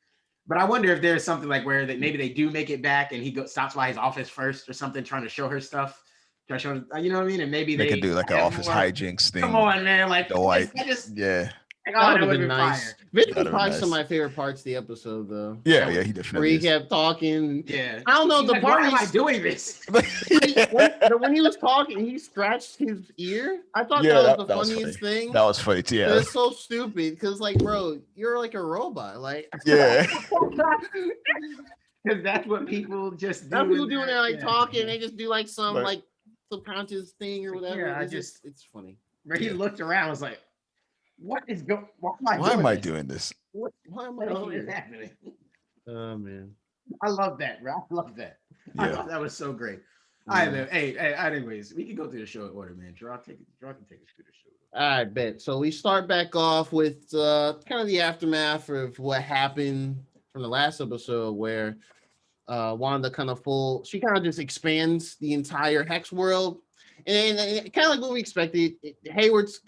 But I wonder if there's something like where maybe they do make it back, and he stops by his office first or something, trying to show her stuff. Try to show, you know what I mean? And maybe they could do like an office hijinks thing. Come on, man! Like, yeah. That would have been nice. Vision was probably some of my favorite parts of the episode, though. Yeah, he definitely. Where he kept talking. Yeah. I don't know the part. Why am I doing this? when he was talking, he scratched his ear. I thought that was the funniest thing. That was funny too. Yeah. It's so stupid because, like, bro, you're like a robot. Like, yeah. Because that's what people just do. That's people doing it, like talking. They just do like some like subconscious thing or whatever. Yeah, it's funny. Where he looked around, was like, "What is going? Why am I doing this? Why am I here? Happening?" Oh man, I love that, bro. I love that. Yeah, that was so great. All right, man. Hey, anyways, we can go through the show in order, man. Draw can take us through the show. All right, bet. So we start back off with kind of the aftermath of what happened from the last episode, where Wanda kind of just expands the entire Hex world, and kind of like what we expected. Hayward's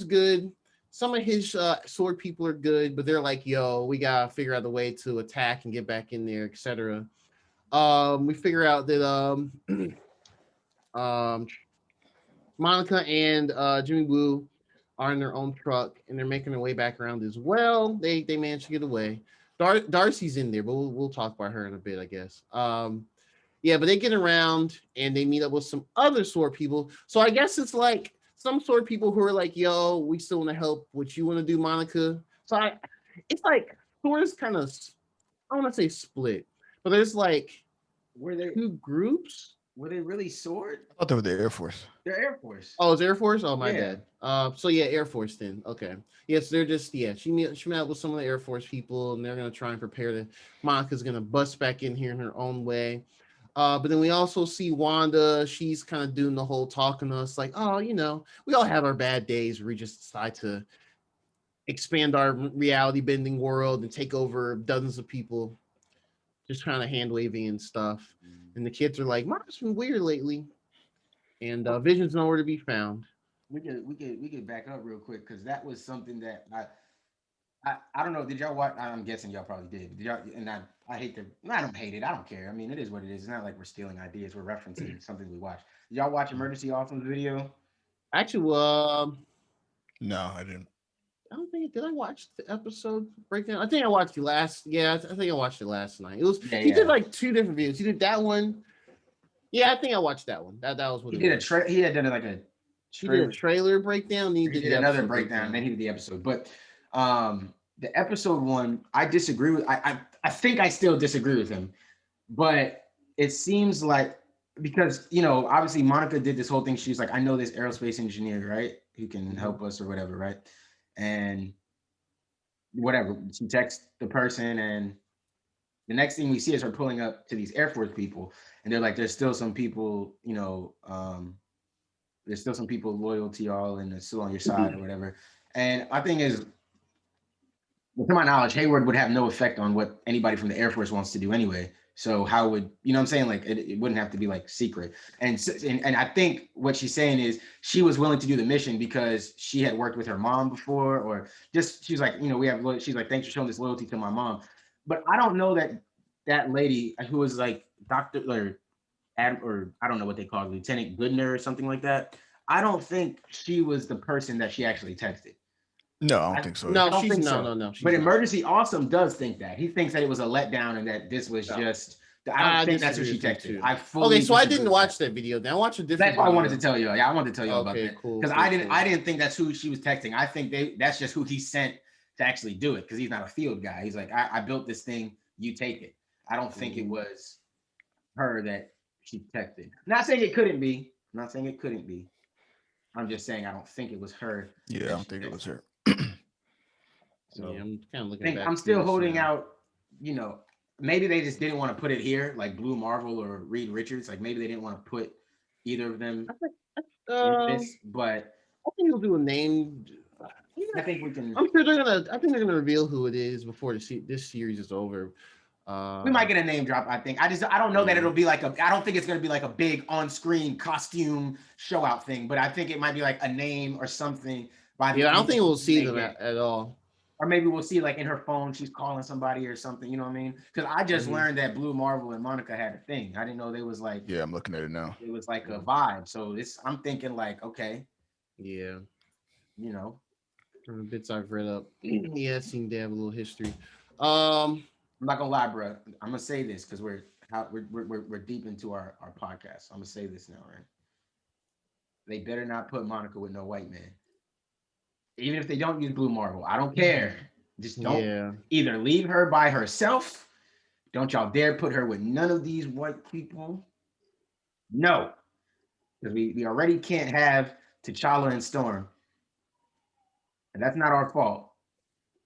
good. Some of his sword people are good, but they're like, yo, we gotta figure out a way to attack and get back in there, etc. We figure out that Monica and Jimmy Woo are in their own truck, and they're making their way back around as well. They managed to get away. Darcy's in there, but we'll talk about her in a bit, I guess. But they get around and they meet up with some other sword people. So I guess it's like some sword people who are like, yo, we still want to help what you want to do, Monica. So it's like swords kind of, I want to say split, but there's like two groups. Were they really sword? I thought they were the Air Force. They're Air Force. Oh, it's Air Force? Oh, my bad. Air Force then. Okay. Yes, they're just, she met with some of the Air Force people, and they're going to try and prepare Monica's going to bust back in here in her own way. But then we also see Wanda. She's kind of doing the whole talking to us like, oh, we all have our bad days where we just decide to expand our reality bending world and take over dozens of people, just kind of hand waving and stuff. And the kids are like, Mom's been weird lately. And Vision's nowhere to be found. We could back up real quick because that was something that I don't know. Did y'all watch? I'm guessing y'all probably did. Did y'all? And I don't hate it. I don't care. I mean, it is what it is. It's not like we're stealing ideas. We're referencing something we watched. Did y'all watch Emergency Awesome's video? Actually, no, I didn't. I don't think did I watch the episode breakdown? I think I watched the last. Yeah, I think I watched it last night. It was he did like two different videos. He did that one. Yeah, I think I watched that one. That was what he did. He had done like a trailer breakdown. He did another breakdown, and then he did the episode. But the episode one, I disagree with. I think I still disagree with him, but it seems like because obviously Monica did this whole thing. She's like, I know this aerospace engineer, right, who can help us or whatever, right? And whatever, she texts the person, and the next thing we see is her pulling up to these Air Force people, and they're like, there's still some people, there's still some people loyal to y'all and they're still on your side or whatever. And my thing is, to my knowledge, Hayward would have no effect on what anybody from the Air Force wants to do anyway. So how would, what I'm saying? Like, it wouldn't have to be like secret. And I think what she's saying is she was willing to do the mission because she had worked with her mom before, or just, she's like, she's like, thanks for showing this loyalty to my mom. But I don't know that lady who was like Dr. or I don't know what they call it, Lieutenant Goodner or something like that. I don't think she was the person that she actually texted. No, I don't think so. No, I don't she's think no, so. no, no. She's But not. Emergency Awesome does think that. He thinks that it was a letdown and that this was just. I don't think that's who she texted. I fully Okay, so I disagree didn't with watch that. that video. Then I watched a different. That's why I wanted to video. tell you. Yeah, I wanted to tell you about Okay, that. cool. Because cool, I cool. didn't think that's who she was texting. I think that's just who he sent to actually do it because he's not a field guy. He's like, I built this thing, you take it. I don't think it was her that she texted. Not saying it couldn't be. Not saying it couldn't be. I'm just saying I don't think it was her. Yeah, I don't think it was her. So Yeah, I'm kind of looking back. I'm still through this holding now. out, maybe they just didn't want to put it here, like Blue Marvel or Reed Richards. Like maybe they didn't want to put either of them in this, but I think we'll do a name. I think we can. I'm sure they're gonna. I think they're gonna reveal who it is before this series is over. We might get a name drop. I think. I don't know that it'll be like I don't think it's gonna be like a big on-screen costume show out thing, but I think it might be like a name or something. I don't think we'll see them at all. Or maybe we'll see like in her phone, she's calling somebody or something. You know what I mean? Because I just learned that Blue Marvel and Monica had a thing. I didn't know they was like. Yeah, I'm looking at it now. It was like a vibe. So I'm thinking like, okay. Yeah. From the bits I've read up, yeah, it seemed to have a little history. I'm not gonna lie, bro. I'm gonna say this because we're deep into our podcast. I'm gonna say this now, right? They better not put Monica with no white man. Even if they don't use Blue Marvel, I don't care. Just don't either leave her by herself. Don't y'all dare put her with none of these white people. No, because we already can't have T'Challa and Storm, and that's not our fault.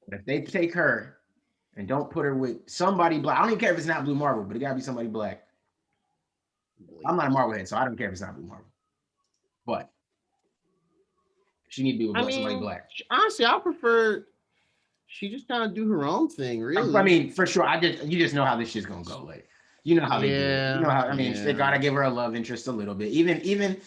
But if they take her and don't put her with somebody black, I don't even care if it's not Blue Marvel, but it gotta be somebody black. I'm not a Marvel head, so I don't care if it's not Blue Marvel. But she need to be with somebody black. Honestly, I prefer she just kind of do her own thing, really. I mean, for sure. You just know how this shit's gonna go. Like, you know how they do it. You know how they gotta give her a love interest a little bit. Even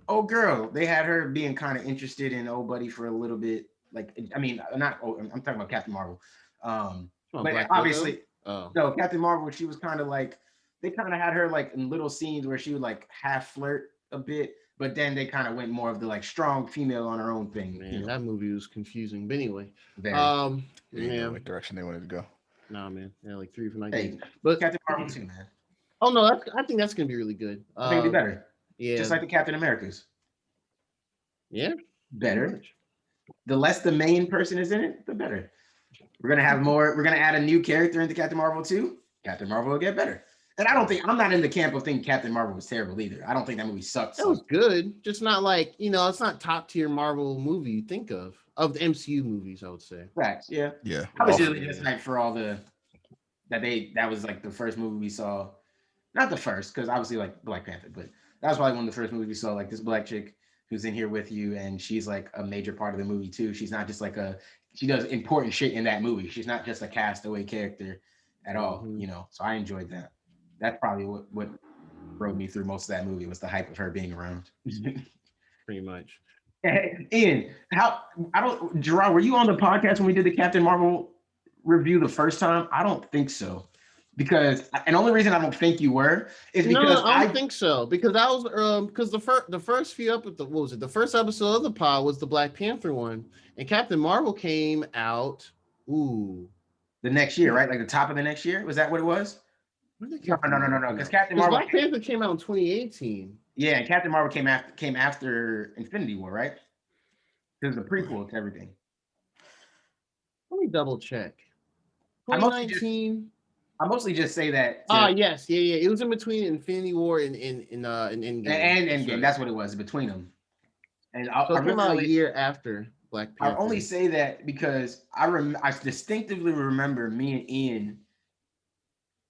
old girl, they had her being kind of interested in old buddy for a little bit. Like, I mean, I'm talking about Captain Marvel. But obviously, no, Captain Marvel, she was kind of like, they kind of had her like in little scenes where she would like half flirt a bit, but then they kind of went more of the like strong female on her own thing. Man, that movie was confusing. But anyway, what direction they wanted to go. Nah, man, like 3 for 19. Hey, but Captain Marvel too, man. Oh no, I think that's gonna be really good. I think it'd be better. Yeah, just like the Captain Americas. Yeah, better. The less the main person is in it, the better. We're gonna have more. We're gonna add a new character into Captain Marvel 2. Captain Marvel will get better. And I'm not in the camp of thinking Captain Marvel was terrible either. I don't think that movie sucks. It was good, just not like it's not top tier Marvel movie you think of the MCU movies. I would say. Facts. Yeah. Yeah. I was really just hyped for all that was like the first movie we saw. Not the first, because obviously like Black Panther, but that was probably one of the first movies we saw. Like this black chick who's in here with you, and she's like a major part of the movie too. She's not just like she does important shit in that movie. She's not just a castaway character at all, So I enjoyed that. That's probably what rode me through most of that movie was the hype of her being around. Pretty much. Hey, Ian, Gerard, were you on the podcast when we did the Captain Marvel review the first time? I don't think so. Because and the only reason I don't think you were is because I don't think so. Because that was because the first few the first episode of the pod was the Black Panther one, and Captain Marvel came out the next year, right? Like the top of the next year. Was that what it was? No. Because Captain Marvel Black Panther came out in 2018. Yeah, and Captain Marvel came after Infinity War, right? It was a prequel to everything. Let me double check. 2019. I mostly just say that. Yes, yeah. It was in between Infinity War and Endgame. And Endgame, that's what it was between them. And I came out a year after Black Panther. I only say that because I distinctively remember me and Ian.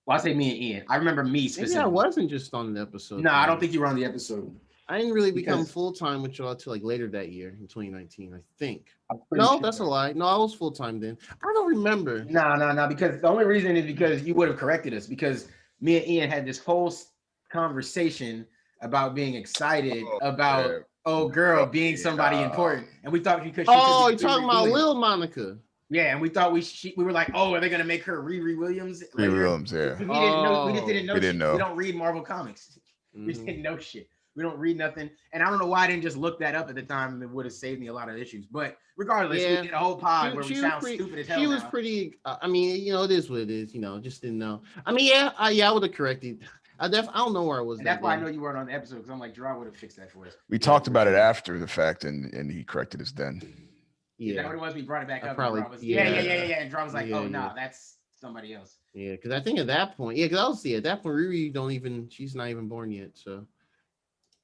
Well, I say me and Ian. I remember me specifically. Maybe I wasn't just on the episode. No, I don't think you were on the episode. I didn't really become full time with y'all till like later that year in 2019, I think. No, that's a lie. No, I was full time then. I don't remember. No. Because the only reason is because you would have corrected us because me and Ian had this whole conversation about being excited about girl being somebody important, and we thought because you're talking about Lil Monica. Yeah, and we thought we were like, are they gonna make her Riri Williams? Riri Williams, yeah. We just didn't know. We didn't know. We don't read Marvel comics. We just didn't know shit. We don't read nothing. And I don't know why I didn't just look that up at the time. It would have saved me a lot of issues. But regardless, we did a whole pod where we sound stupid as hell. She was pretty. I mean, it is what it is. Just didn't know. I mean, I would have corrected. I don't know where I was. And that's why I know you weren't on the episode because I'm like, Gerard would have fixed that for us. We talked about it after the fact, and he corrected us then. Yeah, that what it was. We brought it back up. Probably. Yeah. And Gerard was like, oh no, that's somebody else. Yeah, because I think at that point, at that point, Riri she's not even born yet, so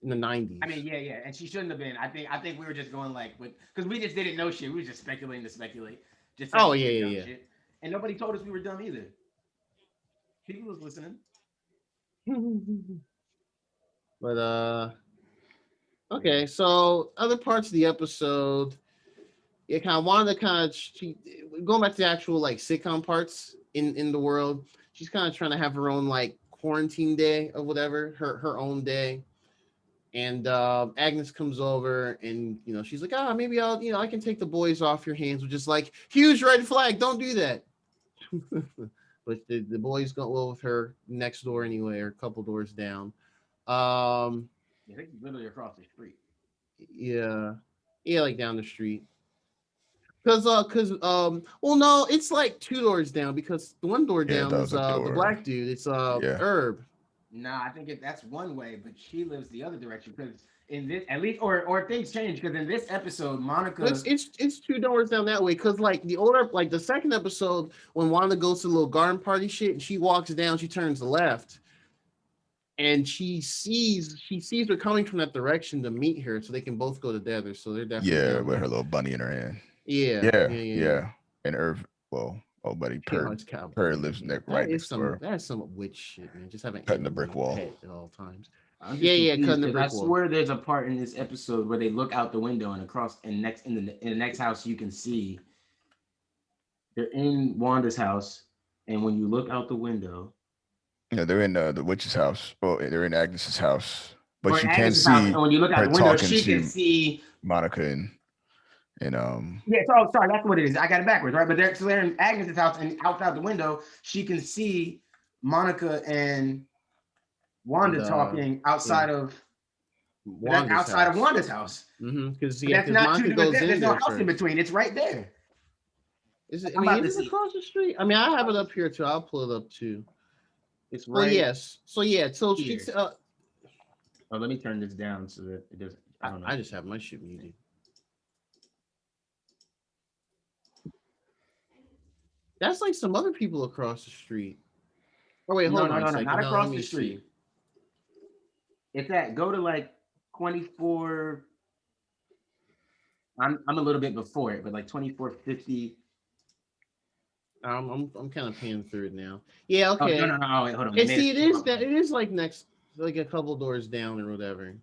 in the 90s. I mean, yeah, and she shouldn't have been. I think we were just going because we just didn't know shit. We were just speculating to speculate. Just shit. And nobody told us we were dumb either. People was listening. But okay, so other parts of the episode, Wanda going back to the actual sitcom parts in the world. She's kind of trying to have her own quarantine day or whatever, her own day. And Agnes comes over and she's like, maybe I'll I can take the boys off your hands, which is huge red flag. Don't do that. But the boys go with her next door anyway, or a couple doors down. I think literally across the street. Yeah, down the street. Well, no, it's 2 doors down because the one door down is the black dude. It's Herb. Nah, I think that's one way, but she lives the other direction because in this, at least, or things change because in this episode, Monica. It's 2 doors down that way because the second episode when Wanda goes to the little garden party shit and she walks down, she turns left, and she sees her coming from that direction to meet her, so they can both go together. So they're definitely with her little bunny in her hand. Yeah. And Irv, old buddy Per lives right next door. That's some witch shit, man. Just having cutting the brick wall at all times. Cutting the brick wall. I swear there's a part in this episode where they look out the window and across in the next house you can see they're in Wanda's house, and when you look out the window, they're in the witch's house. Well, they're in Agnes's house, but you can't see. And when you look out the window, she can see Monica and sorry, that's what it is. I got it backwards, right? But they're in Agnes's house, and outside the window, she can see Monica and Wanda talking outside of Wanda's house. Because that's not Monica goes in. There's no house in between. It's right there. Is it? Is it across the street? I mean, I have it up here too. I'll pull it up too. It's right. Well, yes. So she's. Let me turn this down so that it doesn't. I don't know. I just have my shit muted. That's some other people across the street. Oh wait, hold on. No, not across the street. It's go to 24. I'm a little bit before it, but 2450. I'm kind of panning through it now. Yeah, okay. Oh, no, wait, hold on. It is next, a couple doors down or whatever.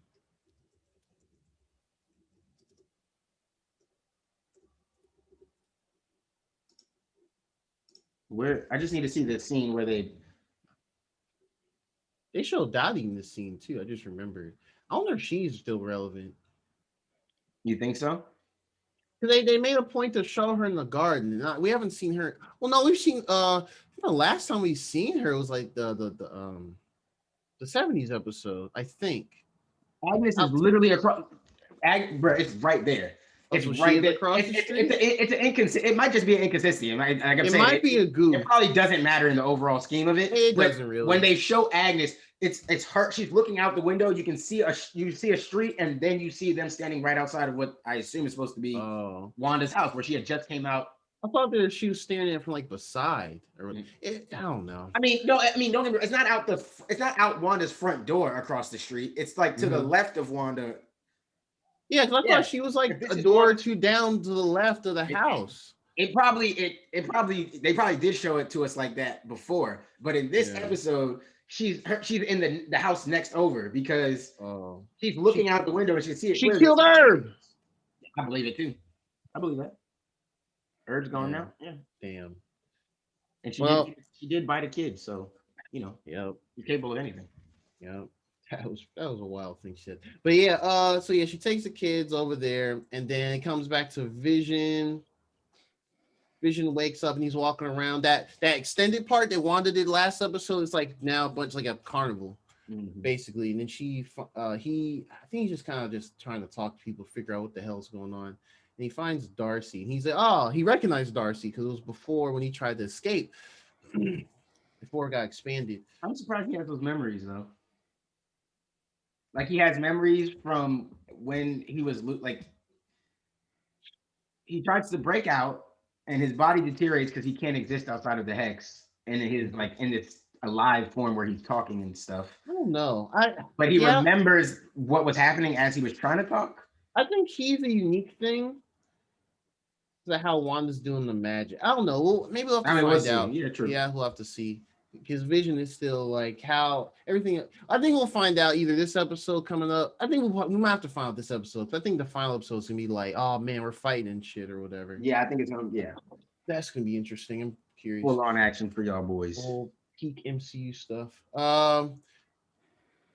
I just need to see the scene where they show Dottie in this scene too. I just remembered. I wonder if she's still relevant. You think so? Because they made a point to show her in the garden. We haven't seen her. Well, no, we've seen. The last time we seen her was the 70s episode, I think. Agnes is literally across. Bro, it's right there. It's right there. It's an inconsistent. It might just be an inconsistency. It might be a goof. It probably doesn't matter in the overall scheme of it. It doesn't really. When they show Agnes, it's her. She's looking out the window. You can see a street, and then you see them standing right outside of what I assume is supposed to be Wanda's house, where she had just came out. I thought that she was staring at from beside. I don't know. Don't get me wrong. It's not out Wanda's front door across the street. It's to the left of Wanda. Yeah, because I thought she was a door or two down to the left of the house. They probably did show it to us like that before, but in this episode, she's in the house next over because she's looking out the window and she can see it. She killed Herb. I believe it too. I believe that. Herb's gone now. Yeah. Damn. And she did bite a kid, so Yep. You're capable of anything. Yep. That was a wild thing she said. But yeah, she takes the kids over there, and then it comes back to Vision. Vision wakes up and he's walking around. That extended part that Wanda did last episode is now a bunch a carnival. basically. And then he, I think he's just kind of just trying to talk to people, figure out what the hell's going on. And he finds Darcy, and he's like, oh, he recognized Darcy because it was before when he tried to escape, before it got expanded. I'm surprised he has those memories though. Like he has memories from when he was like he tries to break out and his body deteriorates because he can't exist outside of the hex and his like in this alive form where he's talking and stuff. I don't know. But he remembers what was happening as he was trying to talk. I think he's a unique thing. Is how Wanda's doing the magic. I don't know. Maybe we'll have to find out. Yeah, true. Yeah, we'll have to see. His vision is still like how everything. I think we'll find out either this episode coming up. I think we might have to find out this episode. I think the final episode is gonna be like, oh man, we're fighting and shit or whatever. Yeah, I think it's gonna. Yeah, that's gonna be interesting. I'm curious. Full on action for y'all boys. Full peak MCU stuff.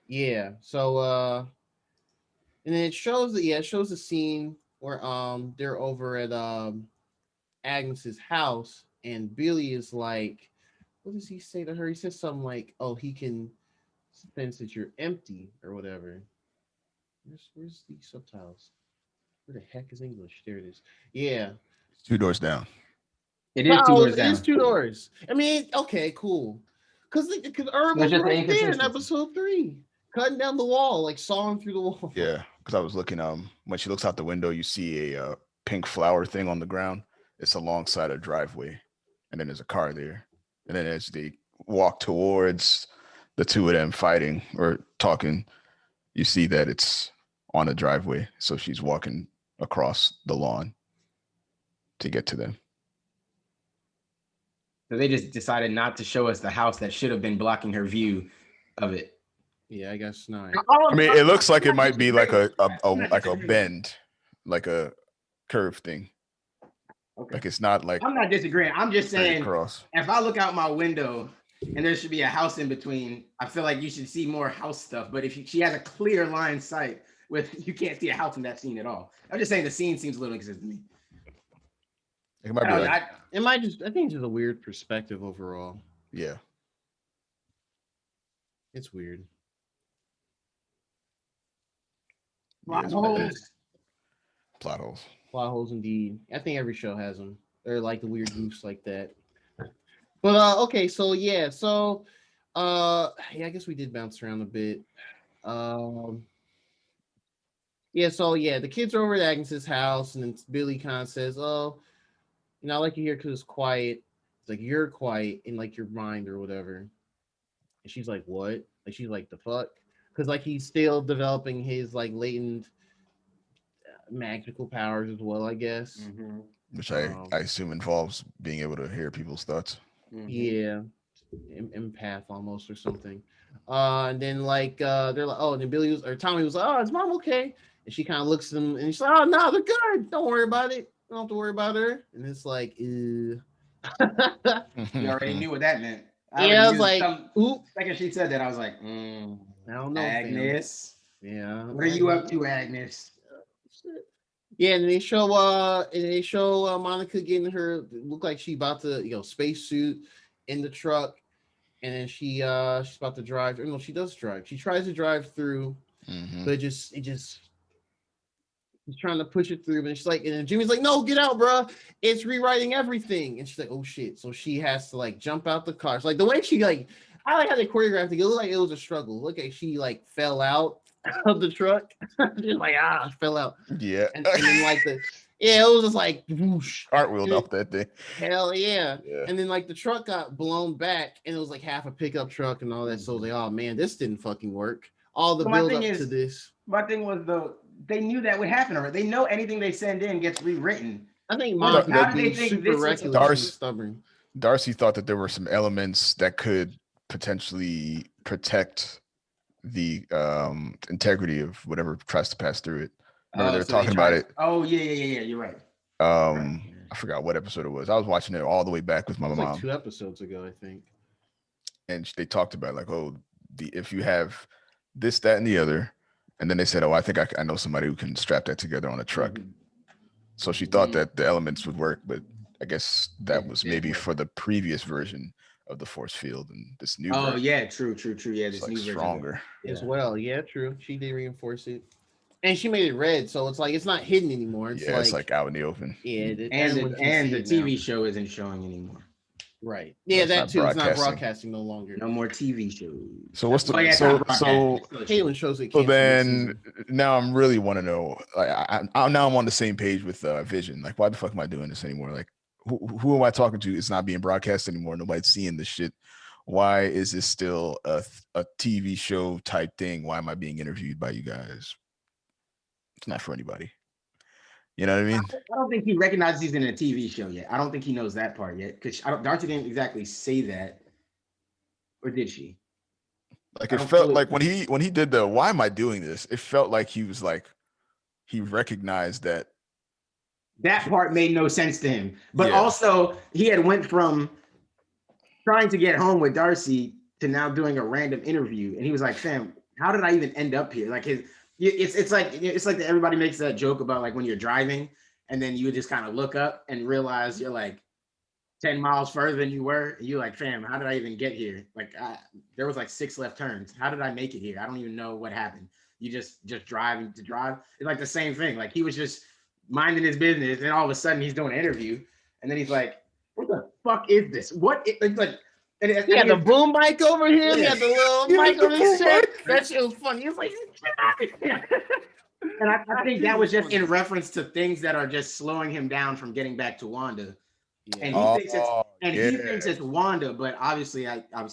Yeah. So and then it shows the scene where they're over at Agnes's house and Billy is like, what does he say to her? He says something like, oh, he can sense that you're empty or whatever. Where's the subtitles? Where the heck is English? There it is. Yeah. 2 doors down. It is 2 doors down. It is 2 doors. I mean, okay, cool. Because Herb was right there in episode 3. Cutting down the wall, like sawing through the wall. Yeah, because I was looking, when she looks out the window, you see a pink flower thing on the ground. It's alongside a driveway. And then there's a car there. And then as they walk towards the two of them fighting or talking, you see that it's on a driveway. So she's walking across the lawn to get to them. So they just decided not to show us the house that should have been blocking her view of it. Yeah, I guess not. I mean, it looks like it might be like a bend, like a curve thing. Okay. Like it's not like I'm not disagreeing. I'm just saying if I look out my window and there should be a house in between, I feel like you should see more house stuff. But if she has a clear line sight with you can't see a house in that scene at all. I'm just saying the scene seems a little inconsistent to me. It might be like, I think it's just a weird perspective overall. Yeah. It's weird. Plot holes. Plot holes. Plot holes indeed. I think every show has them. They're like the weird goofs like that. But okay, so yeah, I guess we did bounce around a bit. The kids are over at Agnes's house, and then Billy kind of says, "Oh, I like you here because it's quiet." It's like you're quiet in like your mind or whatever. And she's like, "What?" Like she's like, "The fuck?" Because like he's still developing his like latent magical powers as well, I guess. Mm-hmm. Which I assume involves being able to hear people's thoughts. Mm-hmm. Yeah, empath almost or something. And then like they're like, oh, and then Tommy was like, oh, is mom okay? And she kind of looks at him and she's like, oh no, they're good. Don't worry about it. Don't have to worry about her. And it's like, You already knew what that meant. I was like, oop. Second she said that, I was like, I don't know, Agnes. Fam. Yeah. What are you up to, Agnes? Yeah, and they show Monica getting her look like she about to spacesuit in the truck, and then she's about to drive. No, she does drive. She tries to drive through, but he's trying to push it through, but she's like, and then Jimmy's like, no, get out, bro. It's rewriting everything. And she's like, oh shit. So she has to like jump out the car. It's like the way she I like how they choreographed it. It looked like it was a struggle. Look like she like fell out of the truck. Just like fell out. Yeah. And then like it was just like whoosh. Cartwheeled up that thing. Hell yeah. And then like the truck got blown back and it was like half a pickup truck and all that. So I was like, oh man, this didn't fucking work. All the build up to this. My thing was they knew that would happen already. They know anything they send in gets rewritten. I think Monica being super reckless and stubborn. Darcy thought that there were some elements that could potentially protect the integrity of whatever tries to pass through it. Remember they're talking about it. Oh yeah, you're right. I forgot what episode it was. I was watching it all the way back with my mom. Like 2 episodes ago, I think. And they talked about like, if you have this, that, and the other, and then they said, I think I know somebody who can strap that together on a truck. Mm-hmm. So she thought that the elements would work, but I guess that was maybe for the previous version of the force field, and this new Oh version yeah, true. Yeah, is this like new version. stronger. as Yeah. well. Yeah, true. She did reinforce it, and she made it red, so it's like it's not hidden anymore. It's Yeah, it's like out in the open. yeah, And everyone the can see and the it now. TV show isn't showing anymore. Right. No, Yeah, it's that not too. It's not broadcasting. broadcasting no longer. No more TV shows. So what's Oh the yeah, it's not so broadcasting. It's still a show. Caitlin shows it so canceled this then season. now I'm really want to know. Like now I'm on the same page with Vision. Like, why the fuck am I doing this anymore? Like, who am I talking to? It's not being broadcast anymore. Nobody's seeing this shit. Why is this still a TV show type thing? Why am I being interviewed by you guys? It's not for anybody. You know what I mean? I don't think he recognizes he's in a TV show yet. I don't think he knows that part yet because Darcy didn't exactly say that, or did she? Like I it don't felt feel like when he did the why am I doing this? It felt like he was like he recognized that that part made no sense to him. But Yeah. also he had went from trying to get home with Darcy to now doing a random interview, and he was like, "Fam, how did I even end up here?" Like it's like everybody makes that joke about like when you're driving and then you just kind of look up and realize you're like 10 miles further than you were. And you're like, "Fam, how did I even get here?" Like there was like 6 left turns. How did I make it here? I don't even know what happened. You just driving to drive. It's like the same thing. Like he was just minding his business, and all of a sudden he's doing an interview, and then he's like, "What the fuck is this? What?" It's like, and He had the boom mic over here. Yeah. He had the little Yeah, mic the over his boom chest. mic. That shit was funny. He was like, and I think that was just in reference to things that are just slowing him down from getting back to Wanda. yeah. And he thinks it's yeah. he thinks it's Wanda, but obviously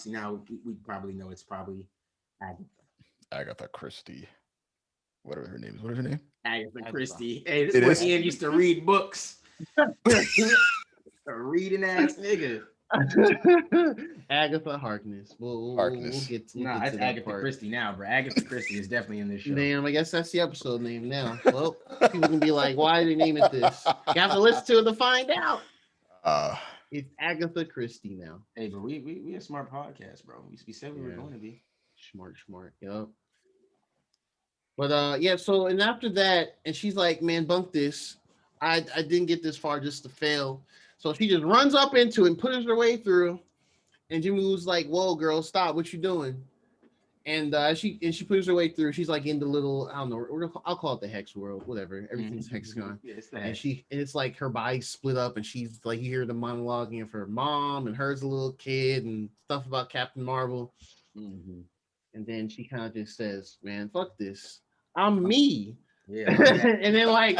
now we probably know it's probably Agatha Christie. Whatever her name is. What is her name? Agatha Christie. Hey, this It boy is? Ian used to read books. A reading ass nigga. Agatha Harkness. We'll Harkness. get to Nah, it's that Agatha part. Christie now, bro. Agatha Christie is definitely in this show. Damn, I guess that's the episode name now. Well, people can be like, why did they name it this? You have to listen to it to find out. It's Agatha Christie now. Hey, but we a smart podcast, bro. We said we were going to be. Smart. Yep. But yeah, so and after that, and she's like, man, bunk this. I didn't get this far just to fail. So she just runs up into it and pushes her way through. And Jimmy was like, whoa, girl, stop. What you doing? And she pushes her way through. She's like in the little, I don't know, I'll call it the hex world, whatever. Everything's hexagon. Yeah, it's the And hex. it's like her body split up, and she's like, you hear the monologuing of her mom and her's a little kid and stuff about Captain Marvel. Mm-hmm. And then she kind of just says, man, fuck this. I'm me. Yeah. And then like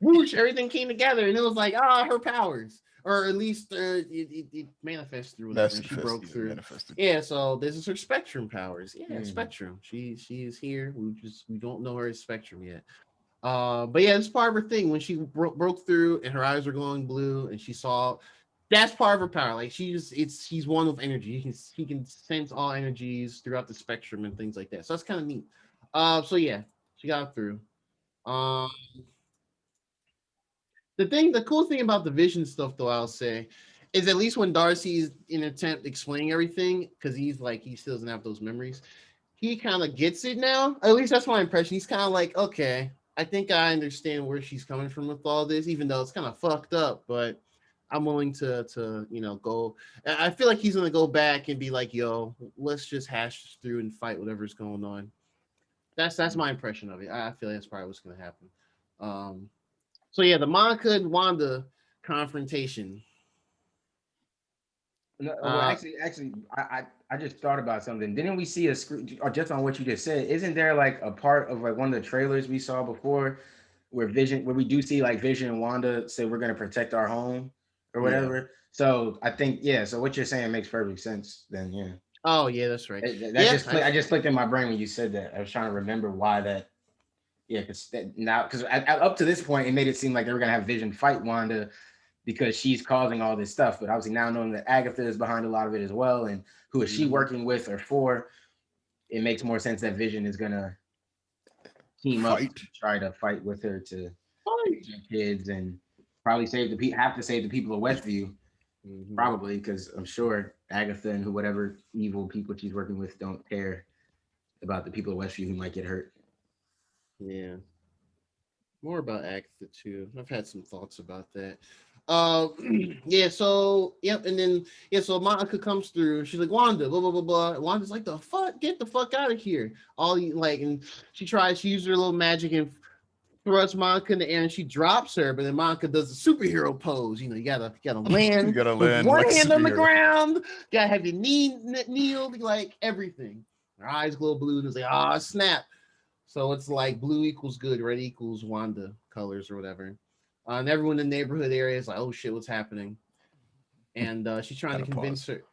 whoosh, everything came together, and it was like, her powers. Or at least it manifests through whatever. And she broke through. Manifested. Yeah, so this is her Spectrum powers. Yeah, Mhm. Spectrum. She is here. We don't know her as Spectrum yet. But yeah, it's part of her thing when she broke through and her eyes were glowing blue, and she saw. That's part of her power. Like she's one with energy. He can sense all energies throughout the spectrum and things like that. So that's kind of neat. So yeah, she got through. The cool thing about the Vision stuff, though, I'll say, is at least when Darcy's in an attempt explaining everything, because he still doesn't have those memories, he kind of gets it now. At least that's my impression. He's kind of like, okay, I think I understand where she's coming from with all this, even though it's kind of fucked up, but I'm willing to go. I feel like he's gonna go back and be like, yo, let's just hash through and fight whatever's going on. That's my impression of it. I feel like that's probably what's gonna happen. So yeah, the Monica and Wanda confrontation. No, well, actually, I just thought about something. Didn't we see a screen, or just on what you just said? Isn't there like a part of like one of the trailers we saw before where we do see like Vision and Wanda say we're gonna protect our home or whatever? Yeah. So I think so what you're saying makes perfect sense. Then yeah. Oh yeah, that's right. I just clicked in my brain when you said that. I was trying to remember why that. Yeah, because up to this point, it made it seem like they were gonna have Vision fight Wanda because she's causing all this stuff. But obviously now knowing that Agatha is behind a lot of it as well, and who is she working with or for, it makes more sense that Vision is gonna team up to try to fight with her to fight kids and probably have to save the people of Westview. Mhm. Probably because I'm sure Agatha and whatever evil people she's working with don't care about the people of Westview who might get hurt. Yeah. More about Agatha too. I've had some thoughts about that. Yeah, so yep, and then so Monica comes through. She's like, Wanda, blah blah blah blah. Wanda's like, the fuck, get the fuck out of here. All you like, and she uses her little magic and thrusts Monica in the air, and she drops her. But then Monica does a superhero pose. You gotta You land gotta with land one like a hand on the superhero. ground. Gotta have your knee kneeled, like everything. Her eyes glow blue, and it's like, ah, snap. So it's like blue equals good, red equals Wanda colors or whatever. And everyone in the neighborhood area is like, oh shit, what's happening? And she's trying to convince her.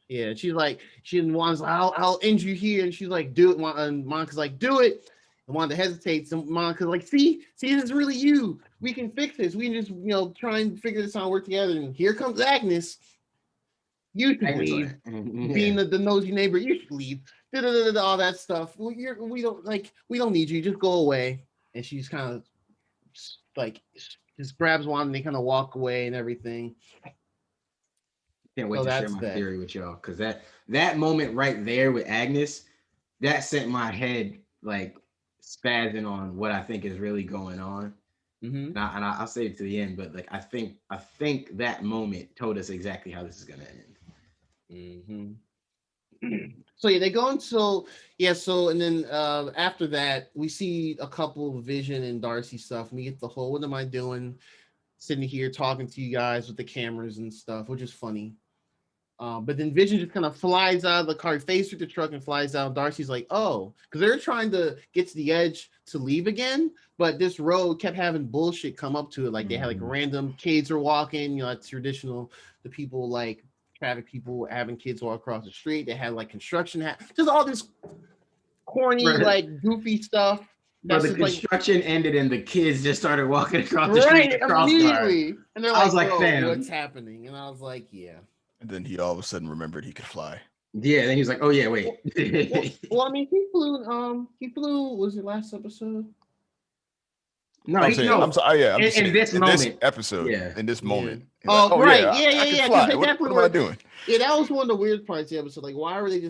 Yeah, she's like, Wanda's like, I'll end you here. And she's like, do it. And Monica's like, do it. And Wanda hesitates. And Monica's like, see, this is really you. We can fix this. We can just, try and figure this out and work together. And here comes Agnes. You should leave. Being the nosy neighbor, you should leave. All that stuff. We don't need you. Just go away. And she's kind of like, just grabs Wanda and they kind of walk away and everything. Can't wait to share my theory with y'all, because that moment right there with Agnes, that sent my head like spazzing on what I think is really going on. Mm-hmm. And I'll save it to the end, but like I think that moment told us exactly how this is gonna end. Mm-hmm. So yeah, they go into and then after that we see a couple of Vision and Darcy stuff, and we get the whole "what am I doing?" sitting here talking to you guys with the cameras and stuff, which is funny. But then Vision just kind of flies out of the car, faced with the truck, and flies out. Darcy's like, oh, because they're trying to get to the edge to leave again, but this road kept having bullshit come up to it. Like they had like random kids are walking, that's traditional. The people like traffic people having kids walk across the street. They had like construction, just all this corny, like goofy stuff. But the construction ended and the kids just started walking across the street immediately. And they're like, I was like, "Fam, what's happening?" And I was like, "Yeah." And then he all of a sudden remembered he could fly. Yeah, then he was like, "Oh yeah, wait." well, I mean, he flew. Was it last episode? No, I'm sorry. Yeah, in this episode. Yeah. In this moment. Oh, like, right. I can fly. What am I doing? Yeah, that was one of the weird parts of the episode. Like, why were they?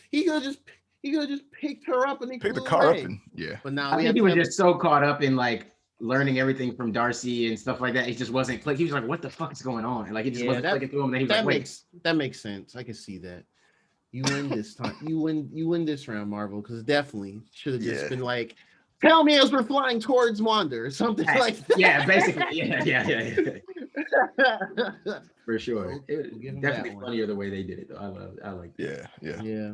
He could have just picked her up and he picked the car away. Up and But now I think he was just so caught up in like learning everything from Darcy and stuff like that. He just wasn't click. He was like, "What the fuck is going on?" And like he just wasn't clicking through him. And then he was like, "Wait." That makes sense. I can see that. You win this time. You win this round, Marvel, because definitely should have just been like, tell me as we're flying towards Wanda or something like that. Yeah, basically. Yeah. For sure. It definitely funnier the way they did it though. I like that. Yeah.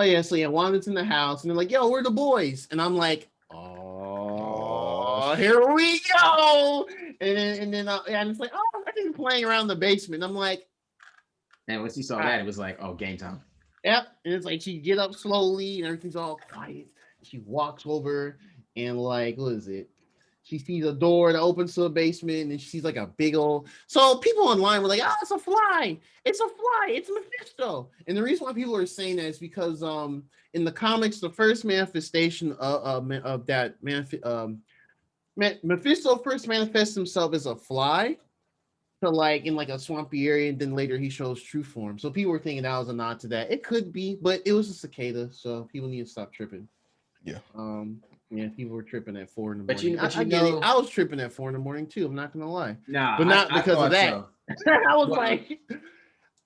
Oh yeah, so Wanda's in the house and they're like, "Yo, we're the boys," and I'm like, "Oh, here we go!" And then it's like, "Oh, I think playing around the basement." And I'm like, and once he saw that, it was like, "Oh, game time." Yep, and it's like she get up slowly and everything's all quiet. She walks over and like, what is it? She sees a door that opens to the basement and she sees like a big old. So people online were like, "Oh, it's a fly! It's a fly! It's Mephisto!" And the reason why people are saying that is because in the comics, the first manifestation of that Mephisto first manifests himself as a fly to like in like a swampy area, and then later he shows true form. So people were thinking that was a nod to that. It could be, but it was a cicada, so people need to stop tripping. Yeah. Yeah, people were tripping at 4 in the morning. But I get it. I was tripping at 4 in the morning too. I'm not gonna lie. Nah, but not because of that. So. I was like,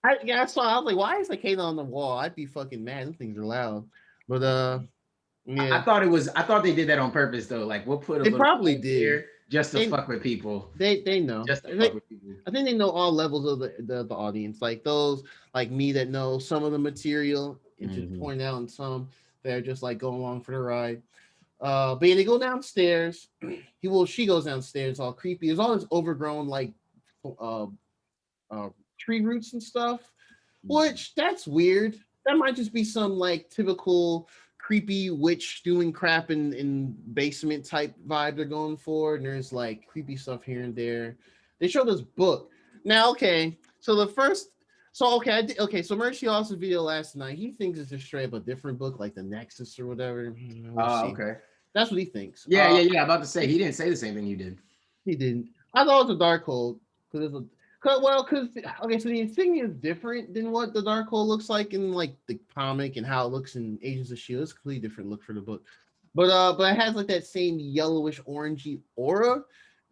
I saw. I was like, why is the cicada on the wall? I'd be fucking mad. Those things are loud. But yeah. I thought they did that on purpose though. Like we'll put a. They probably did here just to fuck with people. They know. Just to fuck with people. I think they know all levels of the audience. Like those like me that know some of the material and just point out, and some that are just like going along for the ride. But yeah, they go downstairs. She goes downstairs, all creepy. There's all this overgrown like tree roots and stuff, which that's weird. That might just be some like typical creepy witch doing crap in basement type vibe they're going for. And there's like creepy stuff here and there. They show this book. Now, okay, so so Mercy also video last night. He thinks it's just straight up a different book, like the Nexus or whatever. Okay. That's what he thinks. Yeah. About to say he didn't say the same thing you did. He didn't. I thought it was a Darkhold because so the insignia is different than what the Darkhold looks like in like the comic and how it looks in Agents of S.H.I.E.L.D. It's a completely different look for the book, but it has like that same yellowish orangey aura.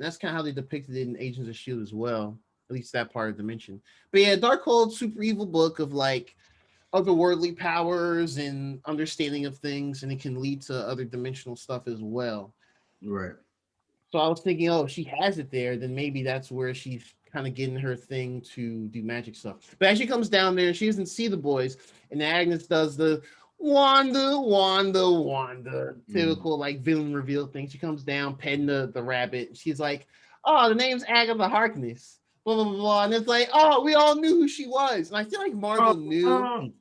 That's kind of how they depicted it in Agents of S.H.I.E.L.D. as well. At least that part of the dimension. But yeah, Darkhold, super evil book of like otherworldly powers and understanding of things, and it can lead to other dimensional stuff as well. Right. So I was thinking, oh, if she has it there, then maybe that's where she's kind of getting her thing to do magic stuff. But as she comes down there, she doesn't see the boys, and Agnes does the Wanda, typical like villain reveal thing. She comes down, petting the rabbit. She's like, oh, the name's Agatha Harkness. Blah, blah, blah. And it's like, oh, we all knew who she was. And I feel like Marvel knew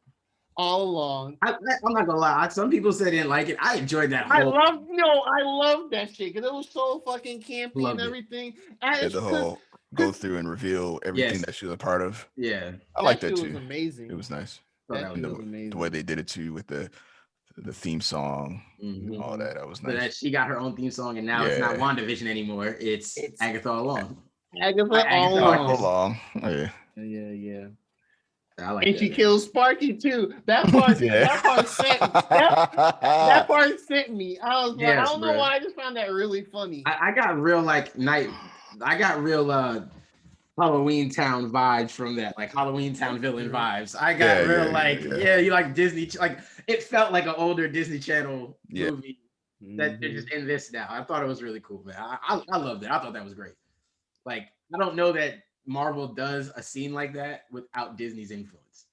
all along. I'm not gonna lie. Some people said they didn't like it. I enjoyed that. I love that shit because it was so fucking campy Loved and it. everything. Yeah, the whole go through and reveal everything that she was a part of. Yeah, I like that It too. was amazing. It was nice. That shit was amazing. The way they did it too with the theme song, all that. That was nice. So that she got her own theme song, and now it's not Wandavision anymore. It's Agatha all along. Agatha all along. Yeah. Yeah. I like and that. She kills Sparky too. That part, that part sent me. I was like, I don't know why. I just found that really funny. I got real Halloween Town vibes from that, like Halloween Town villain vibes. I got you like Disney, like it felt like an older Disney Channel movie that they're just in this now. I thought it was really cool, man. I loved it. I thought that was great. Like, I don't know that Marvel does a scene like that without Disney's influence.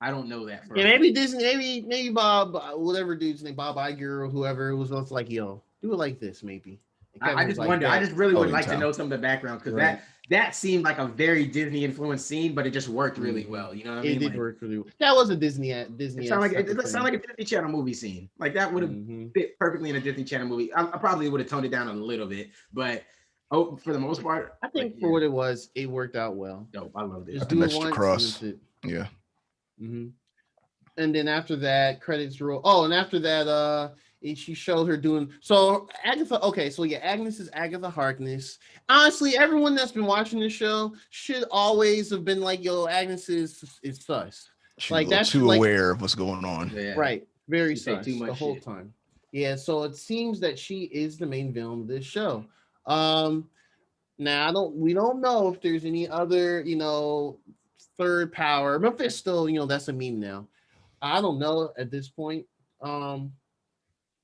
I don't know that. Maybe Disney, maybe Bob, whatever dude's name, Bob Iger or whoever, was also like, yo, do it like this, maybe. I just wonder. I just really would like to know some of the background because that seemed like a very Disney influenced scene, but it just worked really well. You know what I mean? It did work really well. That was a Disney. It sounded like a Disney Channel movie scene. Like that would have fit perfectly in a Disney Channel movie. I probably would have toned it down a little bit, but for the most part, I think for what it was, it worked out well. Dope. I loved it. Just do it once. Across. Yeah. And then after that, credits roll. Oh, and after that, she showed her doing so. Agatha. Okay, so yeah, Agnes is Agatha Harkness. Honestly, everyone that's been watching this show should always have been like, "Yo, Agnes is sus." She's like that's too aware of what's going on. Yeah. Right. Very sus the whole time. Yeah. So it seems that she is the main villain of this show. Now we don't know if there's any other, third power. Mephisto, that's a meme now. I don't know at this point.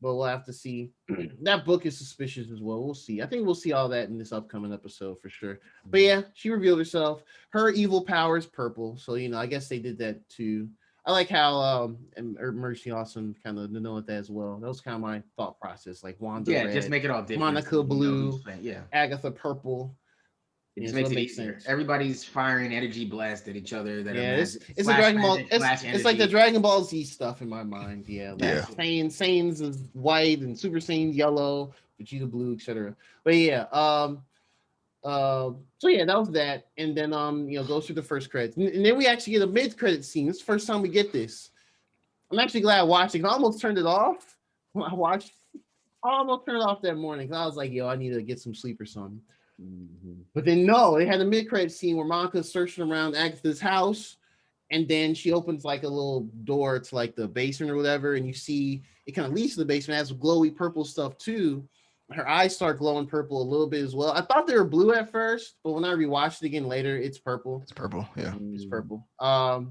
But we'll have to see. That book is suspicious as well. We'll see. I think we'll see all that in this upcoming episode for sure. But yeah, she revealed herself. Her evil power is purple. So, I guess they did that too. I like how Mercy Awesome kind of know that as well. That was kind of my thought process. Like Wanda red, just make it all different. Monica blue, Agatha purple. It just makes it easier. Sense. Everybody's firing energy blast at each other. It's a Dragon Ball. It's like the Dragon Ball Z stuff in my mind. Saiyans is white and Super Saiyan yellow, Vegeta blue, etc. But so that was that, and then goes through the first credits, and then we actually get a mid-credit scene. It's the first time we get this. I'm actually glad I watched it. I almost turned it off when I watched. I almost turned it off that morning because I was like, "Yo, I need to get some sleep or something." But then no, they had a mid-credit scene where Monica's searching around Agatha's house, and then she opens like a little door to like the basement or whatever, and you see it kind of leads to the basement. It has glowy purple stuff too. Her eyes start glowing purple a little bit as well. I thought they were blue at first, but when I rewatched it again later, it's purple. It's purple, yeah. It's purple.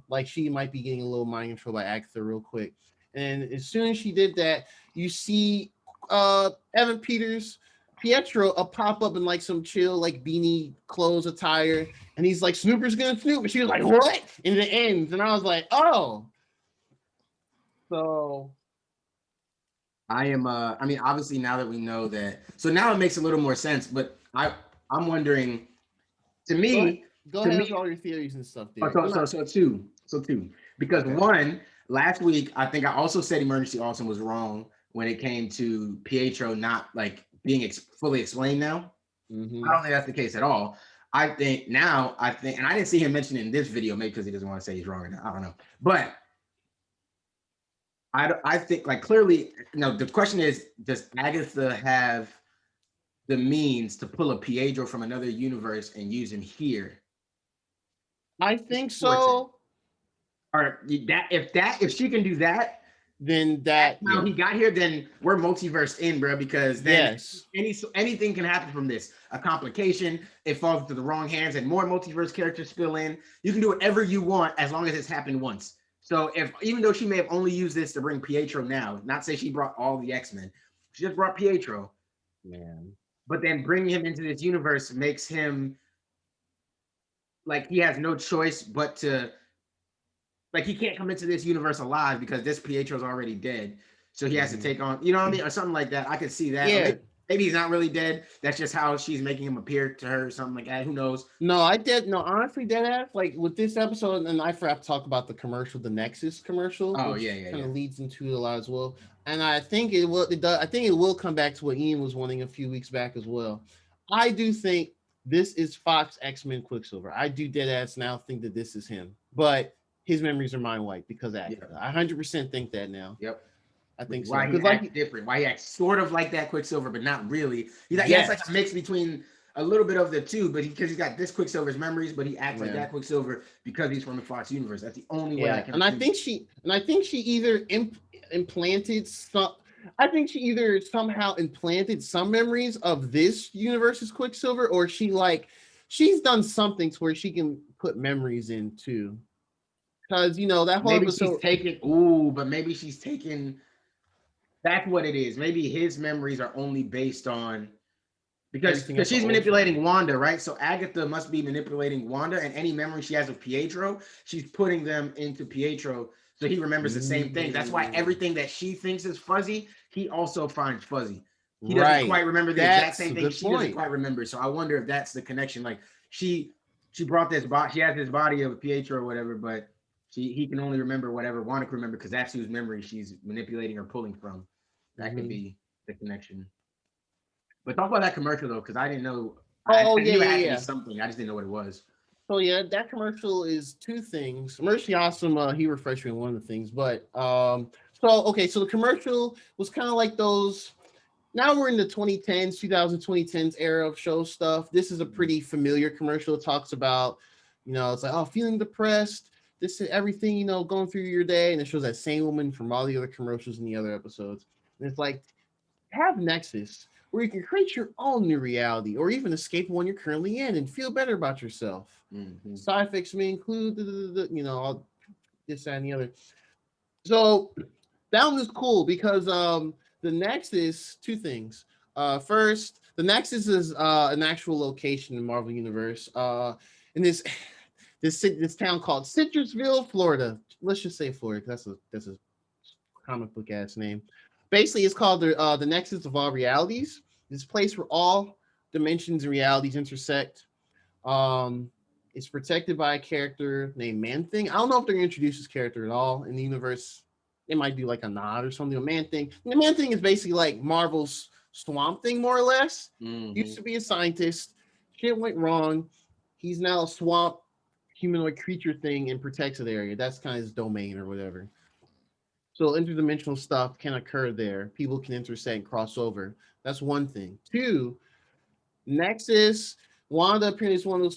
Like she might be getting a little mind control by Agatha real quick. And as soon as she did that, you see Evan Pietro pop up in like some chill, like beanie clothes attire, and he's like, Snooper's gonna snoop, and she was like, what? And it ends, and I was like, oh. So I am obviously now that we know that, so now it makes a little more sense, but I'm wondering, to me, go ahead with all your theories and stuff, dude. So two. Because one, last week, I think I also said Emergency Awesome was wrong when it came to Pietro not like being fully explained now. I don't think that's the case at all. I think, and I didn't see him mention it in this video, maybe because he doesn't want to say he's wrong or not. I don't know. But I think like clearly, the question is, does Agatha have the means to pull a Pietro from another universe and use him here? I think so. Or if she can do that, then that Now he got here, then we're multiverse in, bro, because then yes. anything can happen from this. A complication, it falls into the wrong hands, and more multiverse characters spill in. You can do whatever you want as long as it's happened once. So if even though she may have only used this to bring Pietro now, not say she brought all the X-Men, she just brought Pietro. Man. But then bringing him into this universe makes him like he has no choice but to like he can't come into this universe alive because this Pietro's already dead. So he has to take on, you know what I mean? Or something like that. I could see that. Yeah. Maybe he's not really dead. That's just how she's making him appear to her or something like that. Who knows? No, honestly, dead ass. Like with this episode, and I forgot to talk about the commercial, the Nexus commercial. Oh, which yeah. Kind of leads into it a lot as well. And I think it will. I think it will come back to what Ian was wanting a few weeks back as well. I do think this is Fox X-Men Quicksilver. I do dead ass now think that this is him, but his memories are mind wiped because of Agatha. I 100% think that now. Yep. I think so. Why he acts different. Why he acts sort of like that Quicksilver, but not really. He acts like a mix between a little bit of the two, but because he's got this Quicksilver's memories, but he acts like that Quicksilver because he's from the Fox universe. That's the only way I can. And I think she either implanted some. I think she either somehow implanted some memories of this universe's Quicksilver, or she's done something to where she can put memories in too. Because that whole maybe episode, she's taking. But maybe she's taking. That's what it is. Maybe his memories are only based on because she's manipulating Wanda, right? So Agatha must be manipulating Wanda, and any memory she has of Pietro, she's putting them into Pietro, so he remembers the same thing. That's why everything that she thinks is fuzzy, he also finds fuzzy. He doesn't quite remember the exact same thing she doesn't quite remember. So I wonder if that's the connection. Like she brought this body, she has this body of Pietro or whatever, but he can only remember whatever Wanda can remember because that's whose memory she's manipulating or pulling from. That could be the connection. But talk about that commercial though, because I didn't know. I knew it had to be something. I just didn't know what it was. So yeah, that commercial is two things. Mercy Awesome, he refreshed me on one of the things, but so the commercial was kind of like those. Now we're in the 2010s era of show stuff. This is a pretty familiar commercial. It talks about, it's like, feeling depressed. This is everything, going through your day, and it shows that same woman from all the other commercials in the other episodes. And it's like, have Nexus where you can create your own new reality or even escape one you're currently in and feel better about yourself. Side effects may include, all this, that, and the other. So that one is cool because the Nexus, two things. First, the Nexus is an actual location in the Marvel Universe. In this town called Citrusville, Florida. Let's just say Florida. That's a comic book ass name. Basically, it's called the Nexus of all realities. This place where all dimensions and realities intersect. It's protected by a character named Man-Thing. I don't know if they're going to introduce this character at all in the universe. They might do like a nod or something. Man-Thing. And the Man-Thing is basically like Marvel's Swamp Thing, more or less. Used to be a scientist. Shit went wrong. He's now a swamp humanoid creature thing and protects the area. That's kind of his domain or whatever. So interdimensional stuff can occur there. People can intersect and cross over. That's one thing. Two, Nexus. Wanda apparently is one of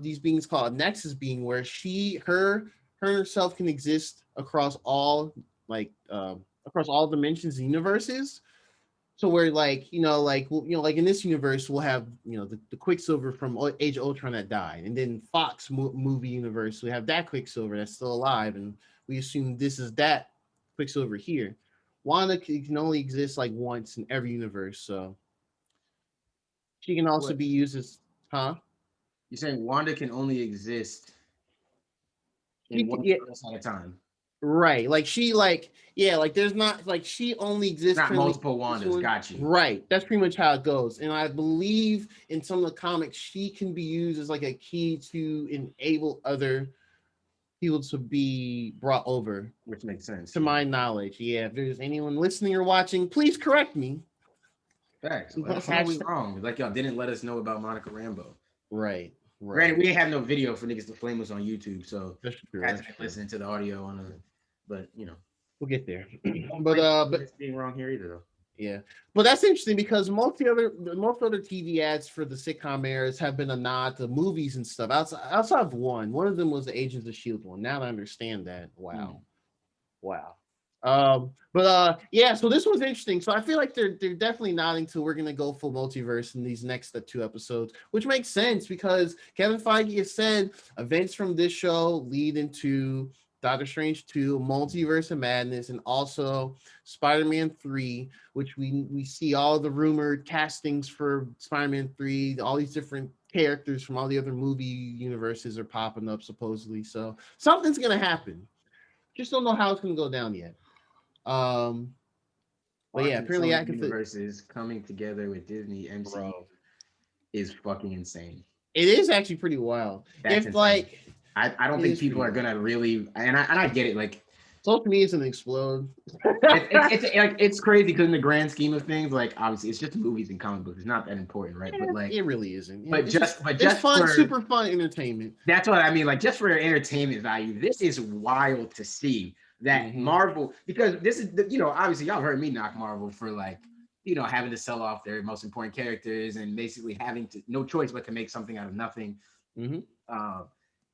these beings called Nexus being, where her herself can exist across all dimensions and universes. So where like in this universe we'll have the Quicksilver from Age of Ultron that died, and then Fox movie universe we have that Quicksilver that's still alive, and we assume this is that Quicksilver here. Wanda can only exist like once in every universe, so she can also be used as You're saying Wanda can only exist in one universe at a time. Right, there's not she only exists. Not multiple Wandas. Got you. Right, that's pretty much how it goes. And I believe in some of the comics, she can be used as like a key to enable other people to be brought over, which makes sense to my knowledge. Yeah, if there's anyone listening or watching, please correct me. Facts. That's probably wrong. Like y'all didn't let us know about Monica Rambeau. Right. Granted, we didn't have no video for niggas to flame us on YouTube, so that's listening to the audio on a. But we'll get there. but it's being wrong here either though. Yeah, but that's interesting because most other TV ads for the sitcom eras have been a nod to movies and stuff. Outside of one of them was the Agents of S.H.I.E.L.D. one. Now I understand that. Wow. Yeah, so this was interesting. So I feel like they're definitely nodding to we're gonna go full multiverse in these next 2 episodes, which makes sense because Kevin Feige has said events from this show lead into Doctor Strange 2, Multiverse of Madness, and also Spider-Man 3, which we see all the rumored castings for Spider-Man 3, all these different characters from all the other movie universes are popping up supposedly. So something's gonna happen. Just don't know how it's gonna go down yet. But yeah, Watching apparently some I can fit. universes coming together with Disney MCU Bro, is fucking insane. it is actually pretty wild. That's If insane. like I don't it think is pretty people are wild. gonna really, and I get it. Like Social media is gonna explode. it's like it's crazy because in the grand scheme of things, like obviously it's just movies and comic books. It's not that important, right? But like, It really isn't. but It's just but it's just fun, for super fun entertainment. that's what I mean. Like just for entertainment value, this is wild to see that Mhm. Marvel, because this is obviously y'all heard me knock Marvel for like having to sell off their most important characters and basically having to no choice but to make something out of nothing. Mhm. Uh,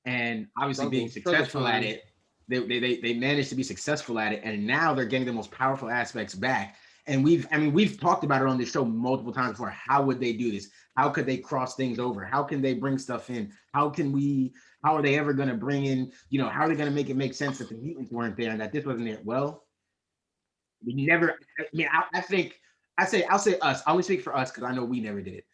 and obviously being Struggle successful at time. it, they managed to be successful at it, and now they're getting the most powerful aspects back. And we've talked about it on this show multiple times before. How would they do this? How could they cross things over? How can they bring stuff in? How are they ever going to bring in, how are they going to make it make sense that the mutants weren't there and that this wasn't there? Well, we never, I mean, I think, I'll say us. I only speak for us because I know we never did it.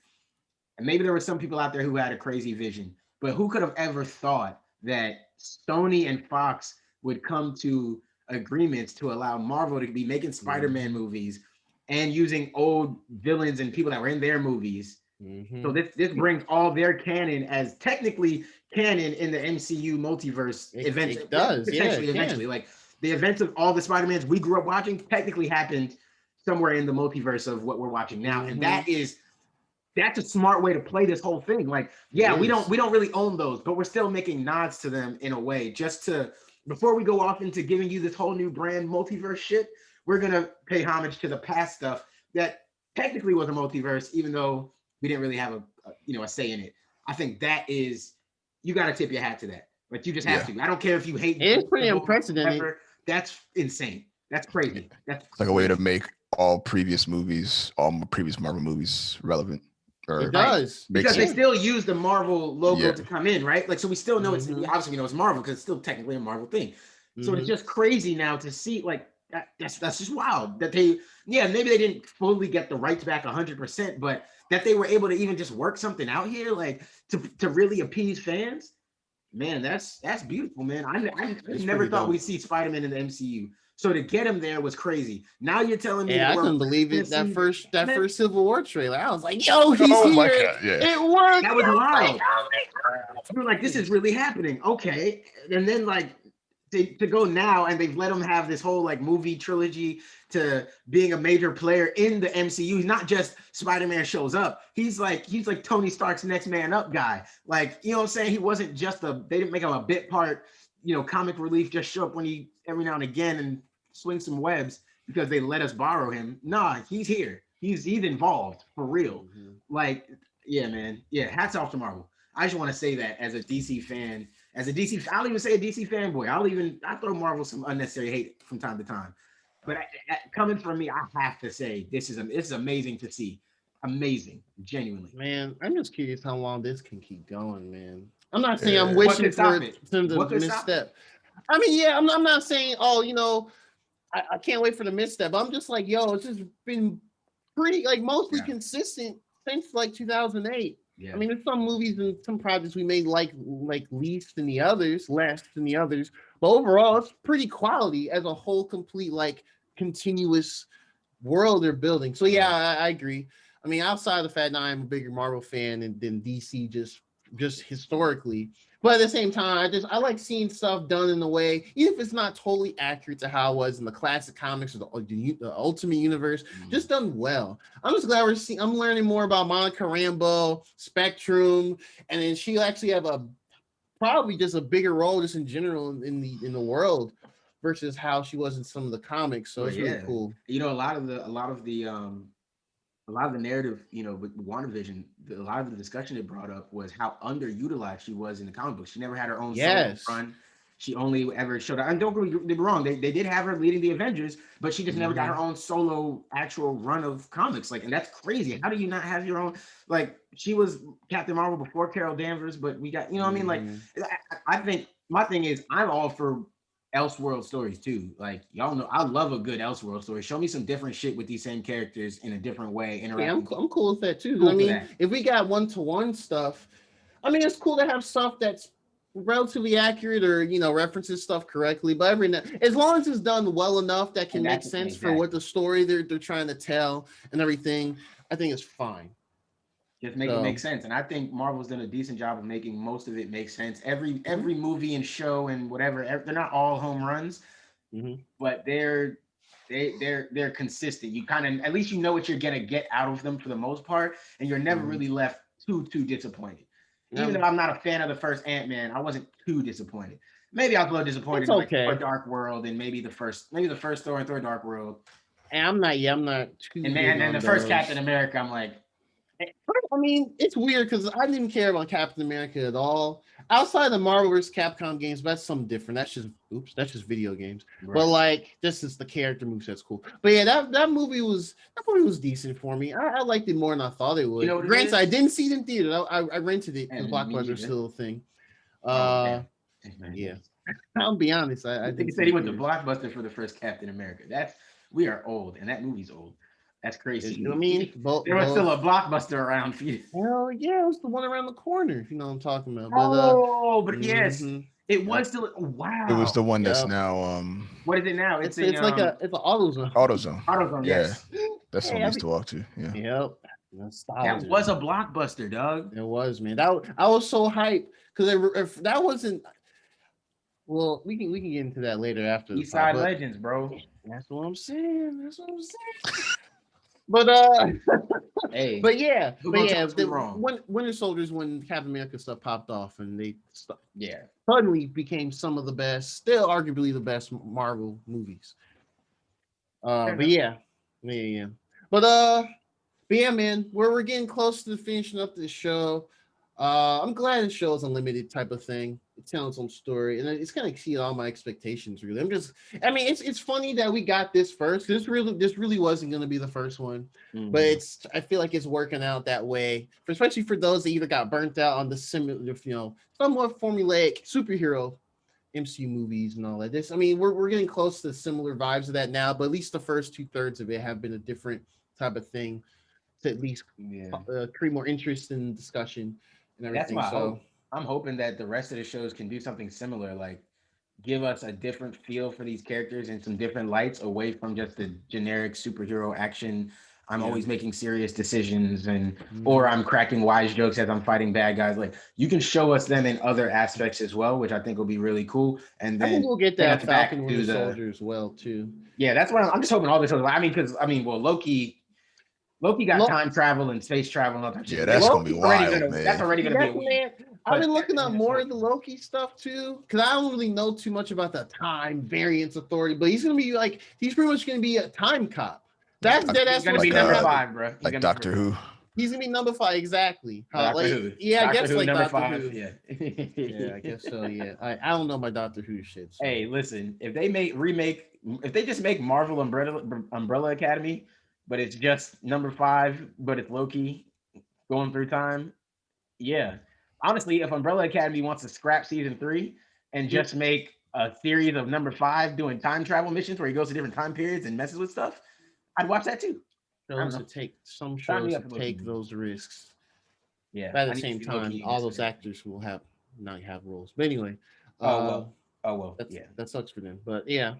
And maybe there were some people out there who had a crazy vision, but who could have ever thought that Sony and Fox would come to agreements to allow Marvel to be making Spider-Man movies and using old villains and people that were in their movies. So this brings all their canon as technically canon in the MCU multiverse events. It does, Potentially, yeah, it eventually. Like the events of all the Spider-Mans we grew up watching technically happened somewhere in the multiverse of what we're watching now. And that's a smart way to play this whole thing. Like, yeah, we don't really own those, but we're still making nods to them in a way, just to before we go off into giving you this whole new brand multiverse shit, we're gonna pay homage to the past stuff that technically was a multiverse, even though we didn't really have a say in it. I think that is, you got to tip your hat to that. Like you just have to. I don't care if you hate. It is pretty unprecedented. That's insane. That's crazy. That's It's like a way to make all previous Marvel movies relevant. It does. Because they still use the Marvel logo to come in, right? Like, so we still know it's obviously it's Marvel because it's still technically a Marvel thing. So it's just crazy now to see like that's just wild that maybe they didn't fully get the rights back 100%, but that they were able to even just work something out here, like to really appease fans. Man, that's beautiful, man. I never thought we'd see Spider-Man in the MCU. So to get him there was crazy. Now you're telling me, I couldn't believe it. That first Civil War trailer, I was like, "Yo, he's here! My God, yeah. It worked!" That was wild. We were like, "This is really happening." Okay, and then like to go now, and they've let him have this whole like movie trilogy to being a major player in the MCU. He's not just Spider-Man shows up. He's like Tony Stark's next man up guy. Like, you know what I'm saying? He wasn't just they didn't make him a bit part, comic relief, just show up when he every now and again and swing some webs because they let us borrow him. Nah, he's here. He's involved for real. Like, yeah, man. Yeah, hats off to Marvel. I just want to say that as a DC fan, I'll even say a DC fanboy. I throw Marvel some unnecessary hate from time to time. But coming from me, I have to say this is amazing to see. Amazing, genuinely. Man, I'm just curious how long this can keep going, man. I'm not saying I'm wishing for them to misstep. I mean, yeah, I'm not saying, I can't wait for the misstep. I'm just like, yo, it's just been pretty like mostly consistent since like 2008. Yeah. I mean, there's some movies and some projects we made like least than the others, less than the others, but overall, it's pretty quality as a whole, complete like continuous world they're building. So yeah, I agree. I mean, outside of the fact that I'm a bigger Marvel fan than DC just historically. But at the same time, I like seeing stuff done in a way, even if it's not totally accurate to how it was in the classic comics or the Ultimate Universe, just done well. I'm just glad I'm learning more about Monica Rambeau, Spectrum, and then she actually have probably just a bigger role just in general in the world versus how she was in some of the comics. So it's really cool. A lot of the narrative, with WandaVision, a lot of the discussion it brought up was how underutilized she was in the comic books. She never had her own solo run. she only ever showed up. And don't get me wrong, they did have her leading the Avengers, but she just never got her own solo actual run of comics. Like, and that's crazy. How do you not have your own? Like, she was Captain Marvel before Carol Danvers, but we got, you know what I mean? Like, I think my thing is I'm all for Elseworld stories too. Like, y'all know I love a good Elseworld story. Show me some different shit with these same characters in a different way. Yeah, I'm cool with that too. Cool I for mean, that. if we got one-to-one stuff, I mean, it's cool to have stuff that's relatively accurate or references stuff correctly. But every now, as long as it's done well enough that can And make that's- sense for exactly. what the story they're trying to tell and everything, I think it's fine. Just make it make sense. And I think Marvel's done a decent job of making most of it make sense. Every movie and show and whatever, they're not all home runs, but they're consistent. You kind of, at least you know what you're gonna get out of them for the most part, and you're never really left too disappointed. Even though I'm not a fan of the first Ant-Man, I wasn't too disappointed. Maybe I was a little disappointed in like Thor Dark World and maybe the first Thor and Thor Dark World. And I'm not too. And then the first Captain America, I'm like, I mean, it's weird because I didn't care about Captain America at all. Outside of the Marvel vs. Capcom games, but that's something different. That's just video games. Right. But like, this is the character moves. That's cool. But yeah, that movie was decent for me. I liked it more than I thought it would. Granted, I didn't see it in theater. I rented it because Blockbuster was still a thing. Yeah. I'll be honest. I think he said he went to Blockbuster for the first Captain America. We are old, and that movie's old. That's crazy. You know what I mean? There was still a Blockbuster around for you. Hell yeah, it was the one around the corner, if you know what I'm talking about. But, but yes, it was still. Wow. It was the one that's now. What is it now? It's like it's an AutoZone. AutoZone. Yes. That's what we used to walk to. Yeah. Yep. That was a Blockbuster, dog. It was, man. I was so hyped because if that wasn't. Well, we can get into that later after. East Side Legends, bro. That's what I'm saying. But hey, but yeah, Winter Soldiers, when Captain America stuff popped off, and they suddenly became some of the best, still arguably the best Marvel movies. But yeah. But yeah, man, we're getting close to finishing up this show. I'm glad the show is a limited type of thing. It's telling its own story, and it's gonna exceed all my expectations. Really, it's funny that we got this first. This really wasn't gonna be the first one, but I feel like it's working out that way, especially for those that either got burnt out on the similar, somewhat formulaic superhero MCU movies and all that. We're getting close to similar vibes of that now, but at least the first 2/3 of it have been a different type of thing to at least create more interest in discussion and everything. That's why I'm hoping that the rest of the shows can do something similar, like give us a different feel for these characters and some different lights away from just the generic superhero action. I'm always making serious decisions or I'm cracking wise jokes as I'm fighting bad guys. Like, you can show us them in other aspects as well, which I think will be really cool. And then I think we'll get that Falcon Winter Soldier as well too. Yeah, that's what I'm just hoping all this. Loki got time travel and space travel and all that shit. Yeah, that's gonna be wild, man. That's already gonna be a weird. I've been looking up more of the Loki stuff too, because I don't really know too much about the time variance authority, but he's pretty much gonna be a time cop. That's gonna be number 5, bro. Like Doctor Who. He's gonna be number 5, exactly. Who. Yeah, I guess Who, like number Doctor 5. Who. Yeah. Yeah, I guess so. Yeah, I don't know my Doctor Who shit. So. Hey, listen, if they just make Marvel Umbrella Academy, but it's just number 5, but it's Loki going through time. Yeah. Honestly, if Umbrella Academy wants to scrap season 3 and just make a series of number 5 doing time travel missions where he goes to different time periods and messes with stuff, I'd watch that too. Shows to take those risks. Yeah. But at the same time, all those actors will not have roles. But anyway. That sucks for them. But yeah.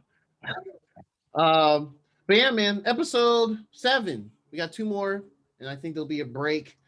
But yeah, man, episode 7. We got 2 more, and I think there'll be a break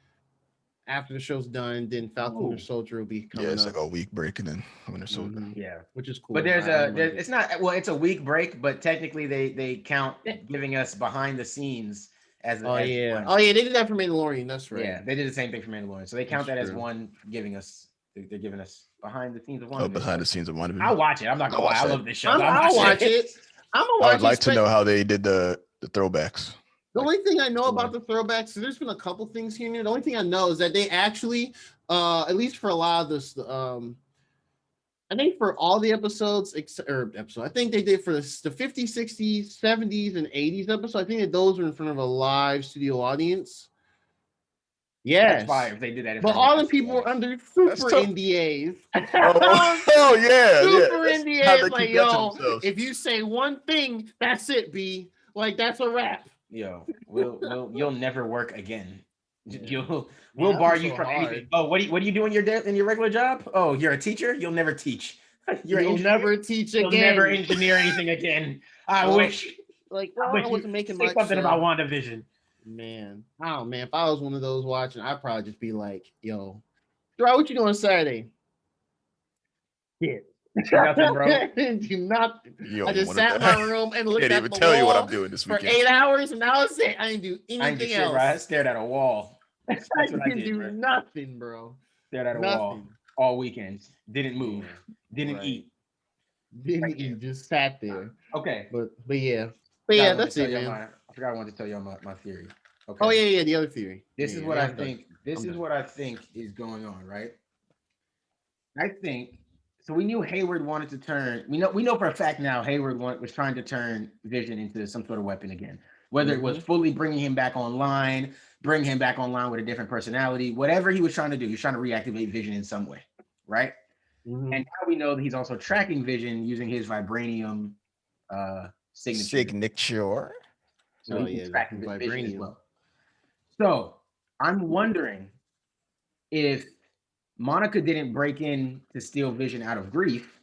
after the show's done. Then Falcon Winter Soldier will be coming it's up. like a week break and then Winter Soldier. Yeah, which is cool. But it's a week break, but technically they count giving us behind the scenes as they did that for Mandalorian. That's right. Yeah, they did the same thing for Mandalorian, so they count that as one giving us. They're giving us behind the scenes of one. Oh, behind the scenes of Wandavision. I'll watch it. I'm not gonna lie. I love this show. I'll watch it. I would like to know how they did the throwbacks. The only thing I know about the throwbacks, so there's been a couple things here and there. The only thing I know is that they actually, at least for a lot of this, I think for all the episodes, I think they did for the 50s, 60s, 70s, and 80s episode. I think that those were in front of a live studio audience. Yes. That's fire if they did that. But all the people were under super tough. NDAs. Oh yeah, Super That's NDAs. how they Like, keep that to yo, themselves. if you say one thing, that's it, B. Like, that's a wrap. Yo, you'll never work again. Yeah. We'll that'd bar be you so from hard. anything. Oh, what do you do in your regular job? Oh, you're a teacher. You'll never teach. You're an You'll engineer? never teach You'll again. never engineer anything again. I Well, wish. Like, I well, wish I you wasn't making say much. something about WandaVision. Man, oh man, if I was one of those watching, I'd probably just be like, "Yo, Gerard, what you doing Saturday?" Shit, Nothing, bro. Do nothing. You I don't just wanna sat in die. my room and looked Can't at even the tell you what wall I'm doing this for weekend. 8 hours, and that was it. I didn't do I didn't do anything shit, else. bro. I stared at a wall. That's I what I didn't did, do bro. nothing, bro. Stared at a Nothing. wall all weekend. Didn't move. Yeah, Didn't right. eat. Didn't Right eat, here. just sat there. Okay. But yeah, I that's it, man. I forgot I wanted to tell you my theory. Okay. Oh yeah, the other theory. This is Yeah, what yeah, I I'm done. think. This I'm is done. what I think is going on, right? I think so. We knew Hayward wanted to turn. We know for a fact now Hayward was trying to turn Vision into some sort of weapon again. Whether it was fully bringing him back online, bring him back online with a different personality, whatever he was trying to do, he was trying to reactivate Vision in some way, right? Mhm. And now we know that he's also tracking Vision using his vibranium signature. So Oh, he yeah, can track the Vision as vibranium. well. So I'm wondering if Monica didn't break in to steal Vision out of grief.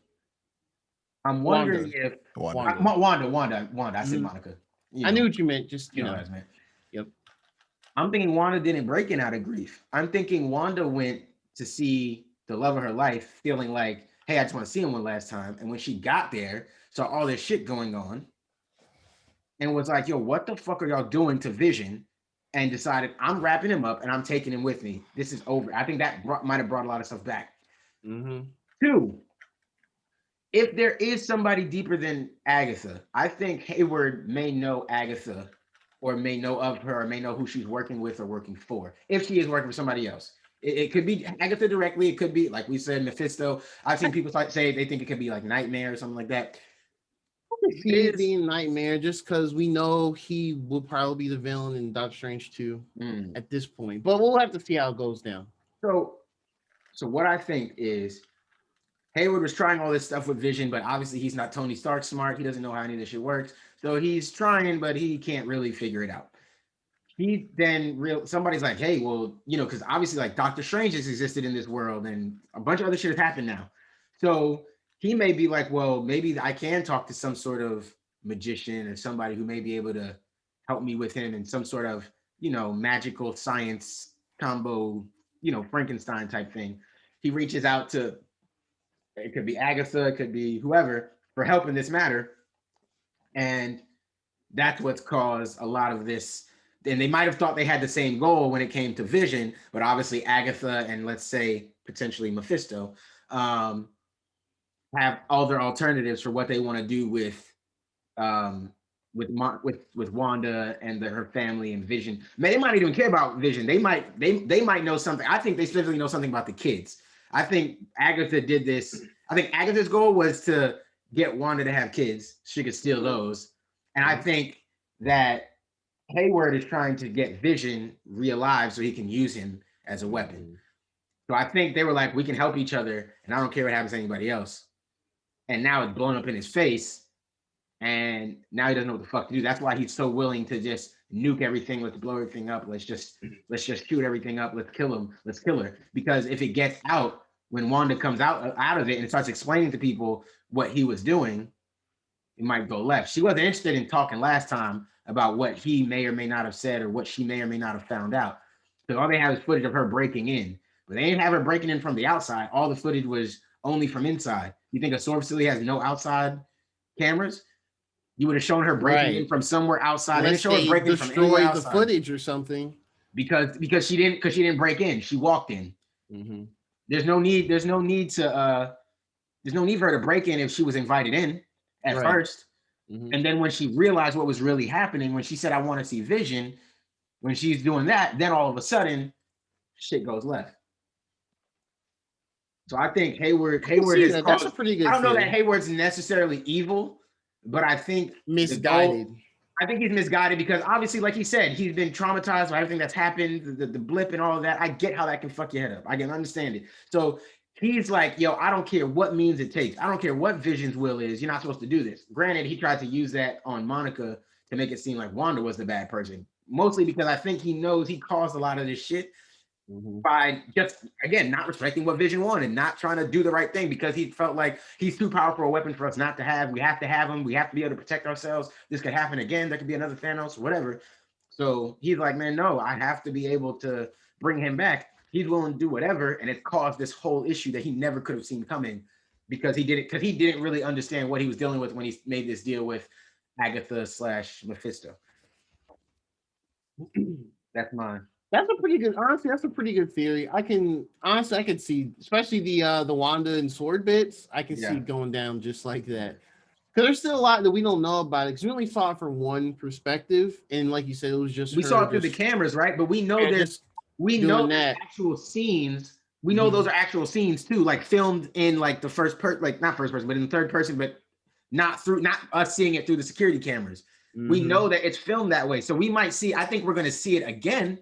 I'm wondering if Wanda. I said Monica. You I know, knew what you meant. Just you know what I meant. Yep. I'm thinking Wanda didn't break in out of grief. I'm thinking Wanda went to see the love of her life, feeling like, hey, I just want to see him one last time. And when she got there, saw all this shit going on, and was like, yo, what the fuck are y'all doing to Vision? And decided, I'm wrapping him up and I'm taking him with me. This is over. I think that might have brought a lot of stuff back. Mm-hmm. 2, if there is somebody deeper than Agatha, I think Hayward may know Agatha or may know of her or may know who she's working with or working for, if she is working for somebody else. It could be Agatha directly. It could be, like we said, Mephisto. I've seen people say they think it could be like Nightmare or something like that. See it being Nightmare just because we know he will probably be the villain in Doctor Strange 2 at this point. But we'll have to see how it goes down. So what I think is Hayward was trying all this stuff with Vision, but obviously he's not Tony Stark smart. He doesn't know how any of this shit works. So he's trying, but he can't really figure it out. He then somebody's like, hey, well, because obviously like Doctor Strange has existed in this world and a bunch of other shit has happened now. So he may be like, well, maybe I can talk to some sort of magician or somebody who may be able to help me with him in some sort of, magical science combo, Frankenstein type thing. He reaches out to, it could be Agatha, it could be whoever, for help in this matter. And that's what's caused a lot of this. And they might have thought they had the same goal when it came to Vision, but obviously Agatha and let's say potentially Mephisto have all their alternatives for what they want to do with Wanda and her family and Vision. They might not even care about Vision. They might know something. I think they specifically know something about the kids. I think Agatha did this. I think Agatha's goal was to get Wanda to have kids. She could steal those. And I think that Hayward is trying to get Vision realive so he can use him as a weapon. So I think they were like, we can help each other, and I don't care what happens to anybody else. And now it's blown up in his face, and now he doesn't know what the fuck to do. That's why he's so willing to just nuke everything. Let's blow everything up. Let's just shoot everything up. Let's kill him. Let's kill her. Because if it gets out, when Wanda comes out of it and starts explaining to people what he was doing, it might go left. She wasn't interested in talking last time about what he may or may not have said or what she may or may not have found out. Because all they have is footage of her breaking in. But they didn't have her breaking in from the outside. All the footage was only from inside. You think a sword facility has no outside cameras? You would have shown her breaking in from somewhere outside. Unless They they destroyed the footage or something. Because she didn't break in. She walked in. Mm-hmm. There's no need for her to break in if she was invited in at first. Mm-hmm. And then when she realized what was really happening, when she said, I want to see Vision, when she's doing that, then all of a sudden, shit goes left. So I think Hayward see is that. That's a pretty good I don't know that theory. Hayward's necessarily evil, but I think Misguided. I think he's misguided because obviously, like he said, he's been traumatized by everything that's happened, the blip and all of that. I get how that can fuck your head up. I can understand it. So he's like, yo, I don't care what means it takes. I don't care what Vision's will is. You're not supposed to do this. Granted, he tried to use that on Monica to make it seem like Wanda was the bad person, mostly because I think he knows he caused a lot of this shit by just, again, not respecting what Vision wanted, not trying to do the right thing because he felt like he's too powerful a weapon for us not to have. We have to have him. We have to be able to protect ourselves. This could happen again. There could be another Thanos, whatever. So he's like, man, no, I have to be able to bring him back. He's willing to do whatever, and it caused this whole issue that he never could have seen coming because he didn't really understand what he was dealing with when he made this deal with Agatha / Mephisto. That's mine. That's a pretty good. Honestly, that's a pretty good theory. I can see, especially the Wanda and Sword bits. I can see it going down just like that. Because there's still a lot that we don't know about it. Because we only saw it from one perspective, and like you said, it was just we saw it through the cameras, right? But we know actual scenes. We know those are actual scenes too, like filmed in like the not first person, but in the third person, but not us seeing it through the security cameras. We know that it's filmed that way, so we might see. I think we're going to see it again.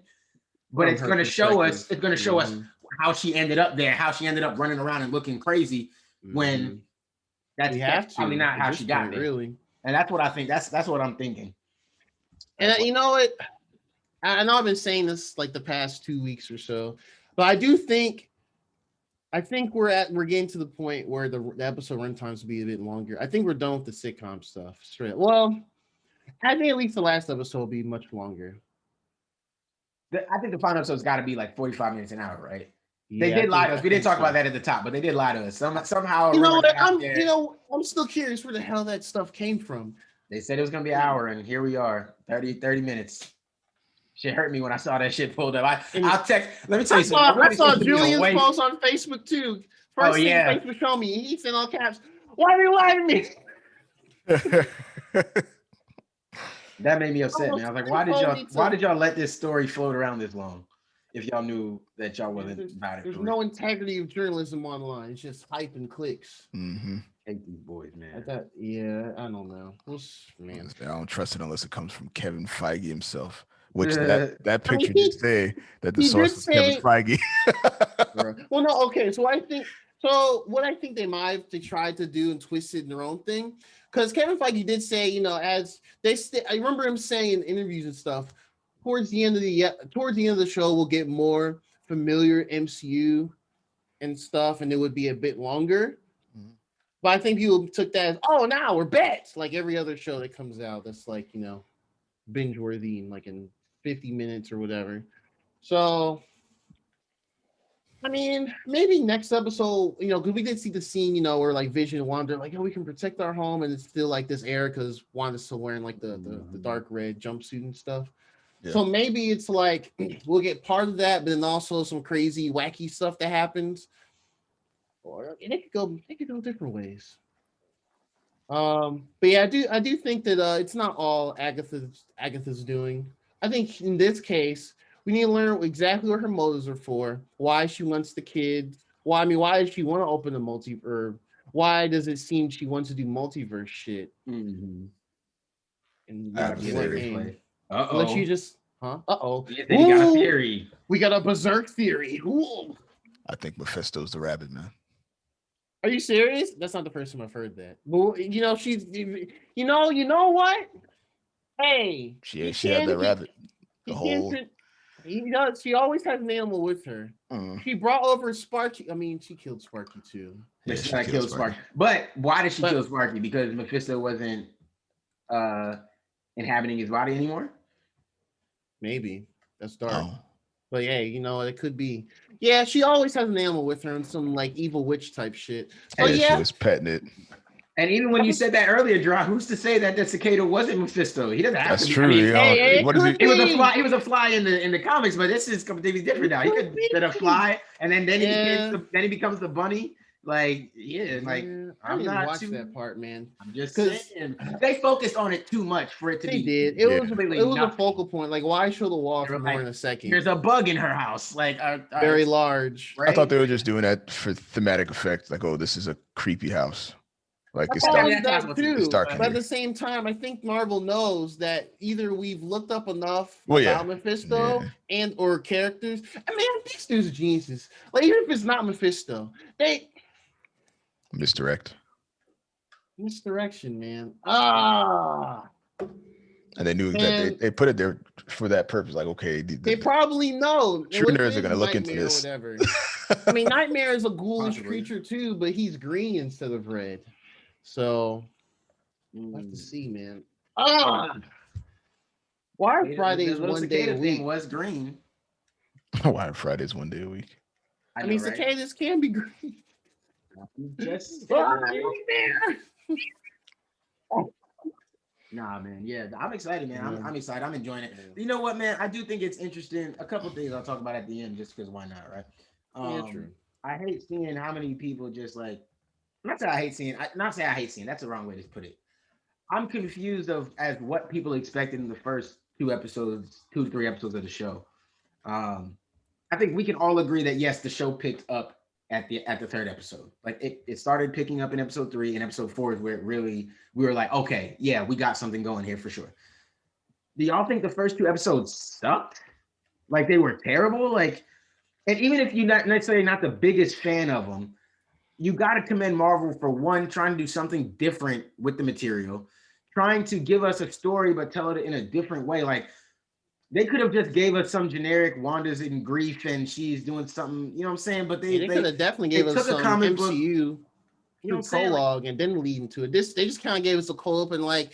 But it's going to show us. It's going to show us how she ended up there, how she ended up running around and looking crazy when that's probably not how she got there. Really, and that's what I think. That's what I'm thinking. And you know what? I know I've been saying this like the past 2 weeks or so, but I think we're getting to the point where the episode runtimes will be a bit longer. I think we're done with the sitcom stuff. Straight. Well, I think at least the last episode will be much longer. I think the final episode's got to be like 45 minutes an hour, right? Yeah, they did lie to us. We didn't talk about that at the top, but they did lie to us. Somehow. You know what? I'm still curious where the hell that stuff came from. They said it was going to be an hour, and here we are, 30 minutes. Shit hurt me when I saw that shit pulled up. I'll text. Let me tell you something. I saw Julian's post on Facebook too. First thing Facebook showed me, he said all caps, "Why are you lying to me?" That made me upset, man. I was like, why did y'all let this story float around this long? If y'all knew that y'all wasn't about it. There's no integrity of journalism online. It's just hype and clicks. Hate these boys, man. I don't know. Man. I don't trust it unless it comes from Kevin Feige himself. Which that picture did say that the source was Kevin Feige. Well, no, okay. So what I think they tried to do and twist it in their own thing. Because Kevin Feige did say, as I remember him saying in interviews and stuff, towards the end of the show, we'll get more familiar MCU and stuff, and it would be a bit longer. But I think people took that as, oh, now we're back. Like every other show that comes out that's like, binge worthy in 50 minutes or whatever. So, I mean, maybe next episode, because we did see the scene, where like Vision and Wanda like, oh, we can protect our home, and it's still like this era because Wanda's still wearing like the dark red jumpsuit and stuff. Yeah. So maybe it's like we'll get part of that, but then also some crazy, wacky stuff that happens, or it could go different ways. But yeah, I do think that it's not all Agatha's doing. I think in this case, we need to learn exactly what her motives are for, why she wants the kid, why does she want to open a multiverse, why does it seem she wants to do multiverse shit? And unless you just, Uh-oh. He got a theory. We got a berserk theory. Ooh. I think Mephisto's the rabbit, man. Are you serious? That's not the first time I've heard that. Well, she's, you know what? Hey. She had that rabbit. She always has an animal with her. She brought over Sparky. I mean, she killed Sparky too. Yeah, she killed Sparky. But why did she kill Sparky? Because Mephisto wasn't inhabiting his body anymore? Maybe. That's dark. Oh. But yeah, it could be. Yeah, she always has an animal with her and some like evil witch type shit. So she was petting it. And even when you said that earlier, Dra, who's to say that the cicada wasn't Mephisto? He doesn't have That's to be. True. What is he was a fly. He was a fly in the comics, but this is completely different now. He could be a fly, and then he becomes the bunny, Like, yeah, like I I'm didn't not watch too. that part, man. I'm just 'Cause- saying they focused on it too much for it to They be. did. It was completely it was a nothing. focal point. Like, why show the wall They for were more like, than a second? There's a bug in her house, like Very large. right? I thought they were just doing that for thematic effect. Like, oh, this is a creepy house. Like it's Well, dark. it's that's that possible too, It's too. dark But in at here. the same time, I think Marvel knows that either we've looked up enough Well, about yeah. Mephisto Yeah. and or characters. I mean, these dudes are geniuses. Like, even if it's not Mephisto, they Misdirect. misdirection, man. And they knew that And they put it there for that purpose. Like, okay, they probably know. And true what if nerds it are gonna is look into Nightmare or this. whatever. I mean, Nightmare is a ghoulish Possibly. creature too, but he's green instead of red. So we'll have to Mm. see, man. Why are The Fridays little one day cicada a thing week? was green. Why are Fridays one day a week? I know, mean, right? cicadas can be green. Just Nightmare. nah, man. Yeah, I'm excited, man. Yeah. I'm excited. I'm enjoying it. Yeah. You know what, man? I do think it's interesting. A couple things I'll talk about at the end, just because why not, right? Yeah, true. I hate seeing how many people just like. Not say I hate seeing. Not say I hate seeing. That's the wrong way to put it. I'm confused of as what people expected in the first 2 to 3 episodes of the show. I think we can all agree that yes, the show picked up at the third episode. Like it started picking up in episode 3, and episode 4 is where it really we were like, okay, yeah, we got something going here for sure. Do y'all think the first 2 episodes sucked? Like they were terrible? Like, and even if you're not necessarily not the biggest fan of them, you got to commend Marvel for one, trying to do something different with the material, trying to give us a story, but tell it in a different way. Like they could have just gave us some generic Wanda's in grief and she's doing something, you know what I'm saying? But They could have definitely gave us took a some comic MCU book, you know what I'm saying? Like, prologue and then lead into it. They just kind of gave us a cold open, like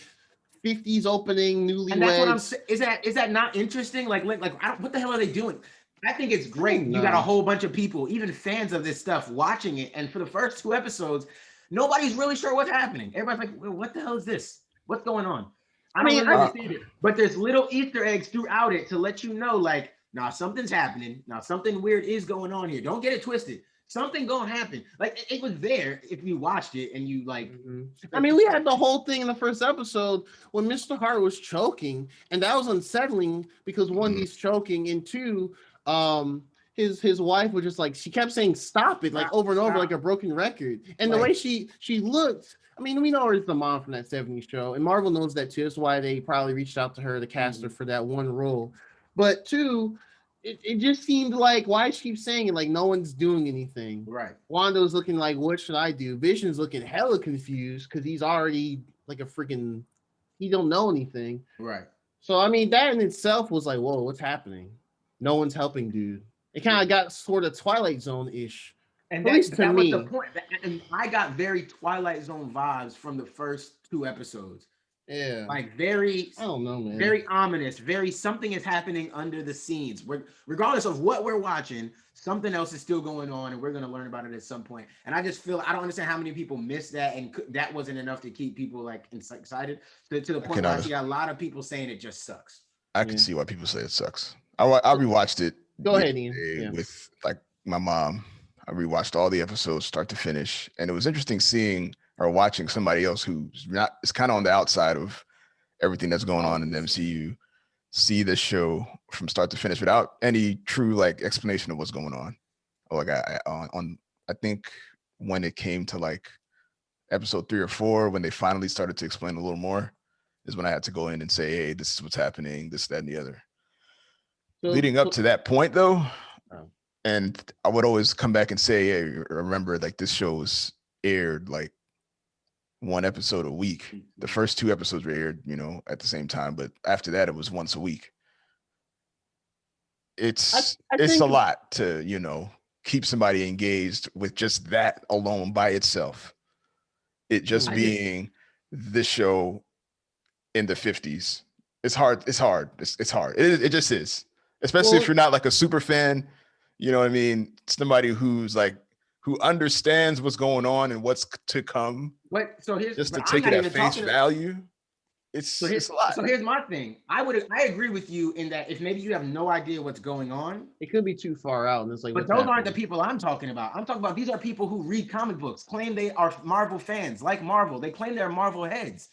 50s opening, and that's what I'm newlyweds. saying. Is that not interesting? Like I don't, what the hell are they doing? I think it's great. don't You got a know. whole bunch of people, even fans of this stuff, watching it. And for the first 2 episodes, nobody's really sure what's happening. Everybody's like, well, what the hell is this? What's going on? I don't really understand it. But there's little Easter eggs throughout it to let you know, like, now something's happening. Now something weird is going on here. Don't get it twisted. Something gonna happen. Like it was there if you watched it and you like. I mean, we had the whole thing in the first episode when Mr. Hart was choking, and that was unsettling because one, he's choking, and two, his wife was just like, she kept saying stop it like over and over like a broken record. And the way she looked, I mean, we know her as the mom from that 70s show, and Marvel knows that too. That's why they probably reached out to her to cast her for that one role. But two, it just seemed like, why she keep saying it like no one's doing anything. Right. Wanda's looking like, what should I do? Vision's looking hella confused because he's already like a freaking, he don't know anything. Right. So I mean, that in itself was like, whoa, what's happening? No one's helping, dude. It kind of got sort of Twilight Zone-ish. And At least to that me. was the point. And I got very Twilight Zone vibes from the first 2 episodes. Yeah. Like very, I don't know, man. very ominous, very something is happening under the scenes. Regardless of what we're watching, something else is still going on, and we're going to learn about it at some point. And I just feel I don't understand how many people missed that, and that wasn't enough to keep people like excited to the point where I see a lot of people saying it just sucks. I can see why people say it sucks. I rewatched it. Go ahead, Ian. Yeah. With like my mom. I rewatched all the episodes start to finish, and it was interesting seeing or watching somebody else who's not is kind of on the outside of everything that's going on in the MCU see the show from start to finish without any true like explanation of what's going on. Like I think when it came to like episode 3 or 4, when they finally started to explain a little more, is when I had to go in and say, hey, this is what's happening, this, that, and the other. Leading up to that point though, and I would always come back and say, hey, remember, like this show was aired like 1 episode a week. The first 2 episodes were aired, at the same time, but after that, it was once a week. It's a lot to, keep somebody engaged with just that alone by itself. It just being the show in the 50s. It's hard. It's hard. It's hard. It just is. Especially if you're not like a super fan, you know what I mean? Somebody who's like, who understands what's going on and what's to come. So here's just to take it at face value. it's here's a lot. so here's my thing. I agree with you in that if maybe you have no idea what's going on, It could be too far out, and it's like. but those aren't the people I'm talking about. I'm talking about these are people who read comic books, claim they are Marvel fans, like Marvel. They claim they're Marvel heads.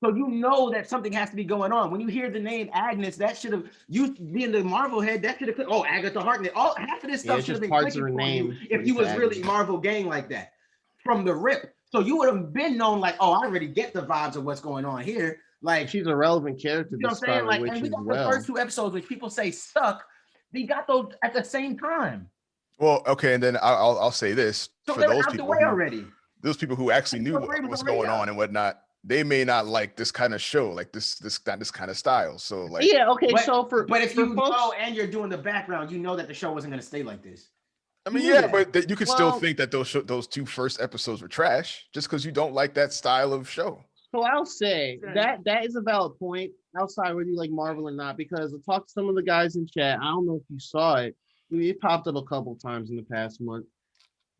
So you know that something has to be going on. When you hear the name Agnes, that should have you being the Marvel head. That should have clicked. Oh, Agatha Harkness. All half of this stuff should have been clicking for you if you was really Marvel gang like that from the rip. So you would have been known like, oh, I already get the vibes of what's going on here. Like she's a relevant character. You know what I'm saying? Like, and we got the first 2 episodes, which people say suck. We got those at the same time. Well, okay, and then I'll say this So for they're those out people the way already. Those people who actually knew what was going on and whatnot, they may not like this kind of show, like this kind of style. So like, yeah, okay. But if you know and you're doing the background, you know that the show wasn't going to stay like this. I mean, but you could still think that those 2 first episodes were trash just because you don't like that style of show. So I'll say that is a valid point outside whether you like Marvel or not, because I talked to some of the guys in chat. I don't know if you saw it. It popped up a couple times in the past month.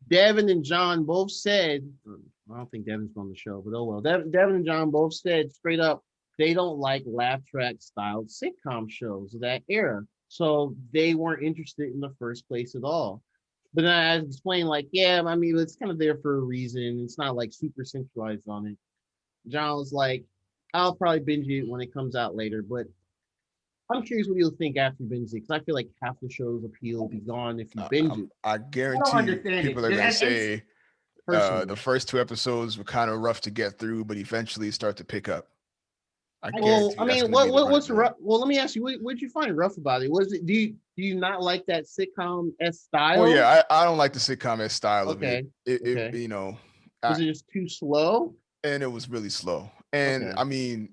Devin and John both said, I don't think Devin's on the show, but oh well. Devin and John both said straight up they don't like laugh track styled sitcom shows of that era. So they weren't interested in the first place at all. But then I explained, like, yeah, I mean, it's kind of there for a reason. It's not like super centralized on it. John was like, I'll probably binge it when it comes out later, but I'm curious what you'll think after you binge it, because I feel like half the show's appeal will be gone if you binge it. I guarantee people are going to say the first 2 episodes were kind of rough to get through, but eventually start to pick up. What's rough? Well, let me ask you, what did you find rough about it? Was it do you not like that sitcom-esque style? Well, yeah, I don't like the sitcom-esque style of it. Okay. You know, was it just too slow? And it was really slow. And I mean,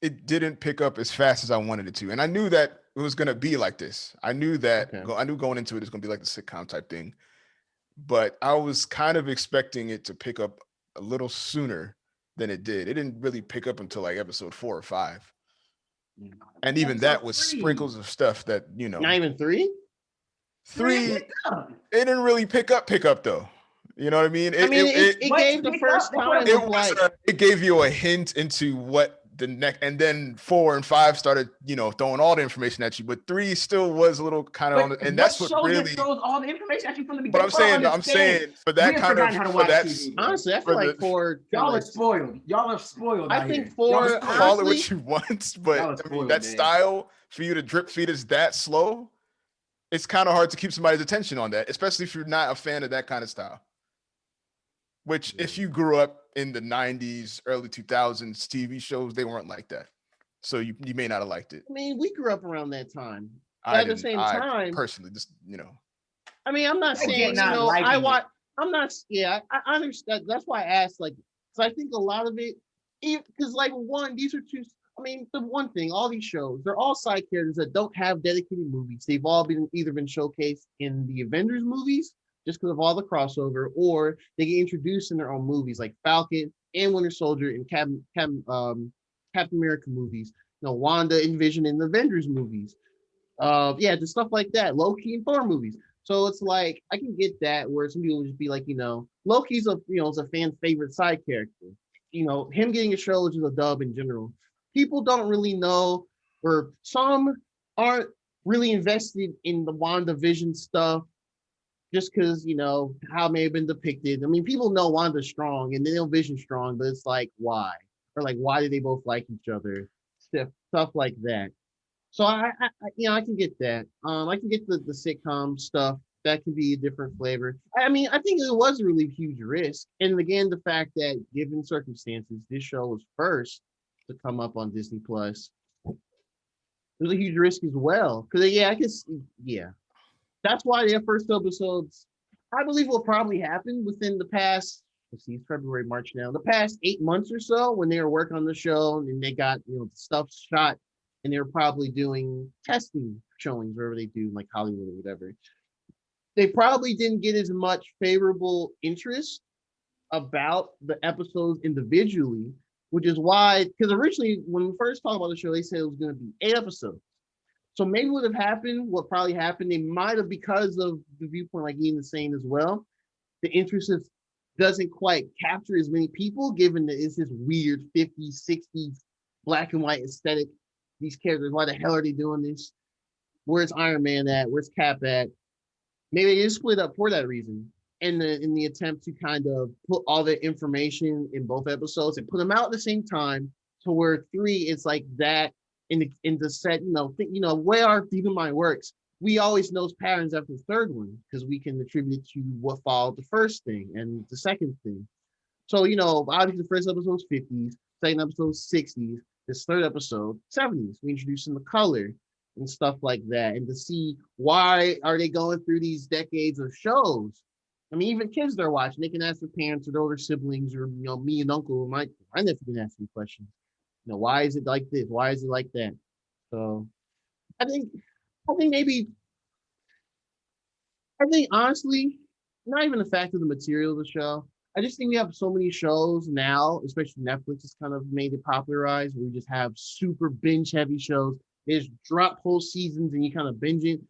it didn't pick up as fast as I wanted it to. And I knew that it was going to be like this. I knew that I knew going into it, it's going to be like the sitcom type thing. But I was kind of expecting it to pick up a little sooner than it did. It didn't really pick up until like episode 4 or 5. And even that was sprinkles of stuff that, you know. Not even 3? 3, it didn't really pick up though. You know what I mean? It gave the first time. It gave you a hint into what the next, and then 4 and 5 started, you know, throwing all the information at you. But 3 still was a little kind of on the, and that's what really throws all the information at you from the beginning. But I'm saying for that kind of honestly, I feel like 4 y'all are spoiled. Y'all are spoiled. I think 4 call it what you want, but I mean, that style for you to drip feed is that slow. It's kind of hard to keep somebody's attention on that, especially if you're not a fan of that kind of style. Which, if you grew up in the 90s, early 2000s TV shows, they weren't like that. So you may not have liked it. I mean, we grew up around that time. At the same time, personally, just, you know. I mean, I'm not saying, I understand. That's why I asked, like, because I think a lot of it, because, like, these are 2, I mean, the one thing, all these shows, they're all side characters that don't have dedicated movies. They've all either been showcased in the Avengers movies, just because of all the crossover, or they get introduced in their own movies, like Falcon and Winter Soldier and Captain America movies. You know, Wanda and Vision in the Avengers movies. Just stuff like that. Loki and Thor movies. So it's like I can get that where some people would just be like, you know, Loki's is a fan favorite side character. You know, him getting a show, which is a dub in general. People don't really know, or some aren't really invested in the Wandavision stuff. Just because, you know, how it may have been depicted. I mean, people know Wanda's strong and they know Vision's strong, but it's like, why? Or like, why do they both like each other? Stuff like that. So I can get that. I can get the sitcom stuff. That can be a different flavor. I mean, I think it was a really huge risk. And again, the fact that given circumstances, this show was first to come up on Disney Plus. It was a huge risk as well. Because that's why their first episodes, I believe, will probably happen within the past, it's February, March now, the past 8 months or so when they were working on the show and they got, the stuff shot and they were probably doing testing showings wherever they do, like Hollywood or whatever. They probably didn't get as much favorable interest about the episodes individually, which is why, because originally when we first talked about the show, they said it was going to be 8 episodes. So maybe what probably happened, they might have, because of the viewpoint like Ian is saying as well, the interest has doesn't quite capture as many people, given that it's this weird 50s, 60s black and white aesthetic. These characters, why the hell are they doing this? Where's Iron Man at? Where's Cap at? Maybe they just split up for that reason. In the attempt to kind of put all the information in both episodes and put them out at the same time, to where 3 it's like that in the set, way our human mind works. We always knows patterns after the third one because we can attribute it to what followed the first thing and the second thing. So, obviously the first episode was 50s, second episode was 60s, this third episode, 70s. We introduced them the color and stuff like that. And to see why are they going through these decades of shows. I mean, even kids they're watching, they can ask their parents or their older siblings or, me and uncle, my nephew can ask me questions. Why is it like this? Why is it like that? So I think honestly, not even the fact of the material of the show. I just think we have so many shows now, especially Netflix has kind of made it popularized. Where we just have super binge heavy shows. They just drop whole seasons and you kind of binge it.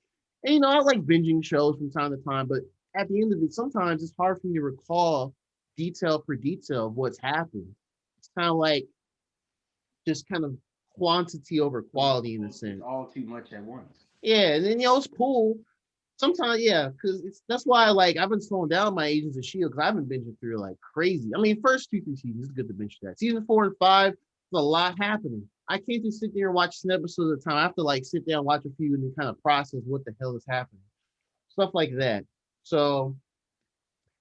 And I like binging shows from time to time, but at the end of it, sometimes it's hard for me to recall detail per detail of what's happened. It's kind of like just kind of quantity over quality in a sense. It's all too much at once. Yeah, and then it's cool. Sometimes, yeah, because that's why I've been slowing down my Agents of S.H.I.E.L.D. because I've been binging through like crazy. I mean, first 2-3 seasons is good to binge that. Season 4 and 5, there's a lot happening. I can't just sit there and watch an episode at a time. I have to sit there and watch a few and then kind of process what the hell is happening. Stuff like that. So,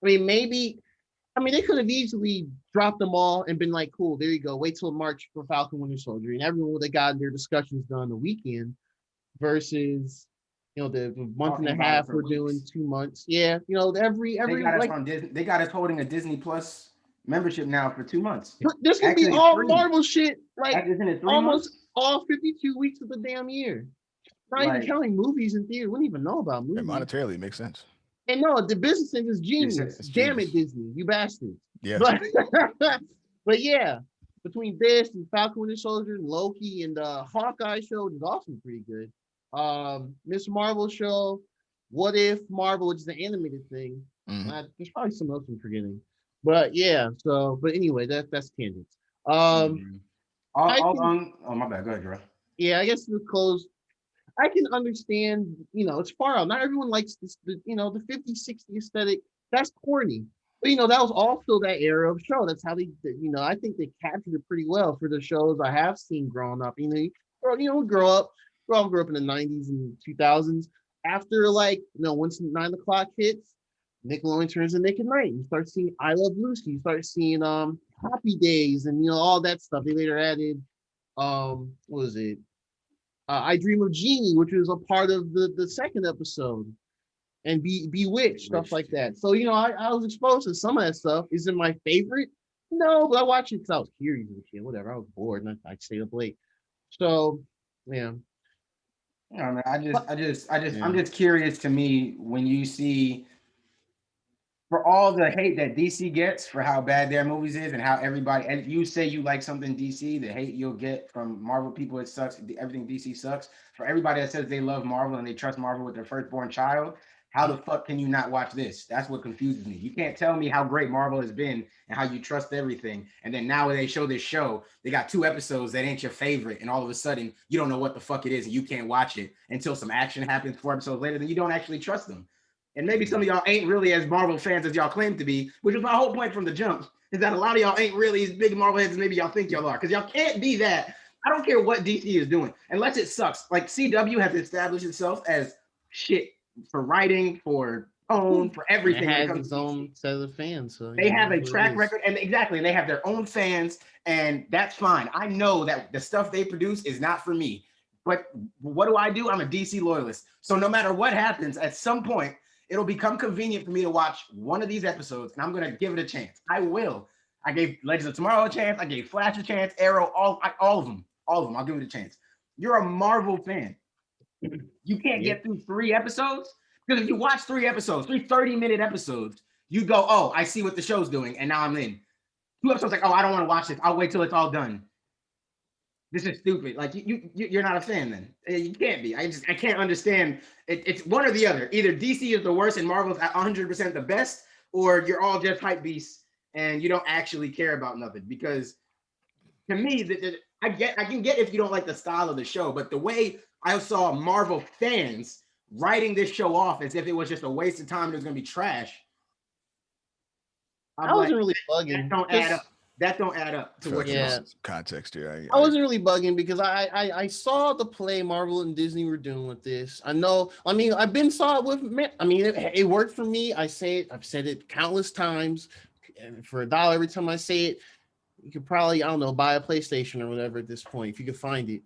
I mean, they could have easily dropped them all and been like, cool, there you go. Wait till March for Falcon Winter Soldier. And everyone would have gotten their discussions done the weekend versus, the month and a half we're doing 2 months. Yeah, every they got us holding a Disney Plus membership now for 2 months. This could be all Marvel shit, Isn't it 3 almost months? all 52 weeks of the damn year. Not even counting movies in theater. We wouldn't even know about movies. And monetarily, it makes sense. And no, the business end is genius. It's Damn genius. it, Disney, you bastards. Yeah. But yeah, between this and Falcon Winter Soldier and Loki and the Hawkeye show, which is also pretty good. Miss Marvel show, What If Marvel, which is the animated thing. Mhm. There's probably some else I'm forgetting. But yeah, but anyway, that's tangents. Oh my bad. Go ahead, Drew. Yeah, I guess to close. I can understand, it's far out. Not everyone likes this, the 50, 60 aesthetic. That's corny. But, that was also that era of show. That's how they, I think they captured it pretty well for the shows I have seen growing up. Grow up in the 90s and 2000s. After, once 9 o'clock hits, Nickelodeon turns to Nick at Night. You start seeing I Love Lucy. You start seeing Happy Days and, all that stuff. They later added, what was it? I Dream of Jeannie, which was a part of the second episode, and Bewitched, stuff like that. So, I was exposed to some of that stuff. Is it my favorite? No, but I watched it because I was curious and shit, whatever. I was bored and I stayed up late. So, yeah. Man, I'm just curious to me when you see, for all the hate that DC gets for how bad their movies is and how everybody, and you say you like something DC, the hate you'll get from Marvel people, it sucks. Everything DC sucks. For everybody that says they love Marvel and they trust Marvel with their firstborn child, how the fuck can you not watch this? That's what confuses me. You can't tell me how great Marvel has been and how you trust everything. And then now when they show this show, they got 2 episodes that ain't your favorite. And all of a sudden, you don't know what the fuck it is and you can't watch it until some action happens 4 episodes later. Then you don't actually trust them. And maybe some of y'all ain't really as Marvel fans as y'all claim to be, which was my whole point from the jump, is that a lot of y'all ain't really as big Marvel heads as maybe y'all think y'all are, because y'all can't be that. I don't care what DC is doing, unless it sucks. Like CW has established itself as shit for writing, for tone, for everything. It has its own set of fans. So they have a track record, and they have their own fans, and that's fine. I know that the stuff they produce is not for me, but what do? I'm a DC loyalist. So no matter what happens, at some point, it'll become convenient for me to watch one of these episodes, and I'm going to give it a chance. I will. I gave Legends of Tomorrow a chance. I gave Flash a chance. Arrow, all of them. I'll give it a chance. You're a Marvel fan. You can't get through 3 episodes? Because if you watch 3 episodes, 3 30-minute episodes, you go, oh, I see what the show's doing, and now I'm in. 2 episodes like, oh, I don't want to watch this. I'll wait till it's all done. This is stupid. Like you're not a fan then. You can't be. I can't understand. It's one or the other. Either DC is the worst and Marvel's at 100% the best, or you're all just hype beasts and you don't actually care about nothing. Because to me, I can get if you don't like the style of the show, but the way I saw Marvel fans writing this show off as if it was just a waste of time and it was gonna be trash. I wasn't really bugging. That don't add up. That don't add up to what Yeah. Some context here. I wasn't really bugging because I saw the play Marvel and Disney were doing with this. I know. I mean, I've been saw it with. I mean, it worked for me. I've said it countless times. For $1 every time I say it, you could probably, I don't know, buy a PlayStation or whatever at this point if you could find it.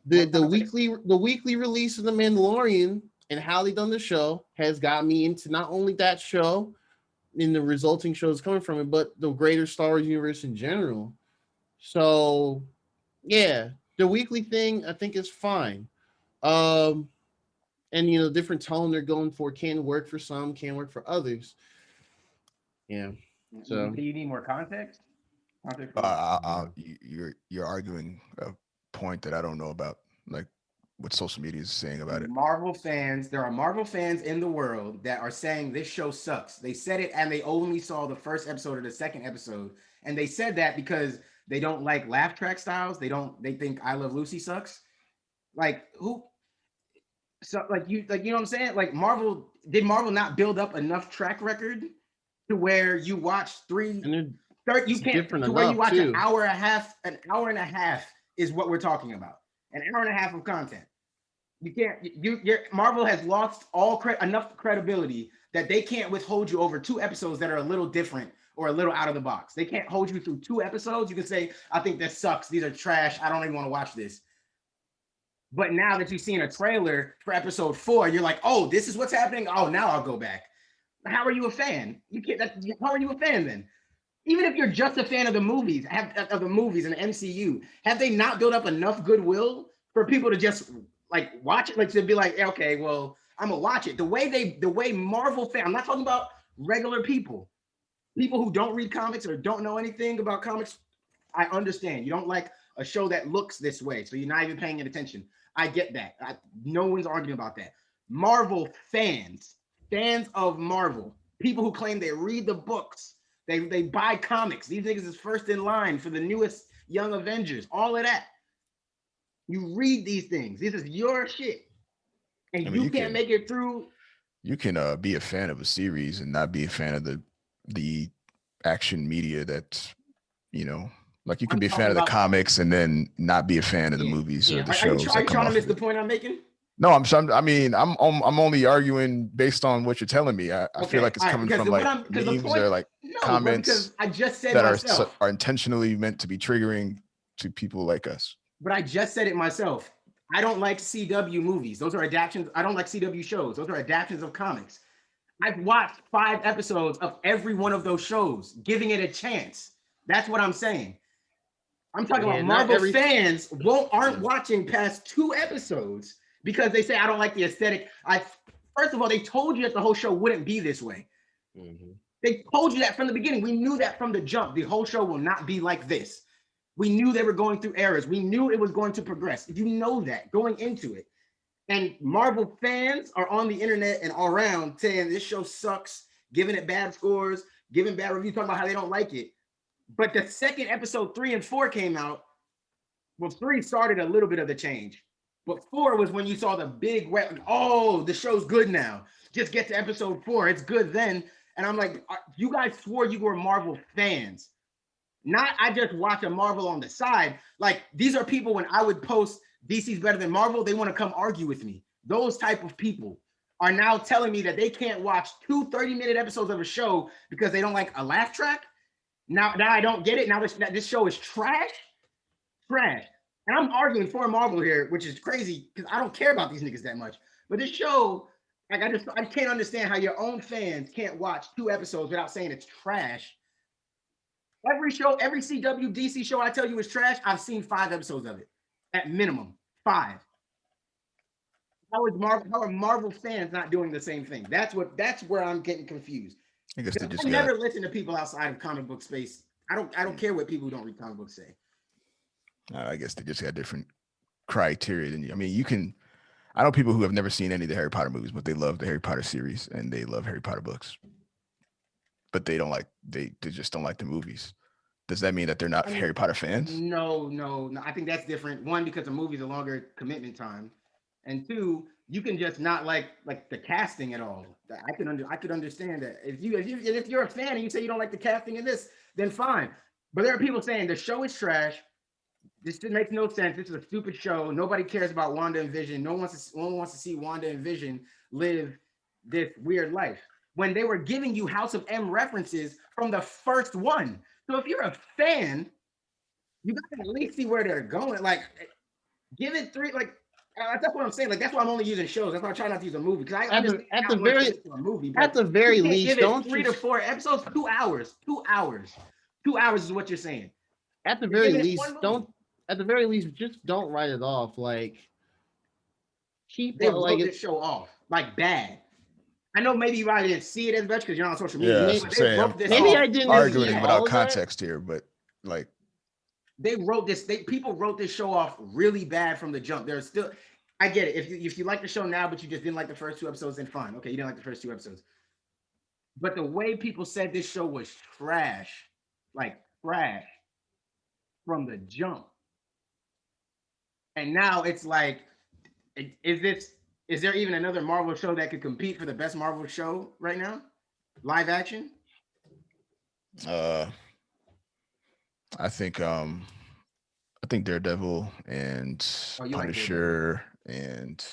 The weekly release of The Mandalorian and how they done the show has got me into not only that show in the resulting shows coming from it, but the greater Star Wars universe in general. So yeah, the weekly thing I think is fine. And different tone they're going for can work for some, can work for others. Yeah. So do you need more context? You're arguing a point that I don't know about, like what social media is saying about it. Marvel fans, there are Marvel fans in the world that are saying this show sucks. They said it and they only saw the first episode or the second episode. And they said that because they don't like laugh track styles. They think I Love Lucy sucks. Like who? So you know what I'm saying? Like did Marvel not build up enough track record to where you watch you can't to where you watch an hour and a half is what we're talking about. An hour and a half of content. You can't. Marvel has lost enough credibility that they can't withhold you over 2 episodes that are a little different or a little out of the box. They can't hold you through 2 episodes. You can say, "I think this sucks. These are trash. I don't even want to watch this." But now that you've seen a trailer for episode 4, you're like, "Oh, this is what's happening. Oh, now I'll go back." How are you a fan? You can't. How are you a fan then? Even if you're just a fan of the movies, and the MCU, have they not built up enough goodwill for people to just like watch it, like to be like, okay, well, I'm gonna watch it. The way Marvel fans, I'm not talking about regular people who don't read comics or don't know anything about comics. I understand you don't like a show that looks this way, so you're not even paying attention. I get that. No one's arguing about that. Marvel fans of Marvel, people who claim they read the books. They buy comics. These niggas is first in line for the newest Young Avengers. All of that. You read these things. This is your shit. And you can't make it through. You can be a fan of a series and not be a fan of the action media that's, like you can be a fan of the comics and then not be a fan of the movies or the shows. Are you trying to miss the point I'm making? No, I'm only arguing based on what you're telling me. I feel like it's coming from like memes or like comments I just said that are intentionally meant to be triggering to people like us. But I just said it myself. I don't like CW movies. Those are adaptations. I don't like CW shows. Those are adaptations of comics. I've watched 5 episodes of every one of those shows, giving it a chance. That's what I'm saying. I'm talking about Marvel fans aren't watching past 2 episodes because they say I don't like the aesthetic. First of all, they told you that the whole show wouldn't be this way. Mm-hmm. They told you that from the beginning. We knew that from the jump. The whole show will not be like this. We knew they were going through errors. We knew it was going to progress. You know that going into it. And Marvel fans are on the internet and all around saying this show sucks, giving it bad scores, giving bad reviews, talking about how they don't like it. But the second episode 3 and 4 came out. Well, 3 started a little bit of the change. But 4 was when you saw the big, the show's good now. Just get to episode 4. It's good then. And I'm like, you guys swore you were Marvel fans. Not I just watch a Marvel on the side. Like these are people when I would post DC's better than Marvel, they want to come argue with me. Those type of people are now telling me that they can't watch 2 30-minute episodes of a show because they don't like a laugh track. Now I don't get it. Now this show is trash. And I'm arguing for Marvel here, which is crazy because I don't care about these niggas that much. But this show, like I can't understand how your own fans can't watch 2 episodes without saying it's trash. Every show, every CW, DC show I tell you is trash, I've seen 5 episodes of it. At minimum, 5. How are Marvel fans not doing the same thing? That's where I'm getting confused. I guess I never listen to people outside of comic book space. I don't care what people who don't read comic books say. I guess they just got different criteria than you. I mean, I know people who have never seen any of the Harry Potter movies, but they love the Harry Potter series and they love Harry Potter books. but they just don't like the movies. Does that mean that they're not Harry Potter fans? No. I think that's different. One, because the movie's a longer commitment time, and two, you can just not like the casting at all. I could understand that. If you're a fan and you say you don't like the casting in this, then fine. But there are people saying the show is trash. This makes no sense. This is a stupid show. Nobody cares about Wanda and Vision. No one wants to see Wanda and Vision live this weird life. When they were giving you House of M references from the first one. So if you're a fan, you gotta at least see where they're going. Like, give it three. Like, that's what I'm saying. Like, that's why I'm only using shows. That's why I try not to use a movie, because at the very least, don't 3 to 4 episodes. 2 hours. 2 hours. 2 hours is what you're saying. At the very least, just don't write it off. Like, they wrote this show off like bad. I know maybe you probably didn't see it as much because you're not on social media. Maybe I didn't arguing without context here, but like they wrote this. People wrote this show off really bad from the jump. There's still, I get it. If you like the show now, but you just didn't like the first 2 episodes, then fine. Okay, you didn't like the first 2 episodes. But the way people said this show was trash, like trash, from the jump, and now it's like, is there even another Marvel show that could compete for the best Marvel show right now? Live action? I think Daredevil and Punisher and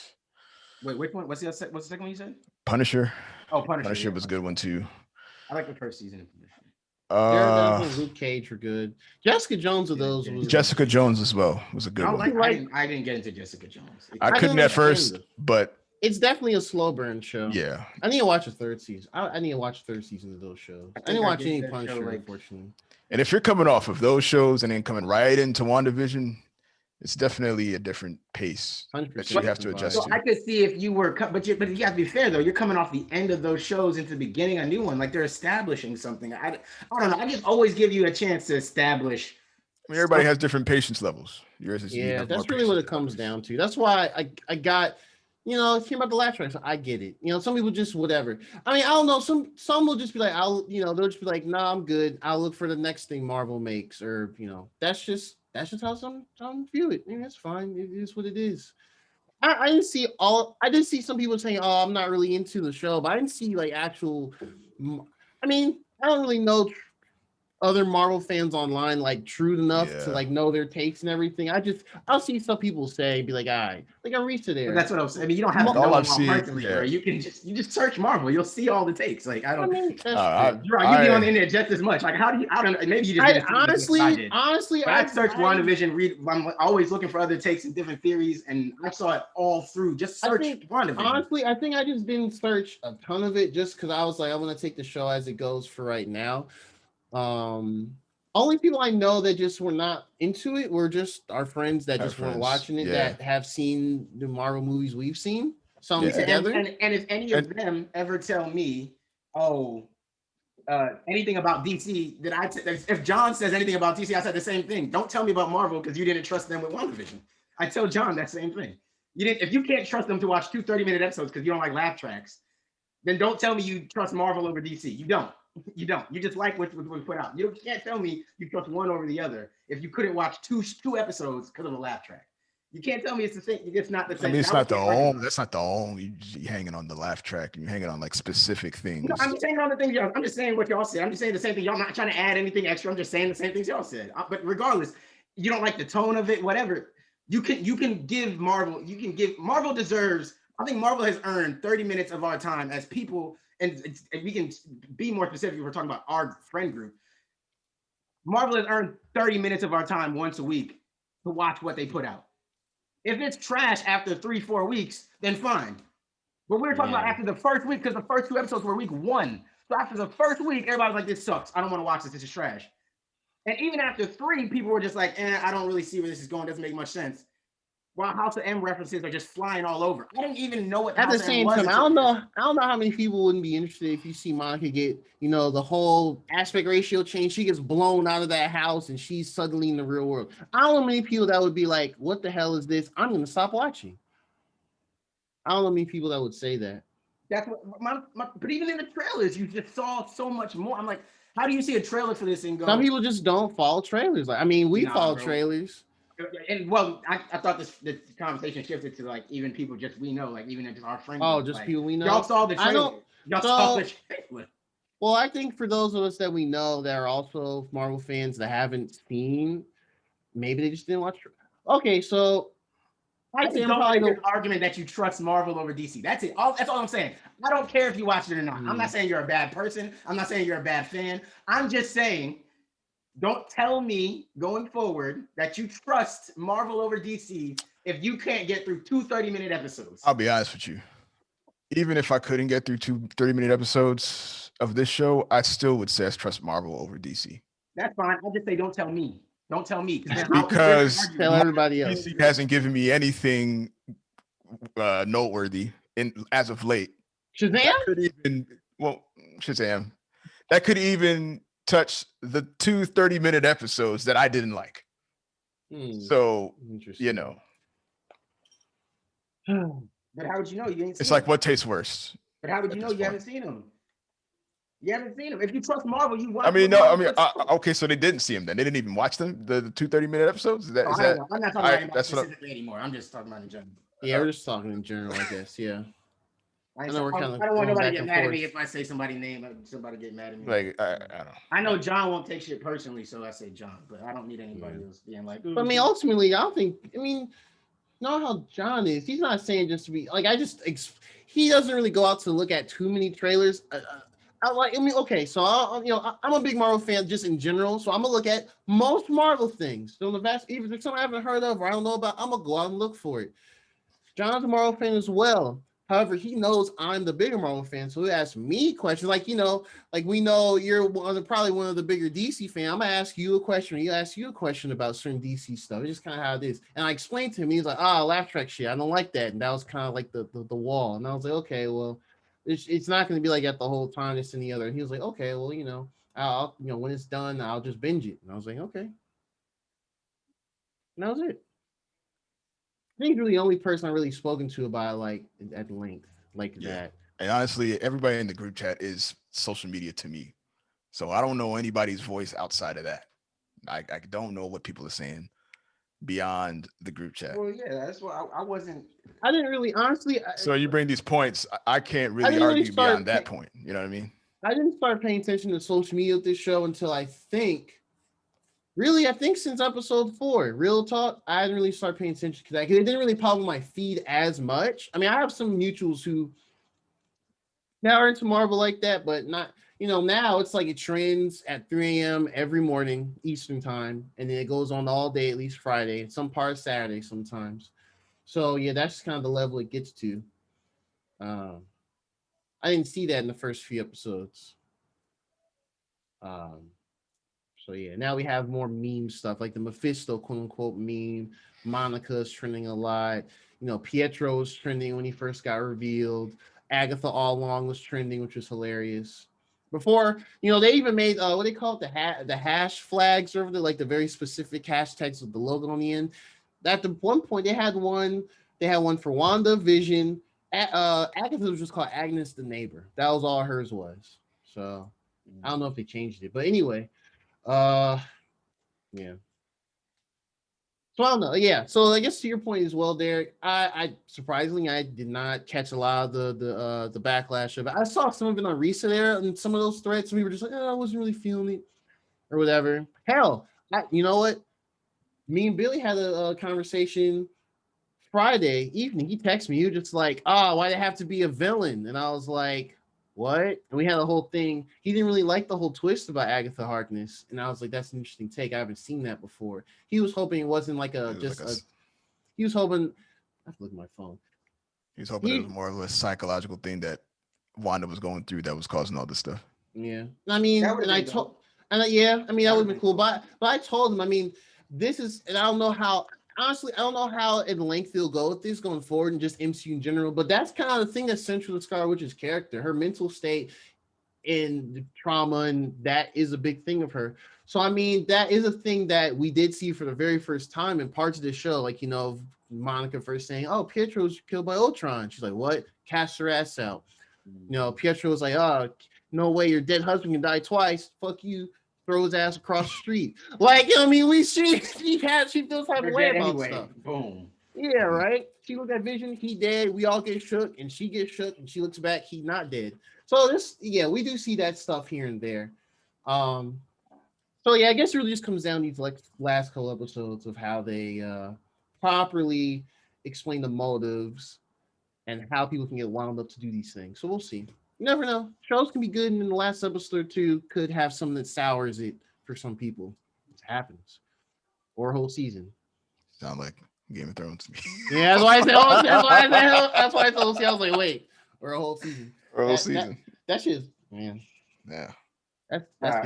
wait, which one? What's the second one you said? Punisher. Oh, Punisher. Punisher was a good one too. I like the first season of Punisher. Daredevil, Luke Cage were good. Jessica Jones of those. Jessica Jones as well was a good one. I didn't get into Jessica Jones. I couldn't at first, but it's definitely a slow burn show. Yeah, I need to watch a third season. I need to watch a third season of those shows. I didn't watch any Punisher, unfortunately. And if you're coming off of those shows and then coming right into WandaVision, it's definitely a different pace that you have to adjust to. I could see if you were, but you have to be fair though. You're coming off the end of those shows into the beginning of a new one, like they're establishing something. I don't know. I just always give you a chance to establish. I mean, everybody has different patience levels. Yours is that's really what it comes down to. That's why I got, it came about the last track, so I get it. Some people just whatever. I mean, I don't know. Some will just be like, they'll just be like, nah, I'm good. I'll look for the next thing Marvel makes, or that's just how some view it. I mean, that's fine. It is what it is. I didn't see some people saying, oh, I'm not really into the show, but I didn't see like actual. I mean, I don't really know other Marvel fans online like true enough to like know their takes and everything. I'll see some people say, be like, all right, like I reached there. But that's what I'm saying. I mean, you don't have to know all personally, right? You can just search Marvel. You'll see all the takes. Like I don't. I mean, you be on the internet just as much. Like how do you? I don't. Maybe you just. Honestly, I searched WandaVision. I'm always looking for other takes and different theories, and I saw it all through. Just search WandaVision. Honestly, I think I just didn't search a ton of it just because I was like, I want to take the show as it goes for right now. Only people I know that just were not into it were just our friends that just weren't watching it, that have seen the Marvel movies we've seen. Some together. And if any of them ever tell me, anything about DC, if John says anything about DC, I said the same thing. Don't tell me about Marvel because you didn't trust them with WandaVision. I tell John that same thing. If you can't trust them to watch 2 30-minute episodes because you don't like laugh tracks, then don't tell me you trust Marvel over DC. You don't. You just like what we put out. You can't tell me you trust one over the other if you couldn't watch two episodes because of a laugh track. You can't tell me it's the same. It's not the same. I mean, it's not the only. That's not the only. You're hanging on the laugh track and you're hanging on like specific things. No, I'm just saying all the things. I'm just saying what y'all said. I'm just saying the same thing. Y'all not trying to add anything extra. I'm just saying the same things y'all said. But regardless, you don't like the tone of it. Whatever. You can give Marvel. Marvel deserves. I think Marvel has earned 30 minutes of our time as people. And we can be more specific if we're talking about our friend group. Marvel has earned 30 minutes of our time once a week to watch what they put out. If it's trash after 3-4 weeks, then fine. But we're talking about after the first week, because the first 2 episodes were week 1. So after the first week, everybody's like, this sucks. I don't want to watch this. This is trash. And even after 3, people were just like, I don't really see where this is going. It doesn't make much sense. While House of M references are just flying all over. I don't even know what. At the same time, I don't know how many people wouldn't be interested if you see Monica get, the whole aspect ratio change. She gets blown out of that house and she's suddenly in the real world. I don't know how many people that would be like, what the hell is this? I'm going to stop watching. I don't know how many people that would say that. That's what but even in the trailers, you just saw so much more. I'm like, how do you see a trailer for this and go? Some people just don't follow trailers. Like, I mean, we Nah, follow bro. trailers. And well, I thought this conversation shifted to like even people just we know, like even just our friends. Oh, group, just like, people we know. y'all saw the I trailer. know. Y'all saw So, the trailer. well, I think for those of us that we know that are also Marvel fans that haven't seen, maybe they just didn't watch. Okay, so I I just say I'm don't probably like the an argument that you trust Marvel over DC. That's it. That's all I'm saying. I don't care if you watch it or not. I'm not saying you're a bad person. I'm not saying you're a bad fan. I'm just saying, don't tell me going forward that you trust Marvel over DC if you can't get through two 30-minute episodes. I'll be honest with you. Even if I couldn't get through two 30-minute episodes of this show, I still would say I trust Marvel over DC. That's fine. I'll just say, don't tell me. Don't tell me. Because tell everybody else. DC hasn't given me anything noteworthy as of late. Shazam? That could even, Shazam. That could even touch the two 30-minute episodes that I didn't like. So, you know. But how would you know you ain't seen It's like, them? what tastes worse? But how would you know you haven't seen them? You haven't seen them. If you trust Marvel, you watch. Okay, so they didn't see them then. They didn't even watch them, the two 30-minute episodes? I'm not talking about specifically anymore. I'm just talking about in general. Yeah, we're just talking in general, I guess. Yeah. I don't want nobody to get mad at me if I say somebody's name. Somebody get mad at me. Like, I don't know. I know John won't take shit personally, so I say John. But I don't need anybody else being like. I mean, ultimately, I don't think. I mean, know how John is. He's not saying just to be like. He doesn't really go out to look at too many trailers. Okay, so I'm a big Marvel fan just in general. So I'm gonna look at most Marvel things. So even if something I haven't heard of or I don't know about, I'm gonna go out and look for it. John's a Marvel fan as well. However, he knows I'm the bigger Marvel fan, so he asks me questions like we know you're probably one of the bigger DC fans. I'm gonna ask you a question, or he'll ask you a question about certain DC stuff. It's just kind of how it is. And I explained to him, he's like, laugh track shit, I don't like that. And that was kind of like the wall. And I was like, okay, well, it's not gonna be like that the whole time. It's in the other. And he was like, okay, well, I'll when it's done, I'll just binge it. And I was like, okay. And that was it. I think you're the only person I really spoken to about like at length like that. And honestly, everybody in the group chat is social media to me. So I don't know anybody's voice outside of that. I don't know what people are saying beyond the group chat. Well, yeah, that's why I didn't really, honestly. So you bring these points, I can't really argue beyond that point. You know what I mean? I didn't start paying attention to social media with this show until I think since episode 4, real talk, I didn't really start paying attention to that because it didn't really pop on my feed as much. I mean, I have some mutuals who now are into Marvel like that, but not, now it's like it trends at 3 a.m. every morning Eastern time, and then it goes on all day, at least Friday, some part of Saturday sometimes. So yeah, that's kind of the level it gets to. I didn't see that in the first few episodes. So yeah, now we have more meme stuff like the Mephisto quote unquote meme. Monica's trending a lot. Pietro was trending when he first got revealed. Agatha all along was trending, which was hilarious. Before, they even made what they call it, the hash flags over there, like the very specific hashtags with the logo on the end. At the one point, they had one for Wandavision. Agatha was just called Agnes the Neighbor. That was all hers was. So I don't know if they changed it, but anyway. Yeah. So I don't know. Yeah. So I guess to your point as well, Derek, I surprisingly I did not catch a lot of the backlash of it. I saw some of it on Reset Era and some of those threads. We were just like, I wasn't really feeling it or whatever. Hell, you know what? Me and Billy had a conversation Friday evening. He texted me. He was just like, why'd it have to be a villain? And I was like, what? And we had a whole thing. He didn't really like the whole twist about Agatha Harkness, and I was like, "That's an interesting take. I haven't seen that before." He was hoping it wasn't like he was hoping. I have to look at my phone. He was hoping it was more of a psychological thing that Wanda was going through that was causing all this stuff. Yeah, I mean, that would have been cool. But I told him, I mean, this is, and I don't know how. Honestly, I don't know how in length they'll go with this going forward and just MCU in general, but that's kind of the thing that's central to Scarlet Witch's character, her mental state and trauma, and that is a big thing of her. So, I mean, that is a thing that we did see for the very first time in parts of the show, like, Monica first saying, Pietro's killed by Ultron. She's like, what? Cast her ass out. Pietro was like, "Oh, no way, your dead husband can die twice. Fuck you." Throw his ass across the street. Like, I mean, she feels type of way about stuff. Boom. Yeah, right. She looked at Vision, he dead. We all get shook, and she gets shook, and she looks back, he not dead. So we do see that stuff here and there. So yeah, I guess it really just comes down to these like last couple episodes of how they properly explain the motives and how people can get wound up to do these things. So we'll see. You never know. Shows can be good, and in the last episode or two could have something that sours it for some people. It happens. Or a whole season. Sound like Game of Thrones to me. Yeah, that's why I said. Oh, that's why I told you. I was like, wait, or a whole season. Or a whole season. That shit, man. Yeah. That's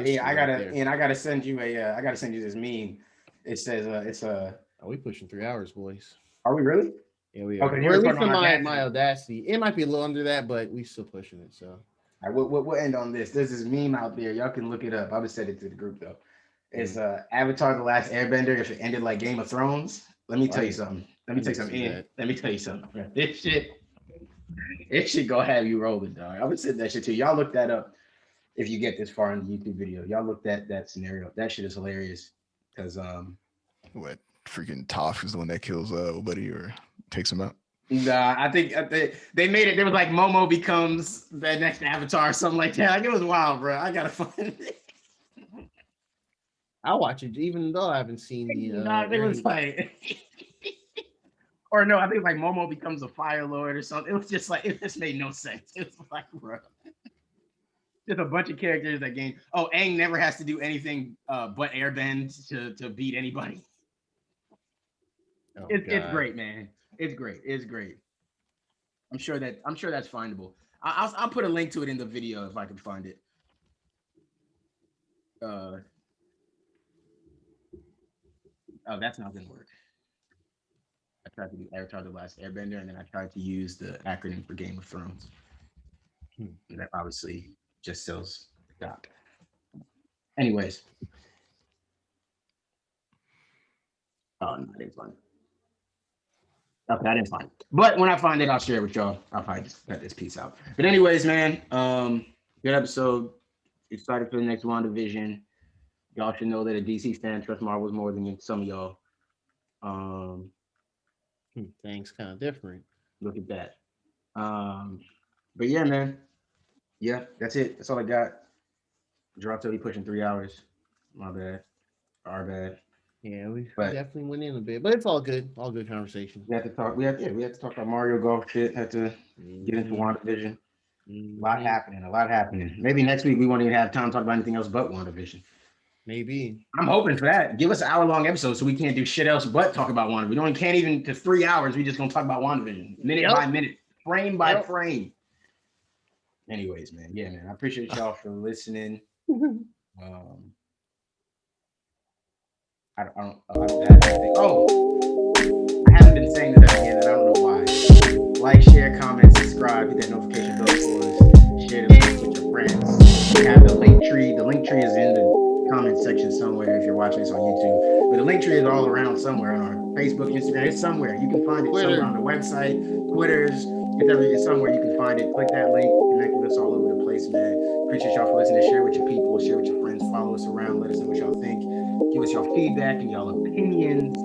yeah, I gotta send you this meme. It says it's a. Are we pushing 3 hours, boys? Are we really? Yeah, we are. Okay, or at least in my Audacity. It might be a little under that, but we still pushing it. So. All right, we'll end on this. There's this meme out there. Y'all can look it up. I would send it to the group though. It's Avatar: The Last Airbender. If it ended like Game of Thrones, let me tell you something. Let me tell you something. This shit gonna have you rolling, dog. I would say that shit too. Y'all look that up if you get this far in the YouTube video. Y'all look that scenario. That shit is hilarious. Because what freaking Toph is the one that kills buddy or takes him out? Nah, I think they made it. There was like Momo becomes the next Avatar or something like that. Like, it was wild, bro. I gotta find it. I'll watch it, even though I haven't seen the. It was like, or no, I think like Momo becomes a Fire Lord or something. It was just like it just made no sense. It was like, bro, just a bunch of characters that game. Oh, Aang never has to do anything but airbend to beat anybody. It's great, man. It's great. I'm sure that's findable. I'll put a link to it in the video if I can find it. Oh, that's not gonna work. I tried to do Avatar: The Last Airbender, and then I tried to use the acronym for Game of Thrones. And that obviously just sells stock. Anyways. Oh, no, I didn't find it. Okay, I didn't find it. But when I find it, I'll share it with y'all. I'll probably just cut this piece out. But anyways, man, good episode. Excited for the next Wandavision. Y'all should know that a DC fan trusts Marvel's more than some of y'all. Things kind of different. Look at that. But yeah, man. Yeah, that's it. That's all I got. Dropped already pushing 3 hours. My bad. Our bad. Yeah, we definitely went in a bit, but it's all good. All good conversation. We had to talk. We had to talk about Mario Golf shit. Had to get into WandaVision. A lot happening. Maybe next week we won't even have time to talk about anything else but WandaVision. Maybe. I'm hoping for that. Give us an hour-long episode so we can't do shit else but talk about WandaVision. We can't even to 3 hours. We just gonna talk about WandaVision minute by minute, frame by frame. Anyways, man. Yeah, man. I appreciate y'all for listening. I haven't been saying this again, and I don't know why. Like, share, comment, subscribe, hit that notification bell for us. Share the link with your friends. We have the link tree. The link tree is in the comment section somewhere if you're watching this on YouTube. But the link tree is all around somewhere on our Facebook, Instagram. It's somewhere. You can find it somewhere on the website, Twitters. It's somewhere you can find it. Click that link. Connect with us all over the place, man. Appreciate y'all for listening. Share with your people. Share with your friends. Follow us around. Let us know what y'all think. Give us your feedback and y'all opinions.